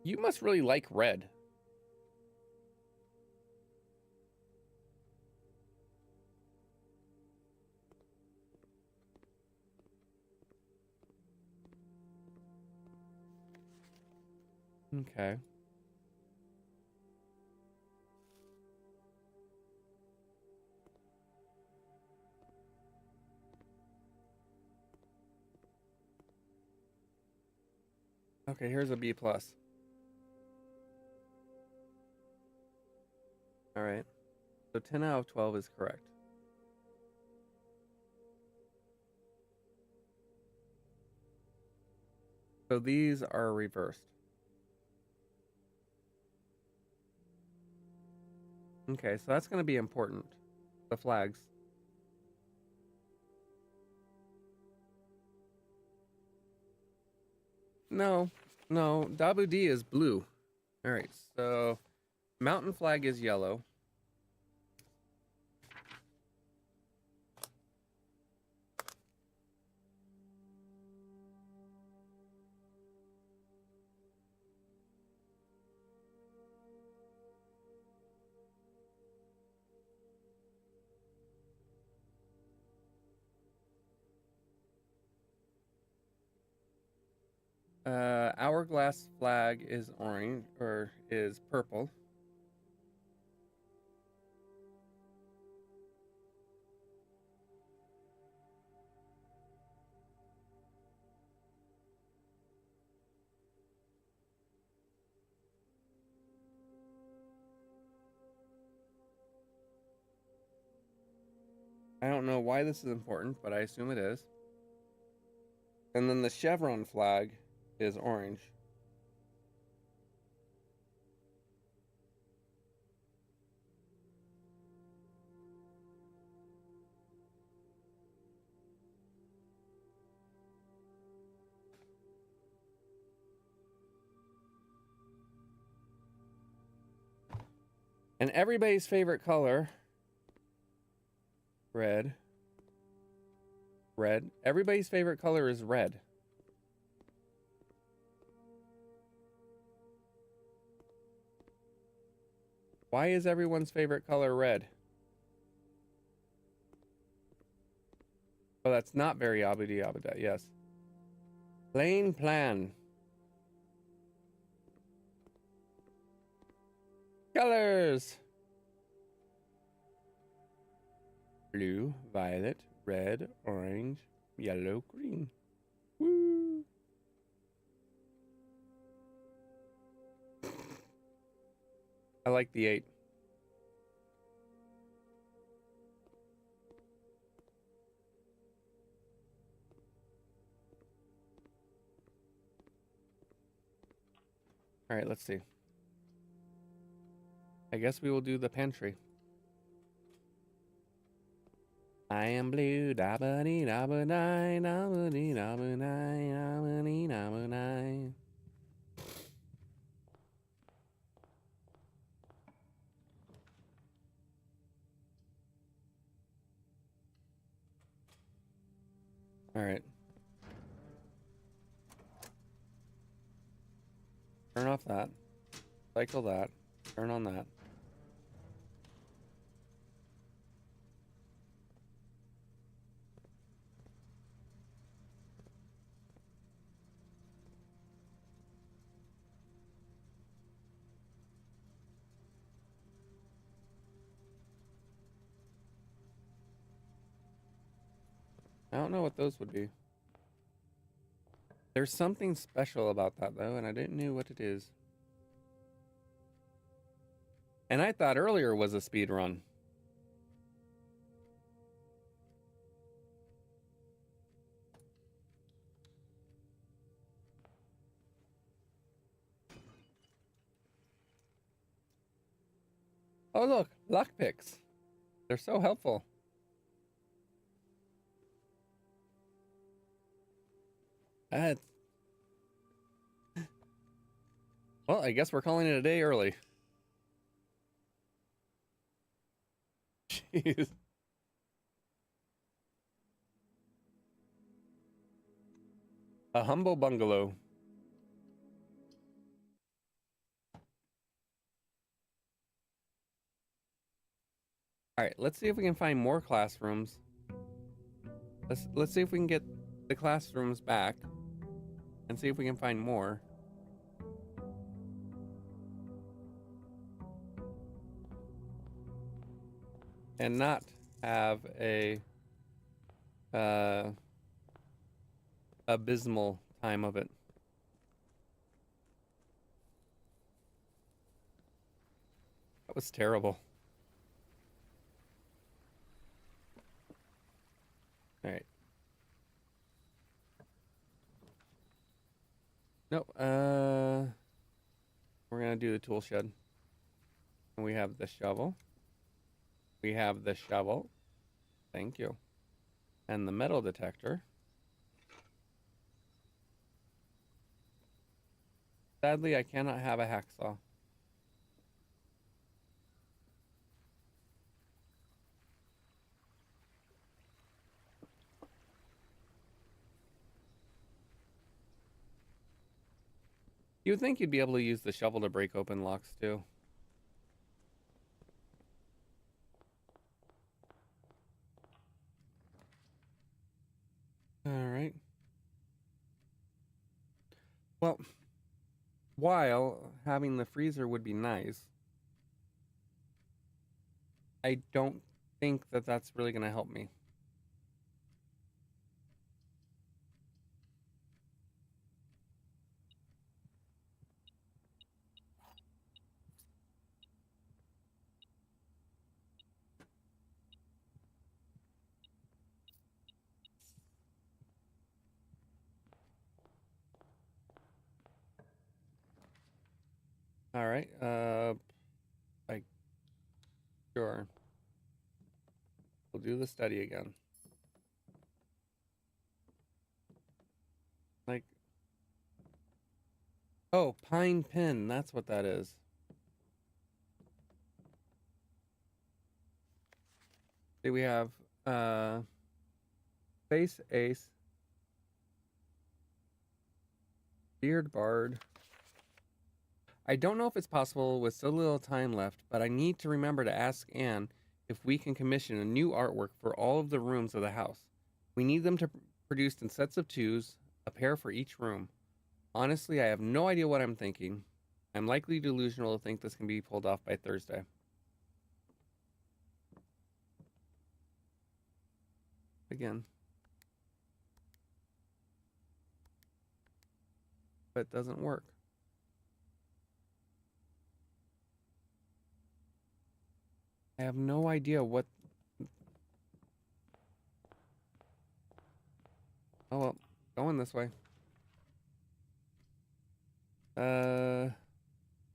You must really like red. Okay. Okay, here's a B plus. All right. So 10 out of 12 is correct. So these are reversed. Okay, so that's going to be important. The flags. No, no, Dabu D is blue. All right, so mountain flag is yellow. Hourglass flag is orange, or is purple. I don't know why this is important, but I assume it is. And then the chevron flag is orange. And everybody's favorite color, red. Red. Everybody's favorite color is red. Why is everyone's favorite color red? Oh, that's not very abudi abuda, yes. Plain plan. Colors. Blue, violet, red, orange, yellow, green. Woo! I like the 8. All right, let's see. I guess we will do the pantry. I am blue, da ba dee da ba die, da ba dee da ba die, da ba dee da ba die. All right. Turn off that. Cycle that. Turn on that. I don't know what those would be. There's something special about that, though, and I didn't know what it is. And I thought earlier was a speed run. Oh, look, lockpicks. They're so helpful. That's... Well, I guess we're calling it a day early. Jeez. A humble bungalow. All right, let's see if we can find more classrooms. Let's see if we can get the classrooms back and see if we can find more. And not have a abysmal time of it. That was terrible. All right. No, we're gonna do the tool shed. And we have the shovel. We have the shovel. Thank you. And the metal detector. Sadly, I cannot have a hacksaw. You'd think you'd be able to use the shovel to break open locks too. All right. Well, while having the freezer would be nice, I don't think that that's really going to help me. All right. Like, sure. We'll do the study again. Like, oh, pine pin. That's what that is. See, we have Face Ace, Beard Bard. I don't know if it's possible with so little time left, but I need to remember to ask Anne if we can commission a new artwork for all of the rooms of the house. We need them to produced in sets of twos, a pair for each room. Honestly, I have no idea what I'm thinking. I'm likely delusional to think this can be pulled off by Thursday. Again. But it doesn't work. I have no idea what... Oh well, going this way. No,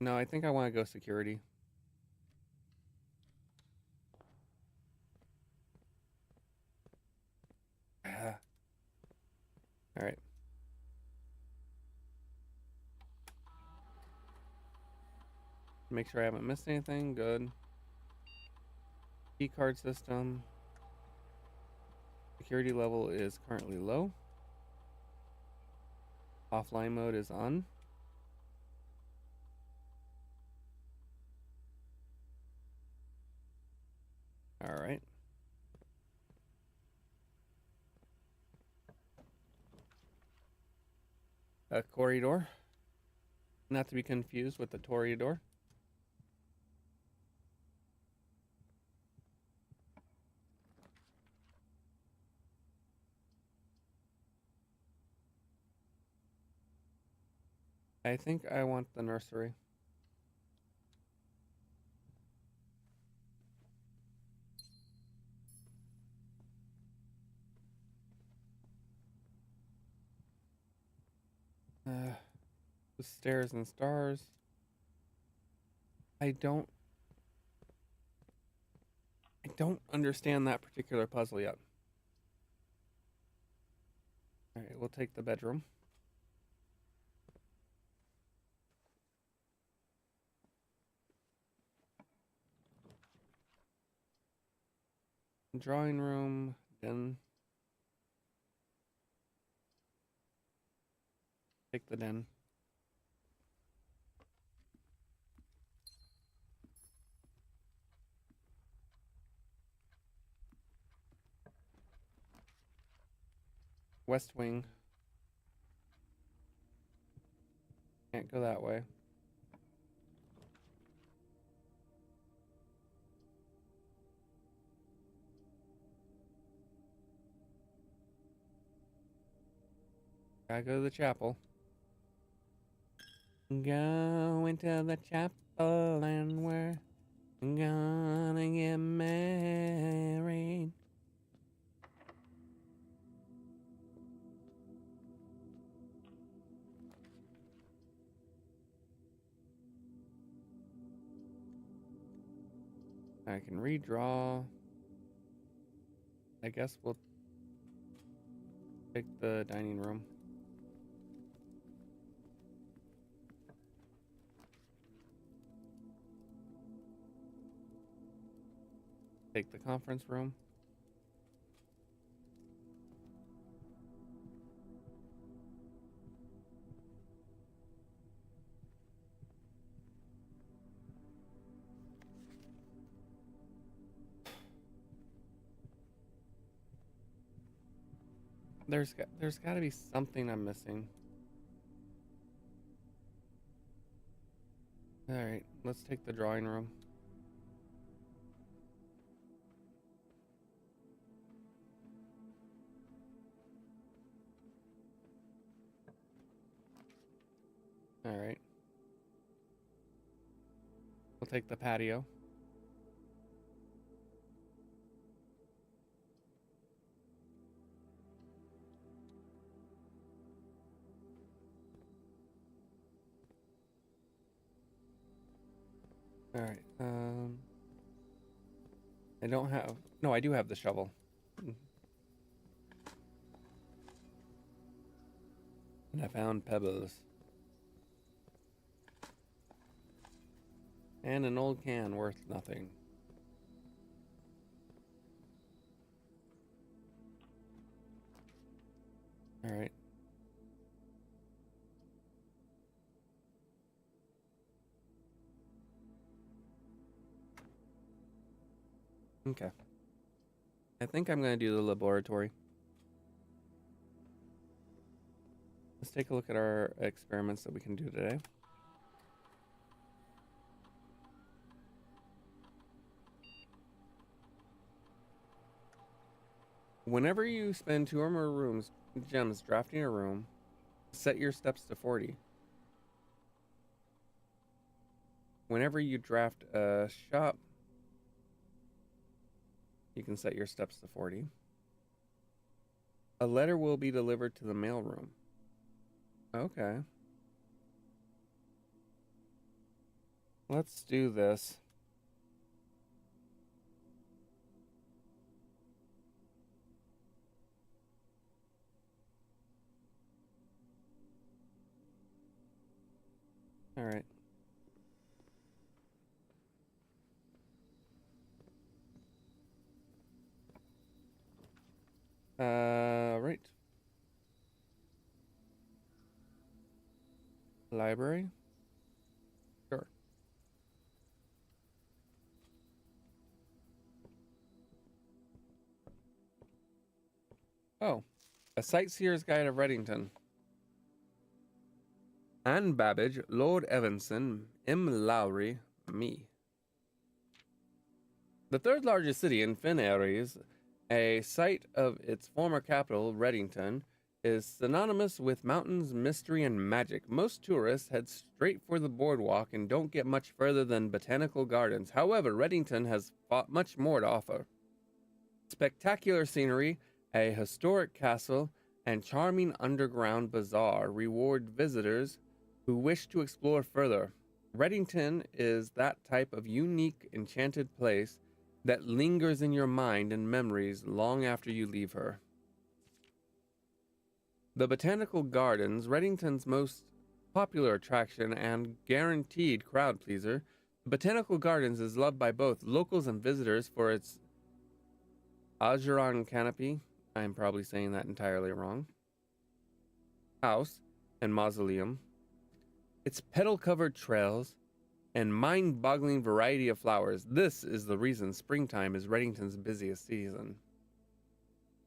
I think I want to go security. All right. Make sure I haven't missed anything. Good. Key card system. Security level is currently low. Offline mode is on. All right. A corridor. Not to be confused with the Toreador. I think I want the nursery. The stairs and stars. I don't understand that particular puzzle yet. All right, we'll take the bedroom. Drawing room, den. Take the den. West wing. Can't go that way. Gotta go to the chapel. Go into the chapel and where I'm gonna get married. I can redraw. I guess we'll take the dining room. Take the conference room. There's got to be something I'm missing. All right, let's take the drawing room. All right. We'll take the patio. All right. I don't have. No, I do have the shovel. And I found pebbles. And an old can worth nothing. All right. Okay. I think I'm going to do the laboratory. Let's take a look at our experiments that we can do today. Whenever you spend 2 or more gems drafting a room, set your steps to 40. Whenever you draft a shop, you can set your steps to 40. A letter will be delivered to the mailroom. Okay. Let's do this. All right. Right. Library? Sure. Oh, A Sightseer's Guide of Reddington. Anne Babbage, Lord Evanson, M. Lowry, me. The third largest city in Finn Ares, a site of its former capital, Reddington, is synonymous with mountains, mystery, and magic. Most tourists head straight for the boardwalk and don't get much further than botanical gardens. However, Reddington has much more to offer. Spectacular scenery, a historic castle, and charming underground bazaar reward visitors who wish to explore further. Reddington is that type of unique, enchanted place that lingers in your mind and memories long after you leave her. The Botanical Gardens, Reddington's most popular attraction and guaranteed crowd pleaser, the Botanical Gardens is loved by both locals and visitors for its Ajuran canopy, I'm probably saying that entirely wrong, house and mausoleum, its petal-covered trails, and mind-boggling variety of flowers. This is the reason springtime is Reddington's busiest season.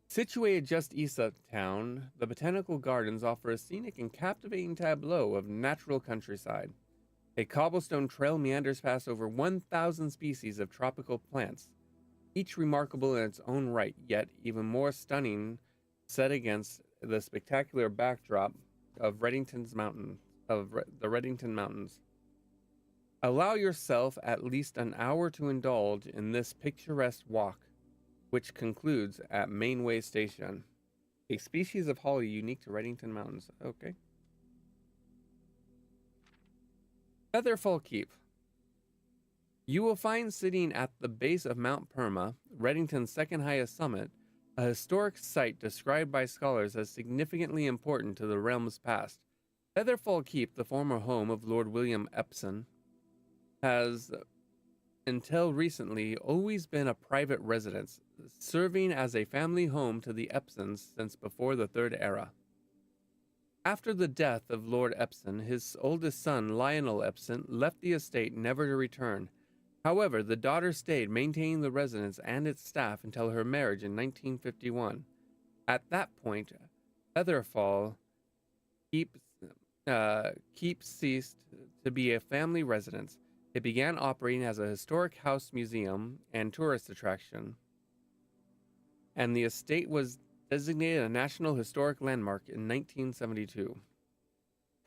Situated just east of town, the Botanical Gardens offer a scenic and captivating tableau of natural countryside. A cobblestone trail meanders past over 1,000 species of tropical plants, each remarkable in its own right, yet even more stunning set against the spectacular backdrop of the Reddington Mountains. Allow yourself at least an hour to indulge in this picturesque walk, which concludes at Mainway Station, a species of holly unique to Reddington Mountains. Okay. Featherfall Keep. You will find sitting at the base of Mount Perma, Reddington's second highest summit, a historic site described by scholars as significantly important to the realm's past. Featherfall Keep, the former home of Lord William Epsom, has until recently always been a private residence, serving as a family home to the Epsons since before the Third Era. After the death of Lord Epsom, his oldest son, Lionel Epsom, left the estate never to return. However, the daughter stayed, maintaining the residence and its staff until her marriage in 1951. At that point, Featherfall Keep ceased to be a family residence. It began operating as a historic house museum and tourist attraction, and the estate was designated a National Historic Landmark in 1972.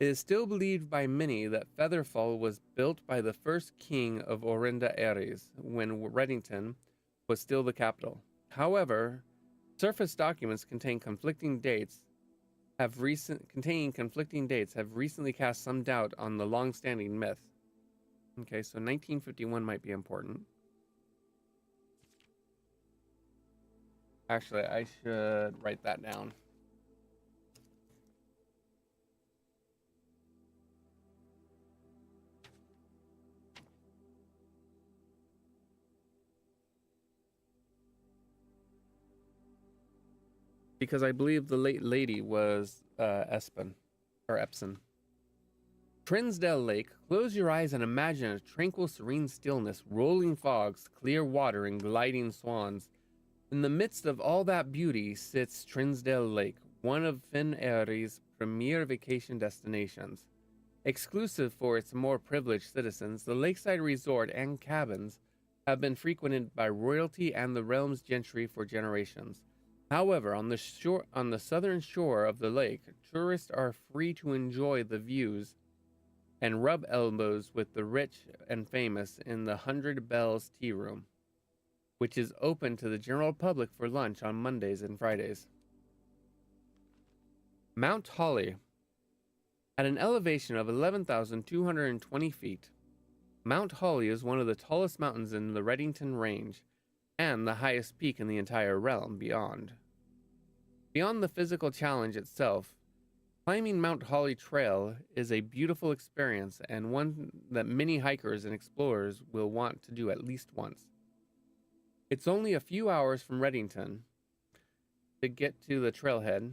It is still believed by many that Featherfall was built by the first king of Orinda Aries when Reddington was still the capital. However, surface documents containing conflicting dates have recently cast some doubt on the long-standing myth. Okay, so 1951 might be important. Actually, I should write that down. Because I believe the late lady was Epsom. Trinsdale Lake. Close your eyes and imagine a tranquil, serene stillness, rolling fogs, clear water, and gliding swans. In the midst of all that beauty sits Trinsdale Lake, one of Finn Airie's premier vacation destinations. Exclusive for its more privileged citizens, the lakeside resort and cabins have been frequented by royalty and the realm's gentry for generations. However, on the southern shore of the lake, tourists are free to enjoy the views and rub elbows with the rich and famous in the 100 Bells Tea Room, which is open to the general public for lunch on Mondays and Fridays. Mount Holly. At an elevation of 11,220 feet, Mount Holly is one of the tallest mountains in the Reddington Range, and the highest peak in the entire realm beyond. Beyond the physical challenge itself, climbing Mount Holly Trail is a beautiful experience and one that many hikers and explorers will want to do at least once. It's only a few hours from Reddington to get to the trailhead,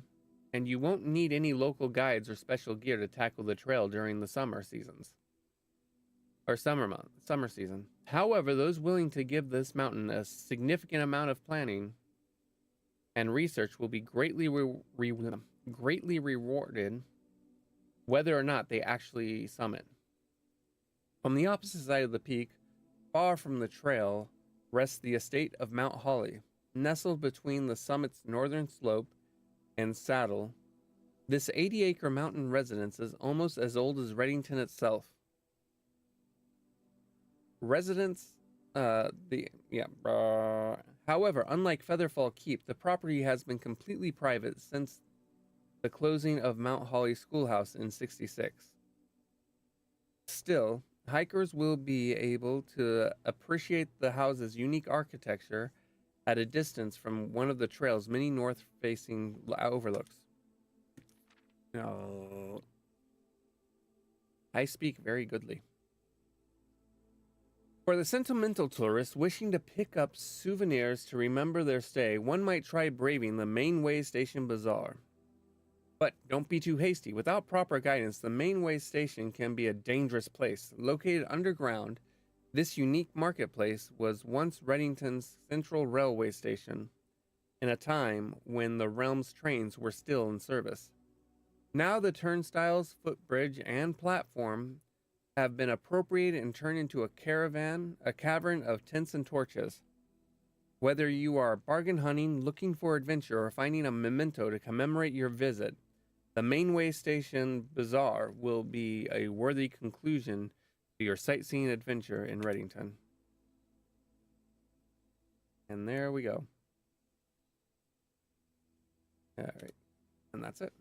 and you won't need any local guides or special gear to tackle the trail during the summer season. However, those willing to give this mountain a significant amount of planning and research will be greatly rewarded, whether or not they actually summit. On the opposite side of the peak, far from the trail, rests the estate of Mount Holly, nestled between the summit's northern slope and saddle. This 80-acre mountain residence is almost as old as Reddington itself. However, unlike Featherfall Keep, the property has been completely private since the closing of Mount Holly Schoolhouse in '66. Still, hikers will be able to appreciate the house's unique architecture at a distance from one of the trail's many north-facing overlooks. I speak very goodly. For the sentimental tourist wishing to pick up souvenirs to remember their stay, one might try braving the Mainway Station Bazaar. But don't be too hasty. Without proper guidance, the Mainway Station can be a dangerous place. Located underground, this unique marketplace was once Reddington's central railway station, in a time when the realm's trains were still in service. Now the turnstiles, footbridge, and platform have been appropriated and turned into a cavern of tents and torches. Whether you are bargain hunting, looking for adventure, or finding a memento to commemorate your visit, the Mainway Station Bazaar will be a worthy conclusion to to your sightseeing adventure in Reddington. And there we go. All right. And that's it.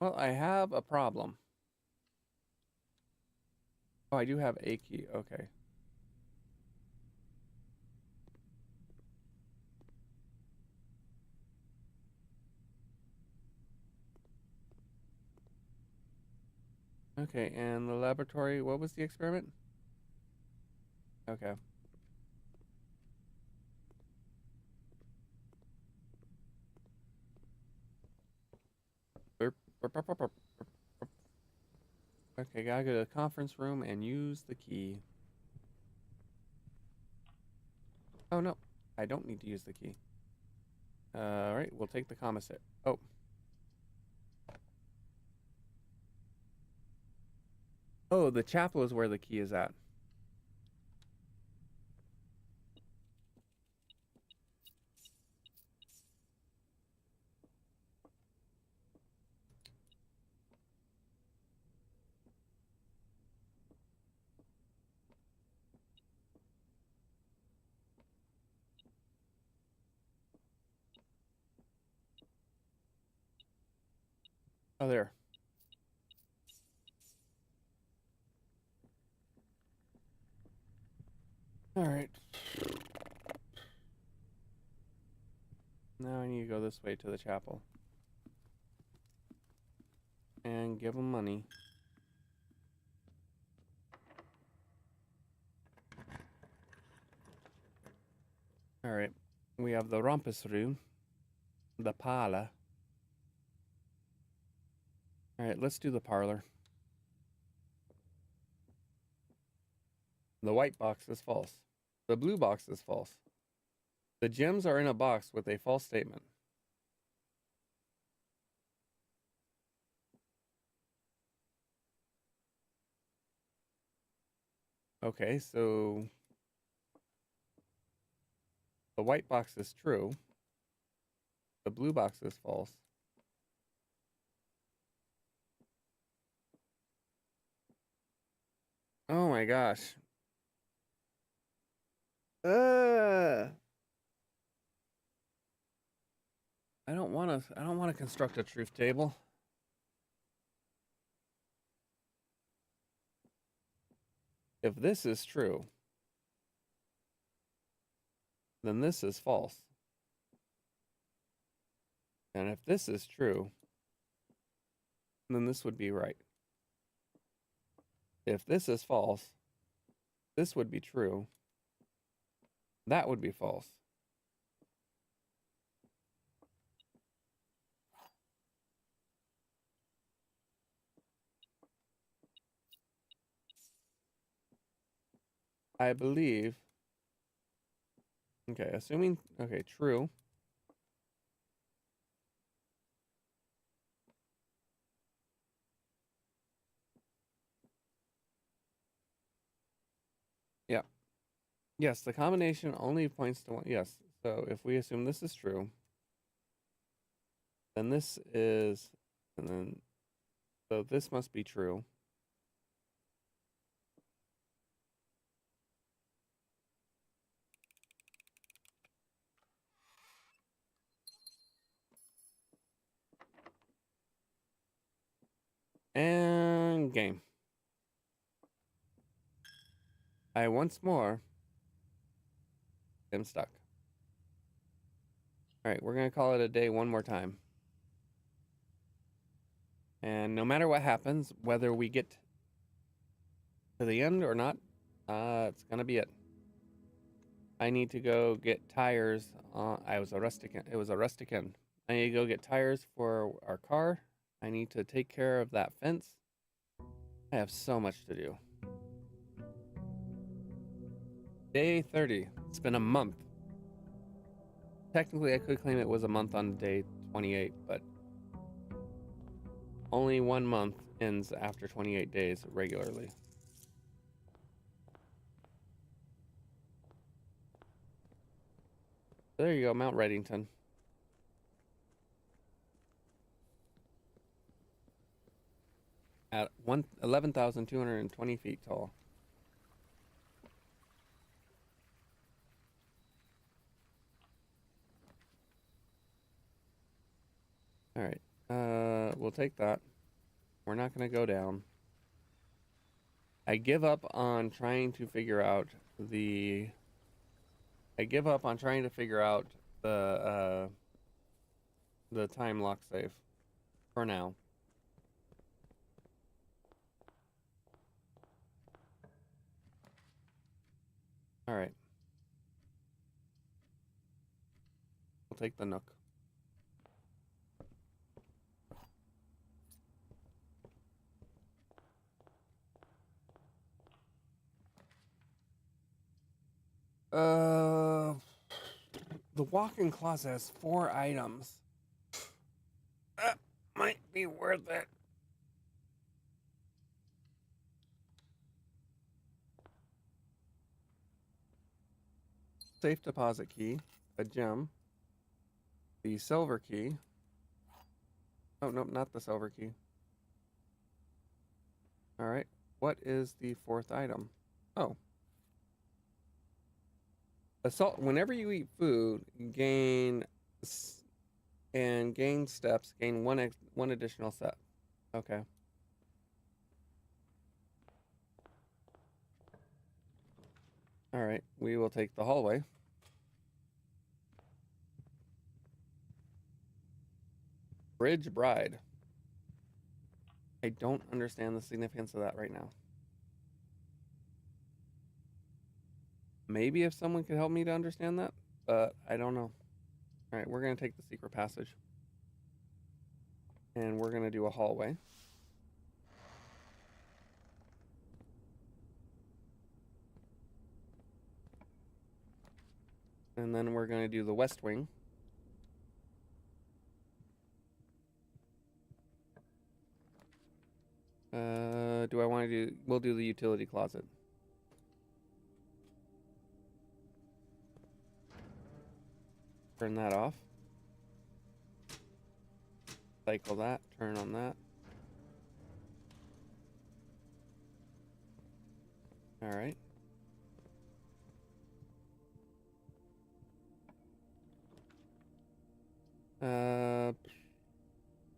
Well, I have a problem. Oh, I do have a key. Okay. Okay, and the laboratory, what was the experiment? Okay. Okay, gotta go to the conference room and use the key. Oh no, I don't need to use the key. Alright, we'll take the commissary. Oh. Oh, the chapel is where the key is at. Oh, there. Alright. Now I need to go this way to the chapel. And give them money. Alright. We have the rumpus room. The parlor. Alright, let's do the parlor. The white box is false. The blue box is false. The gems are in a box with a false statement. Okay, so the white box is true. The blue box is false. Oh my gosh. I don't want to construct a truth table. If this is true, then this is false. And if this is true, then this would be right. If this is false, this would be true. That would be false. I believe. Okay, assuming. Okay, true. Yeah. Yes, the combination only points to one. Yes. So if we assume this is true, then this is. And then. So this must be true. And game. I once more am stuck. All right, we're going to call it a day one more time. And no matter what happens, whether we get to the end or not, it's going to be it. I need to go get tires. It was a Rustican. I need to go get tires for our car. I need to take care of that fence. I have so much to do. Day 30. It's been a month. Technically, I could claim it was a month on day 28, but only 1 month ends after 28 days regularly. There you go, Mount Reddington. At 11,220 feet tall. All right. We'll take that. We're not going to go down. I give up on trying to figure out the time lock save for now. All right. We'll take the Nook. The walk-in closet has 4 items. That might be worth it. Safe deposit key, a gem, the silver key. Oh, no, not the silver key. All right. What is the 4th item? Oh. Assault. Whenever you eat food, gain steps, gain one additional step. Okay. All right. We will take the hallway. Bridge Bride. I don't understand the significance of that right now. Maybe if someone could help me to understand that, but I don't know. All right, we're going to take the secret passage. And we're going to do a hallway. And then we're going to do the west wing. Do I want to do... We'll do the utility closet. Turn that off. Cycle that. Turn on that. All right.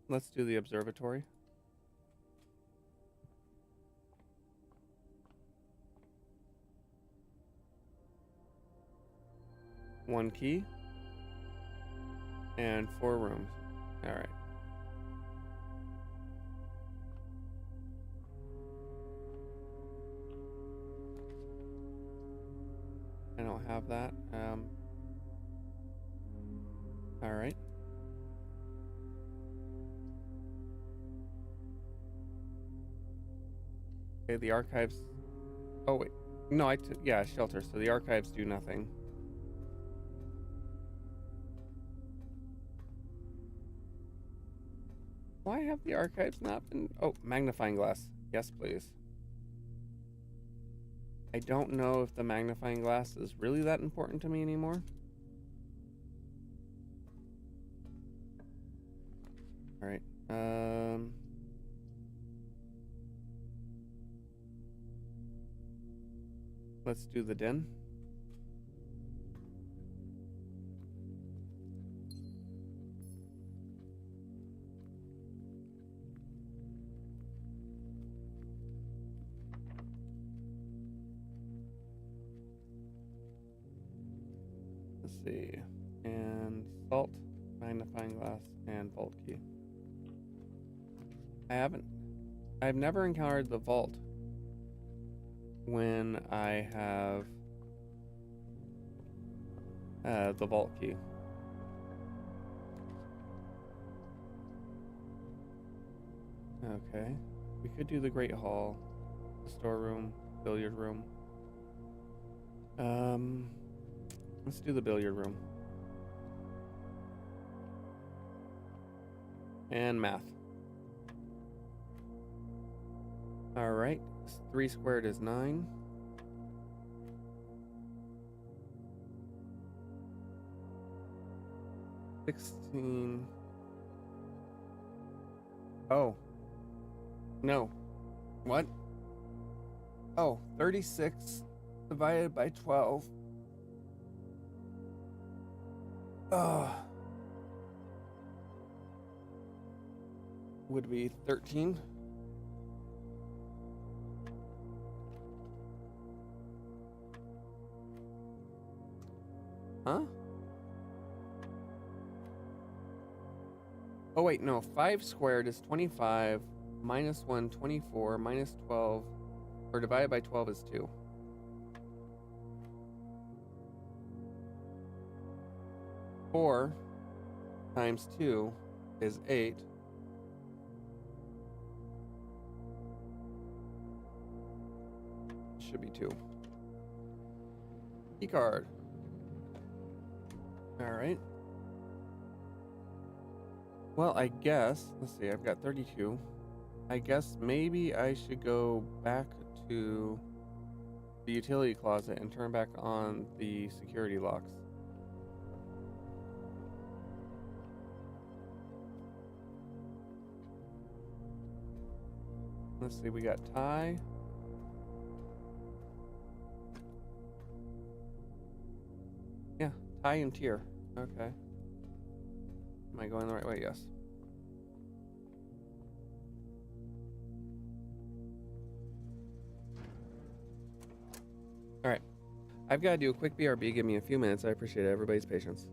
Let's do the observatory. One key. And 4 rooms. All right. I don't have that. All right. Okay, the archives. Oh wait, no, yeah, shelter. So the archives do nothing. Why have the archives not been? Oh, magnifying glass. Yes, please. I don't know if the magnifying glass is really that important to me anymore. All right. Let's do the den. Let's see. And salt, magnifying glass, and vault key. I've never encountered the vault when I have the vault key. Okay, we could do the Great Hall, the storeroom, billiard room. Let's do the billiard room. And math. All right. 3 squared is 9. $16. Oh. No. What? Oh, 36 divided by 12. Would be 13. Huh? Oh, wait, no. 5 squared is 25. Minus 1, 24. Minus 12. Or divided by 12 is 2. Four times 2 is 8. Should be 2. Key card. All right. Well, I guess, let's see, I've got 32. I guess maybe I should go back to the utility closet and turn back on the security locks. Let's see, we got tie. Yeah, tie and tier. Okay. Am I going the right way? Yes. All right. I've got to do a quick BRB. Give me a few minutes. I appreciate everybody's patience.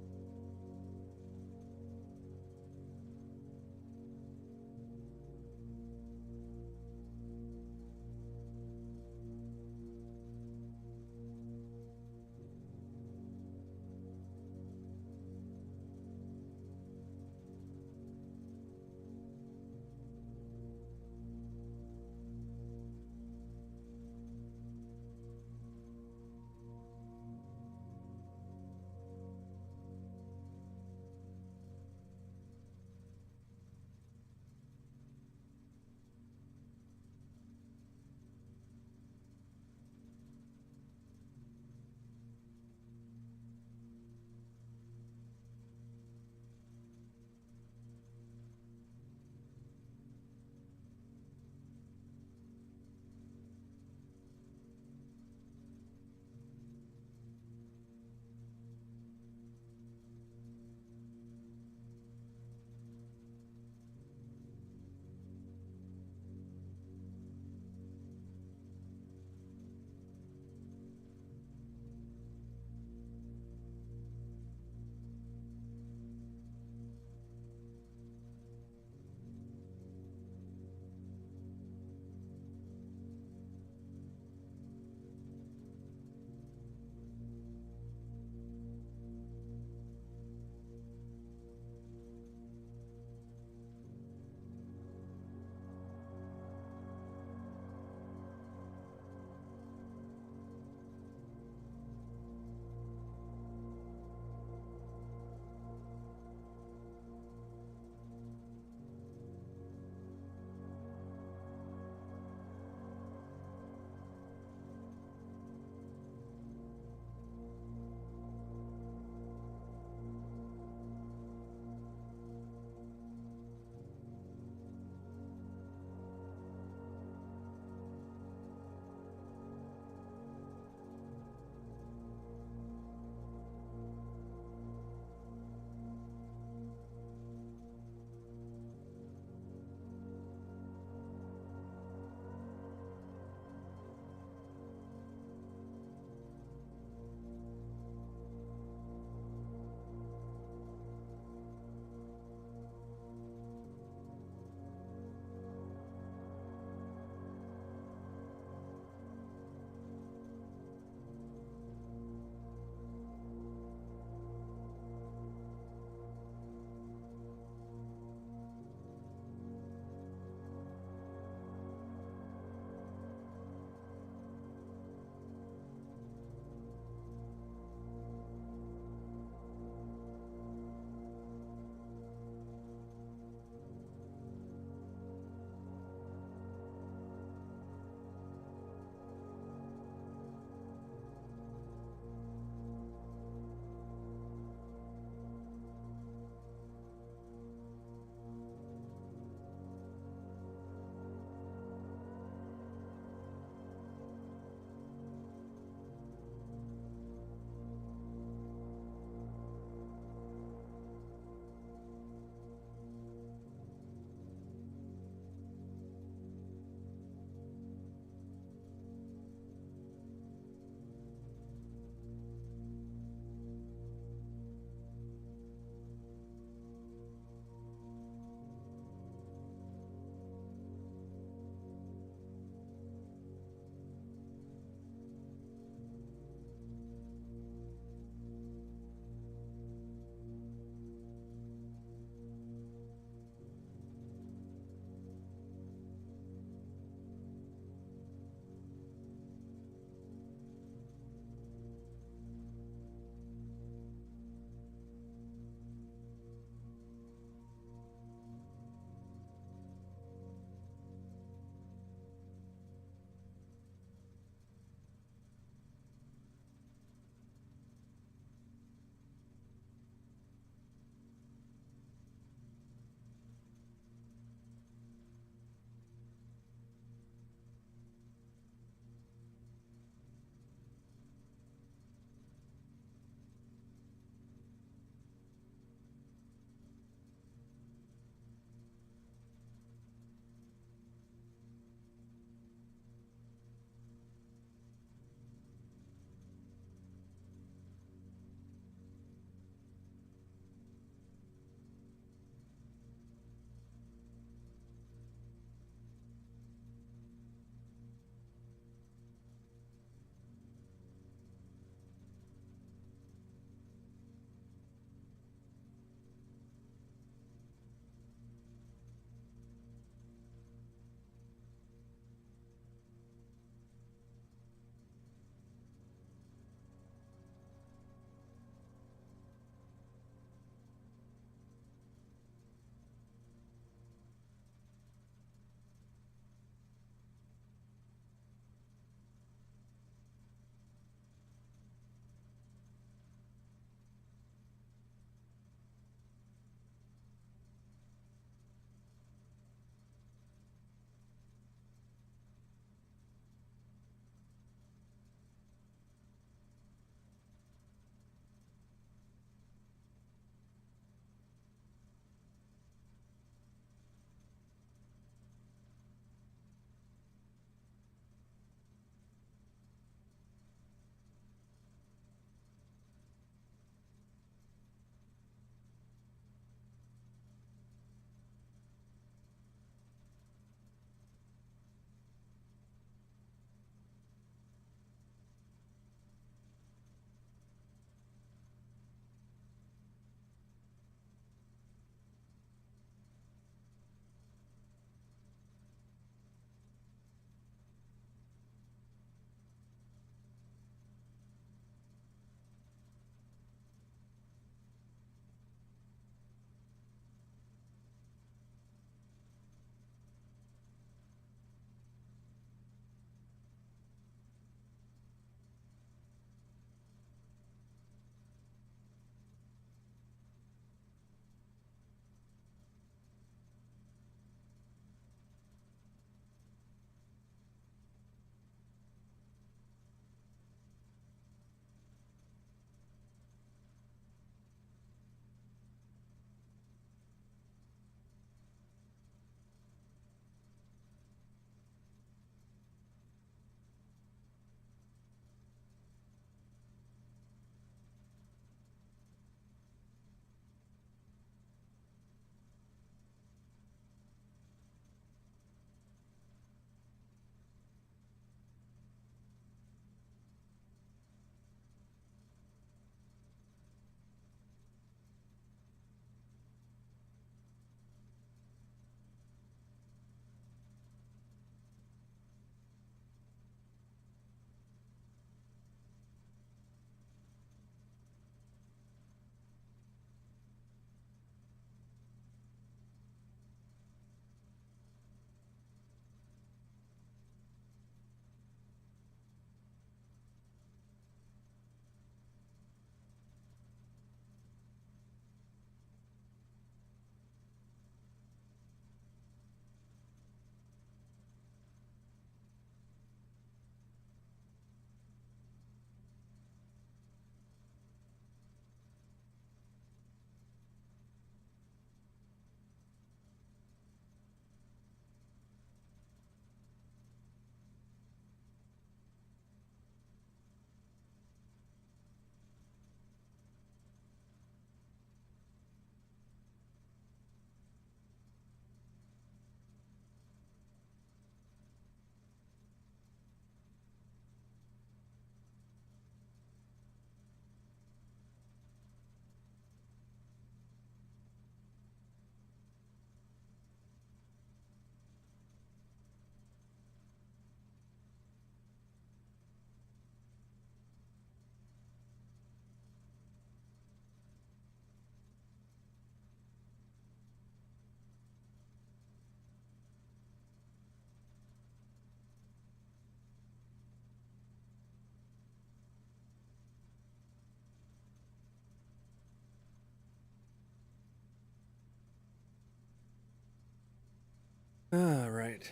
All right.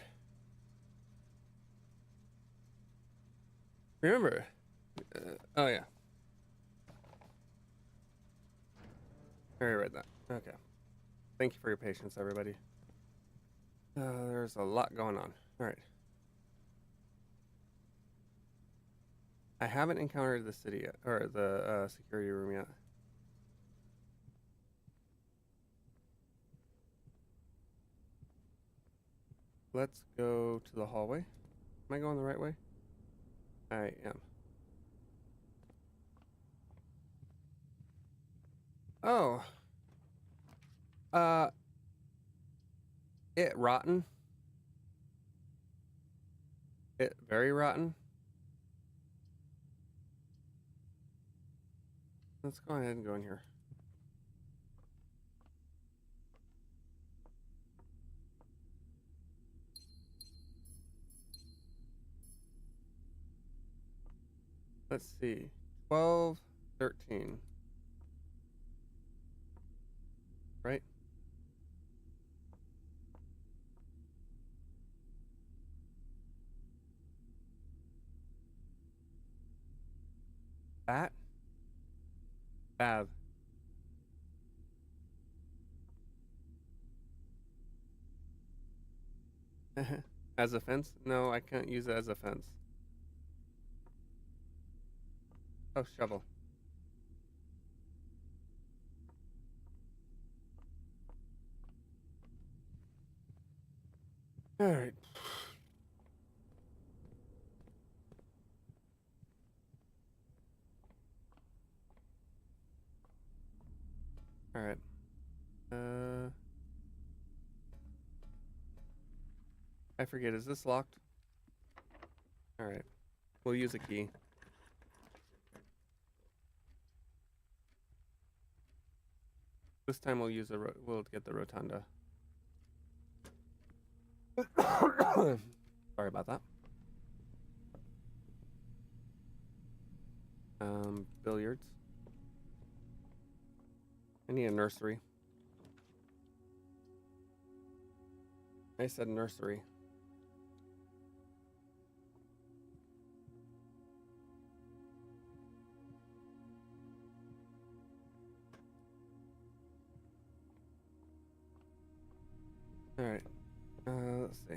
Remember. Oh, yeah. I already read that. Okay. Thank you for your patience, everybody. There's a lot going on. All right. I haven't encountered the city yet, or the security room yet. Let's go to the hallway. Am I going the right way? I am. Oh. It rotten. It very rotten. Let's go ahead and go in here. Let's see. 12, 13. Right? Bat? Bath. As a fence? No, I can't use it as a fence. Oh, shovel. All right. All right. I forget. Is this locked? All right. We'll use a key. This time we'll use we'll get the rotunda. Sorry about that. Billiards. I need a nursery. I said nursery. All right. Let's see.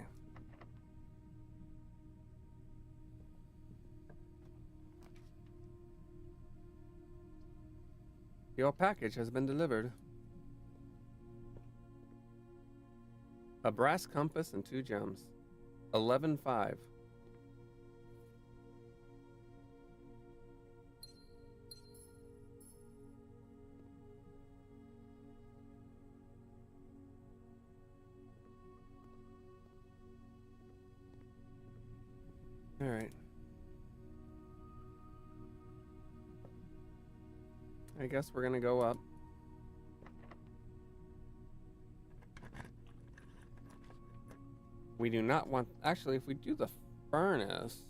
Your package has been delivered. A brass compass and 2 gems. 11.5. All right. I guess we're gonna go up. We do not want... Actually, if we do the furnace,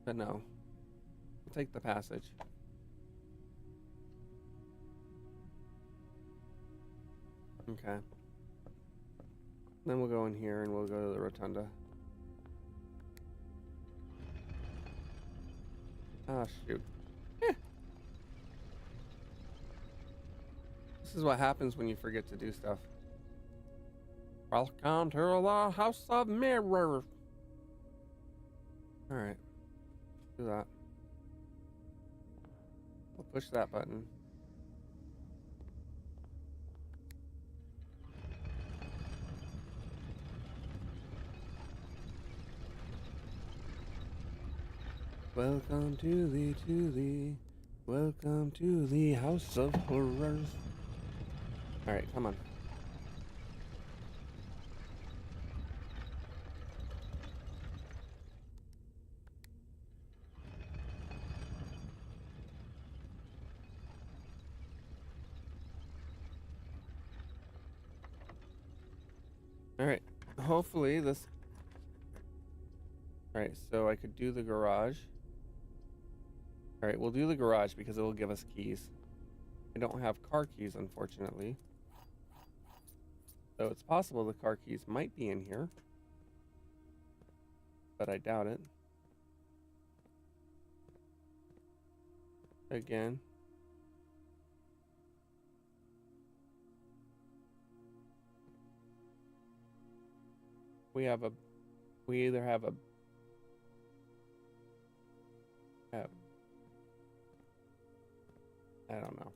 then no. We'll take the passage. Okay. Then we'll go in here and we'll go to the rotunda. Oh, shoot. This is what happens when you forget to do stuff. Welcome to the House of Mirrors. Alright. Do that. We'll push that button. Welcome to the House of Horrors. Alright, come on. Alright, hopefully this... Alright, so I could do the garage. Alright, we'll do the garage because it will give us keys. I don't have car keys, unfortunately. So it's possible the car keys might be in here. but I doubt it. Again. We either have a I don't know.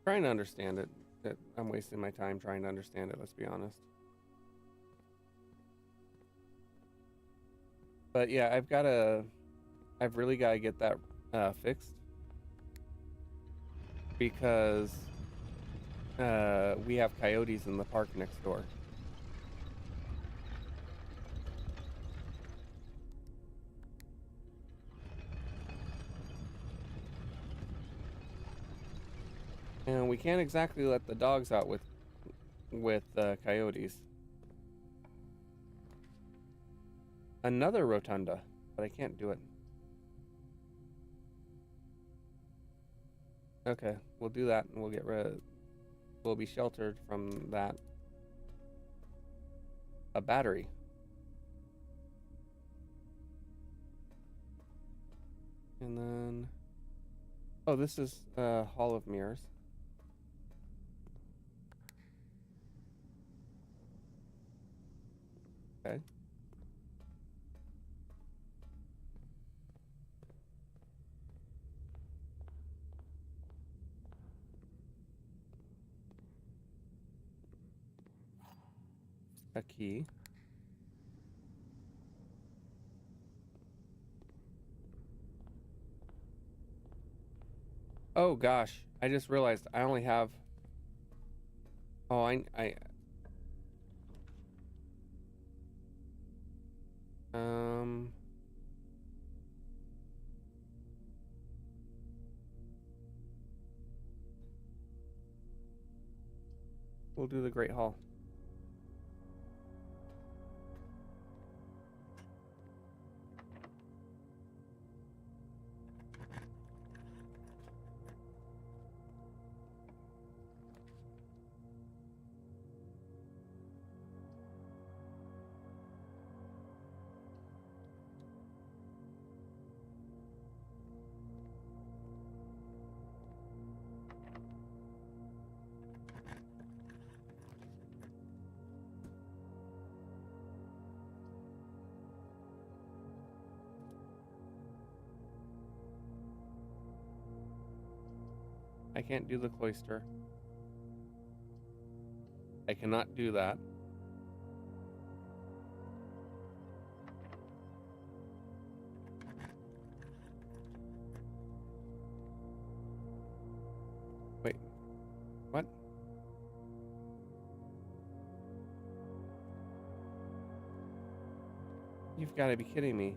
Trying to understand it. I'm wasting my time trying to understand it, let's be honest. But yeah, I've really got to get that fixed, because we have coyotes in the park next door. And we can't exactly let the dogs out with coyotes. Another rotunda, but I can't do it. Okay, we'll do that, and we'll be sheltered from that. A battery. And then, oh, this is Hall of Mirrors. Okay. A key. Oh gosh, I just realized I only have. Oh, um. We'll do the Great Hall. I can't do the cloister. I cannot do that. Wait. What? You've got to be kidding me.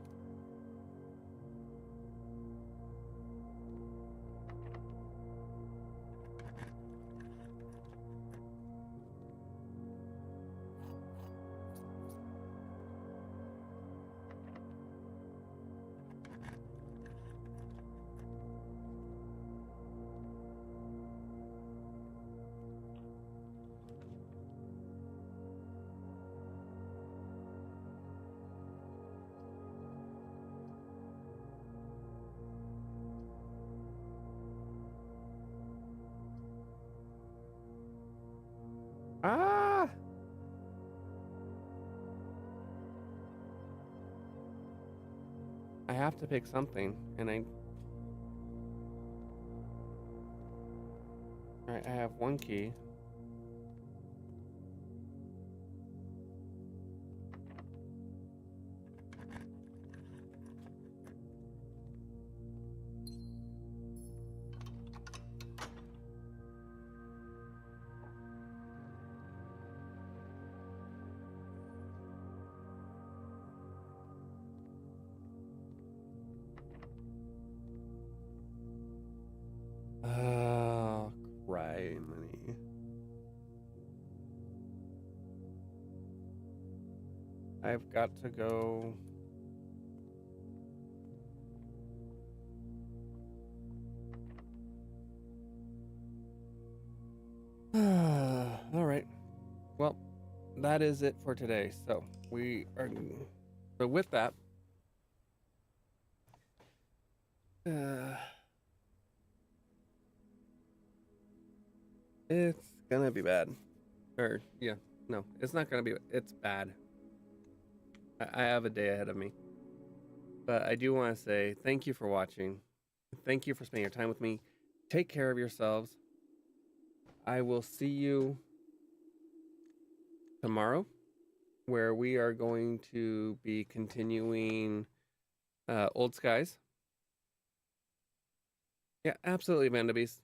Ah! I have to pick something, and Alright, I have one key. Oh, criminy. I've got to go. All right. Well, that is it for today. So we are So with that, uh, it's gonna be bad. Or yeah, no, it's not gonna be. It's bad. I have a day ahead of me. But I do want to say thank you for watching. Thank you for spending your time with me. Take care of yourselves. I will see you tomorrow, where we are going to be continuing Old Skies. Yeah, absolutely, Vandabeast.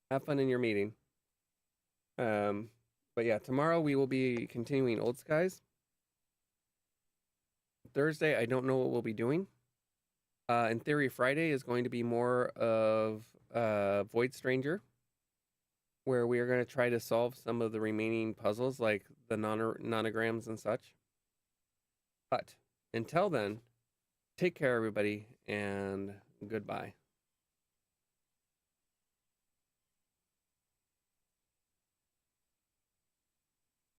Have fun in your meeting. But yeah, tomorrow we will be continuing Old Skies. Thursday, I don't know what we'll be doing. In theory, Friday is going to be more of Void Stranger, where we are going to try to solve some of the remaining puzzles, like the nonograms and such. But until then, take care, everybody, and goodbye.